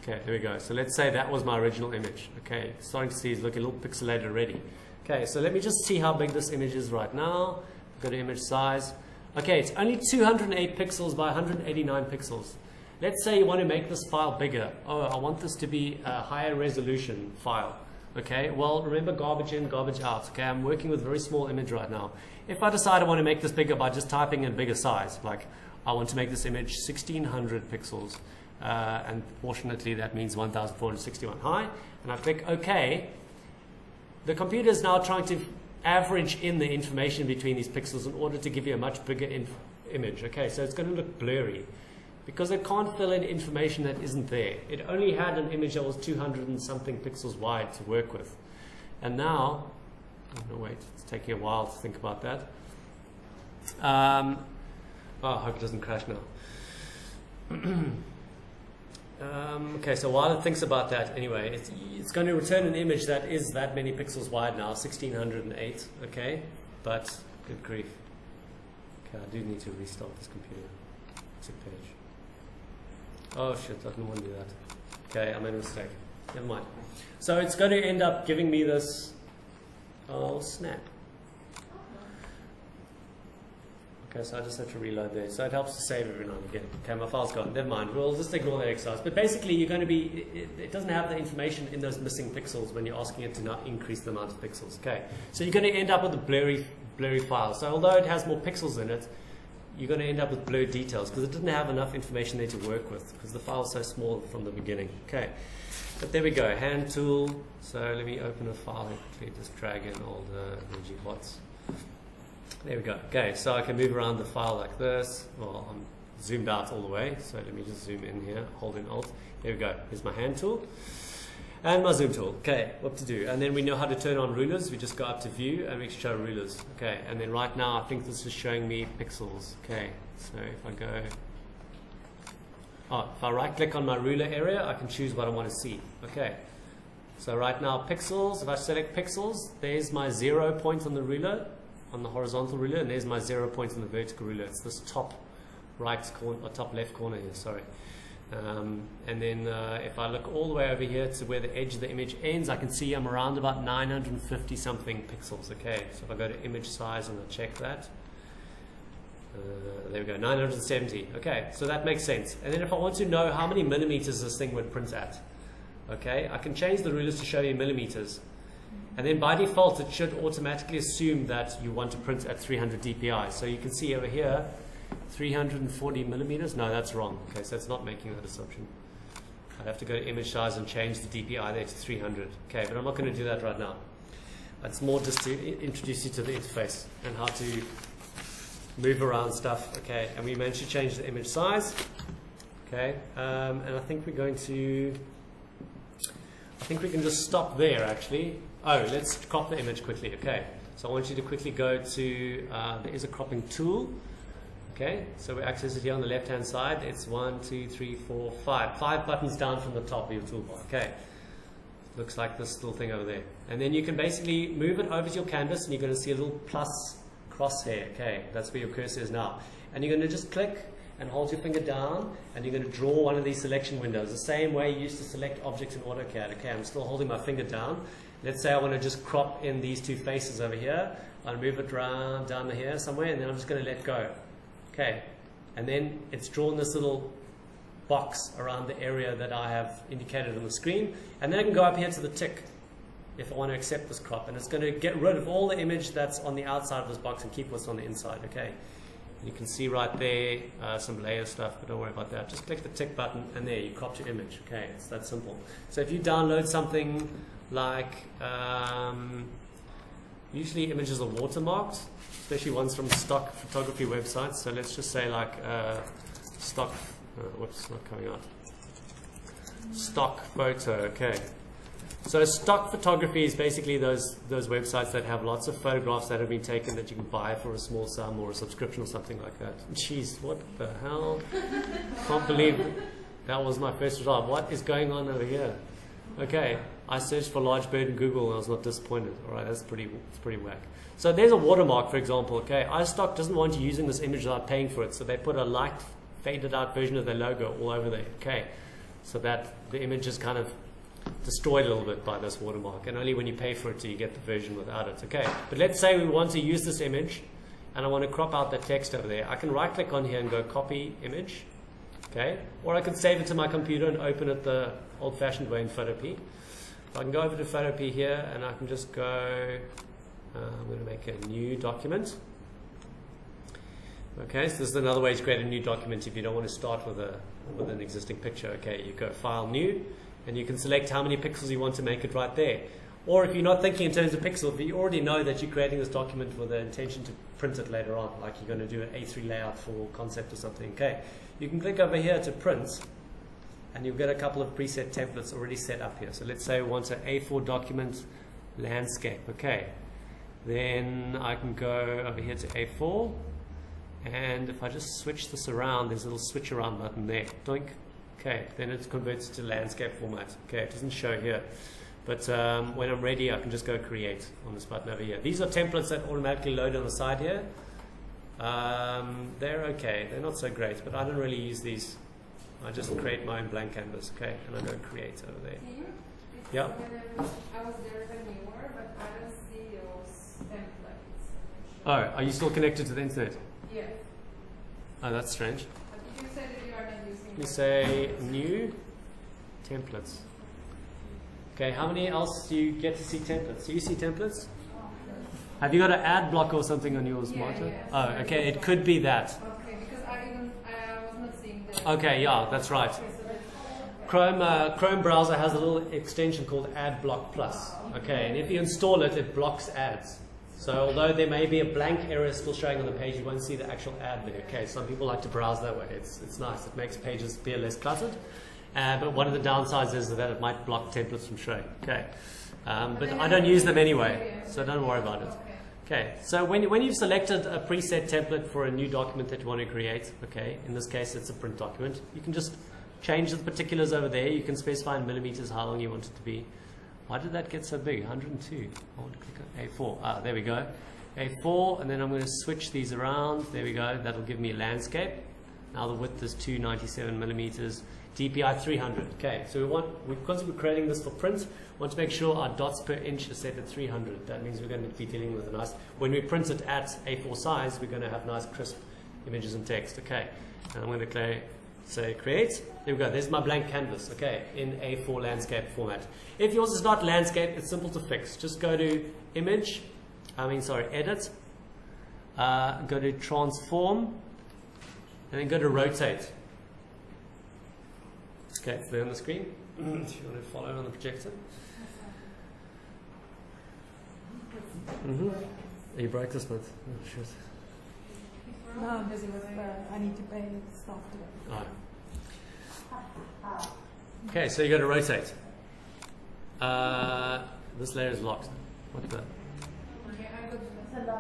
Okay, there we go. So let's say that was my original image. Okay, starting to see it's looking a little pixelated already. Okay, so let me just see how big this image is right now. Go to image size. Okay, it's only 208 pixels by 189 pixels. Let's say you want to make this file bigger. Oh, I want this to be a higher resolution file. Okay, well, remember garbage in, garbage out. Okay, I'm working with a very small image right now. If I decide I want to make this bigger by just typing in bigger size, like I want to make this image 1600 pixels, and fortunately that means 1461 high, and I click OK, the computer is now trying to average in the information between these pixels in order to give you a much bigger image. Okay, so it's going to look blurry because it can't fill in information that isn't there. It only had an image that was 200 and something pixels wide to work with. And now, oh no, wait, it's taking a while to think about that. Oh, I hope it doesn't crash now. Okay, so while it thinks about that, anyway, it's going to return an image that is that many pixels wide now, 1608, okay? But, good grief. Okay, I do need to restart this computer. Sick page. Oh shit, I didn't want to do that. Okay, I made a mistake. Never mind. So it's going to end up giving me this, oh snap. Okay, so I just have to reload there. So it helps to save every now and again. Okay, my file's gone. Never mind. We'll just ignore that exercise. But basically, you're going to be, it doesn't have the information in those missing pixels when you're asking it to not increase the amount of pixels. Okay, so you're going to end up with a blurry file. So although it has more pixels in it, you're going to end up with blurred details because it didn't have enough information there to work with because the file's so small from the beginning. Okay, but there we go. Hand tool. So let me open a file and quickly just drag in all the ggplots. There we go. Okay, so I can move around the file like this. Well, I'm zoomed out all the way, so let me just zoom in here, holding Alt. There we go. Here's my hand tool and my zoom tool. Okay, what to do? And then we know how to turn on rulers. We just go up to View and we show rulers. Okay, and then right now I think this is showing me pixels. Okay, so if I go, if I right-click on my ruler area, I can choose what I want to see. Okay, so right now pixels. If I select pixels, there's my 0 point on the ruler, on the horizontal ruler, and there's my 0 point on the vertical ruler. It's this top right corner, or top left corner here, sorry. And then if I look all the way over here to where the edge of the image ends, I can see I'm around about 950 something pixels. Okay, so if I go to image size and I check that, there we go, 970. Okay, so that makes sense. And then if I want to know how many millimeters this thing would print at, okay, I can change the rulers to show you millimeters. And then by default, it should automatically assume that you want to print at 300 DPI. So you can see over here, 340 millimeters. No, that's wrong. Okay, so it's not making that assumption. I'd have to go to image size and change the DPI there to 300. Okay, but I'm not going to do that right now. It's more just to introduce you to the interface and how to move around stuff. Okay, and we managed to change the image size. Okay, and I think we're going to, I think we can just stop there actually. Oh, let's crop the image quickly. Okay, so I want you to quickly go to, there is a cropping tool. Okay, so we access it here on the left hand side. It's 1, 2, 3, 4, 5. 5 buttons down from the top of your toolbar. Okay, looks like this little thing over there. And then you can basically move it over to your canvas and you're going to see a little plus crosshair. Okay, that's where your cursor is now. And you're going to just click and hold your finger down and you're going to draw one of these selection windows, the same way you used to select objects in AutoCAD. Okay, I'm still holding my finger down. Let's say I want to just crop in these two faces over here. I'll move it around down here somewhere and then I'm just going to let go. Okay, and then it's drawn this little box around the area that I have indicated on the screen, and then I can go up here to the tick if I want to accept this crop, and it's going to get rid of all the image that's on the outside of this box and keep what's on the inside. Okay, you can see right there some layer stuff, but don't worry about that. Just click the tick button and there you crop your image. Okay, it's that simple. So if you download something like usually images are watermarked, especially ones from stock photography websites. So let's just say like stock, whoops, not coming out. Stock photo, okay. So stock photography is basically those websites that have lots of photographs that have been taken that you can buy for a small sum or a subscription or something like that. Jeez, what the hell? Can't believe that was my first result. What is going on over here? Okay, I searched for large bird in Google and I was not disappointed. All right, it's pretty whack. So there's a watermark, for example. Okay, iStock doesn't want you using this image without paying for it, so they put a light, faded out version of their logo all over there. Okay, so that the image is kind of destroyed a little bit by this watermark, and only when you pay for it do you get the version without it. Okay, but let's say we want to use this image and I want to crop out the text over there. I can right click on here and go copy image. Okay, or I can save it to my computer and open it the old-fashioned way in Photopea. So I can go over to Photopea here and I can just go, I'm going to make a new document. Okay, so this is another way to create a new document if you don't want to start with an existing picture. Okay, you go File, New, and you can select how many pixels you want to make it right there. Or if you're not thinking in terms of pixels, but you already know that you're creating this document with the intention to print it later on, like you're going to do an A3 layout for concept or something. Okay, you can click over here to print, and you'll get a couple of preset templates already set up here. So let's say we want an A4 document landscape. Okay, then I can go over here to A4, and if I just switch this around, there's a little switch around button there. Doink. Okay, then it converts to landscape format. Okay, it doesn't show here. But when I'm ready, I can just go create on this button over here. These are templates that automatically load on the side here. They're okay. They're not so great, but I don't really use these. I just create my own blank canvas. Okay, and I go create over there. Yeah. I was there when you were, but I don't see those templates. Oh, are you still connected to the internet? Yes. Oh, that's strange. But you said that you are not using. Let me say new templates. Okay, how many else do you get to see templates? Do you see templates? Have you got an ad block or something on yours, Marta? Yes. Oh, okay, it could be that. Okay, because I was not seeing the. Okay, yeah, that's right. Chrome browser has a little extension called AdBlock Plus. Okay, and if you install it, it blocks ads. So although there may be a blank area still showing on the page, you won't see the actual ad there. Okay, some people like to browse that way. It's nice. It makes pages appear less cluttered. But one of the downsides is that it might block templates from showing. Okay, but I don't use them anyway, so don't worry about it. Okay, so when you've selected a preset template for a new document that you want to create, okay, in this case it's a print document, you can just change the particulars over there. You can specify in millimeters how long you want it to be. Why did that get so big? 102. I want to click on A4. Ah, there we go. A4, and then I'm going to switch these around. There we go. That'll give me a landscape. Now the width is 297 millimeters. DPI 300. Okay, so because we're creating this for print, we want to make sure our dots per inch is set at 300. That means we're going to be dealing with a nice, when we print it at A4 size, we're going to have nice crisp images and text. Okay, and I'm going to say create. There we go, there's my blank canvas, okay, in A4 landscape format. If yours is not landscape, it's simple to fix. Just go to edit, go to transform, and then go to rotate. Okay, it's there on the screen, if you want to follow on the projector. You broke this month. Oh, shit. No, I'm busy with I need to pay staff today. Oh. Okay, so you go to rotate. This layer is locked. What the?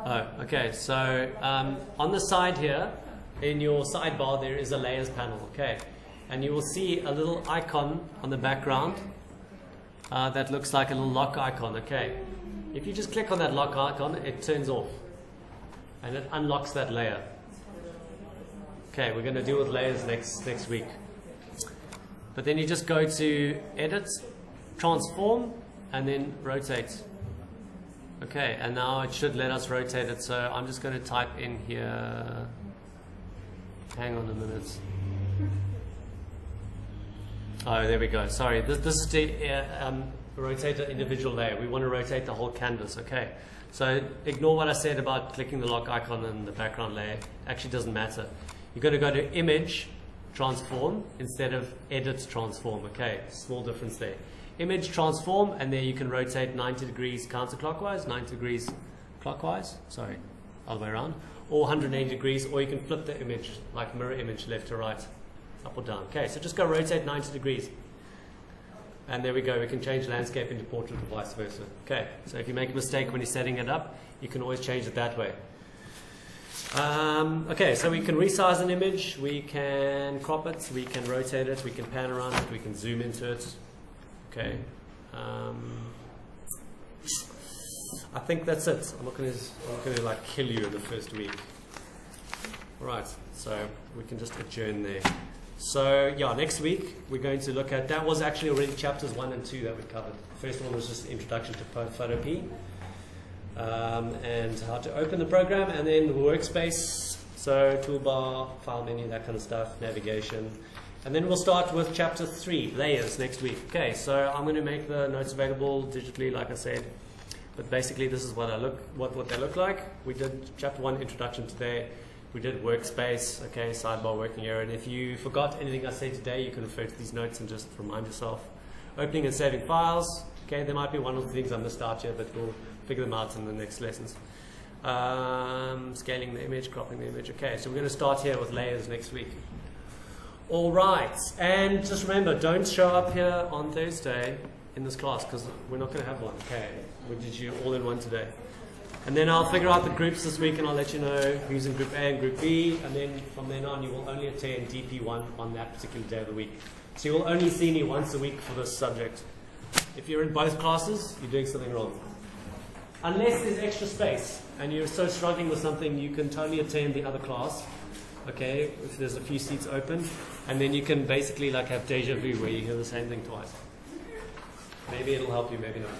Oh, okay. So on the side here, in your sidebar, there is a layers panel. Okay, and you will see a little icon on the background that looks like a little lock icon. Okay, if you just click on that lock icon, it turns off, and it unlocks that layer. Okay, we're going to deal with layers next week. But then you just go to edit, transform, and then rotate. Okay, and now it should let us rotate it. So I'm just going to type in here. Hang on a minute. Oh, there we go. Sorry, this is to rotate an individual layer. We want to rotate the whole canvas. Okay. So ignore what I said about clicking the lock icon in the background layer. Actually doesn't matter. You're going to go to Image, Transform instead of Edit, Transform. Okay, small difference there. Image, Transform, and there you can rotate 90 degrees counterclockwise, 90 degrees clockwise. Sorry, other way around. Or 180 degrees, or you can flip the image, like mirror image, left to right, up or down. Okay, so just go rotate 90 degrees. And there we go, we can change landscape into portrait or vice versa. Okay, so if you make a mistake when you're setting it up, you can always change it that way. Okay, so we can resize an image, we can crop it, we can rotate it, we can pan around it, we can zoom into it. Okay. I think that's it. I'm not going to like kill you in the first week. All right, so we can just adjourn there. So yeah, next week we're going to look at, that was actually already chapters 1 and 2 that we covered. The first one was just the introduction to Photopea and how to open the program, and then the workspace, so toolbar, file menu, that kind of stuff, navigation. And then we'll start with chapter 3, layers, next week. Okay, so I'm going to make the notes available digitally, like I said. But basically, this is what they look like. We did chapter 1 introduction today. We did workspace, okay, sidebar, working area. And if you forgot anything I said today, you can refer to these notes and just remind yourself. Opening and saving files. Okay, there might be one or two things I missed out here, but we'll figure them out in the next lessons. Scaling the image, cropping the image. Okay, so we're going to start here with layers next week. All right, and just remember, don't show up here on Thursday in this class because we're not going to have one. Okay, we did you all in one today. And then I'll figure out the groups this week and I'll let you know who's in group A and group B, and then from then on you will only attend DP1 on that particular day of the week. So you will only see me once a week for this subject. If you're in both classes, you're doing something wrong. Unless there's extra space and you're so struggling with something, you can totally attend the other class, okay, if there's a few seats open, and then you can basically like have deja vu where you hear the same thing twice. Maybe it'll help you, maybe not.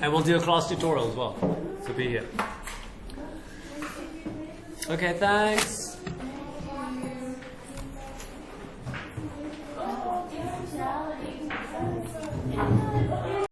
And we'll do a class tutorial as well, so be here. Okay, thanks.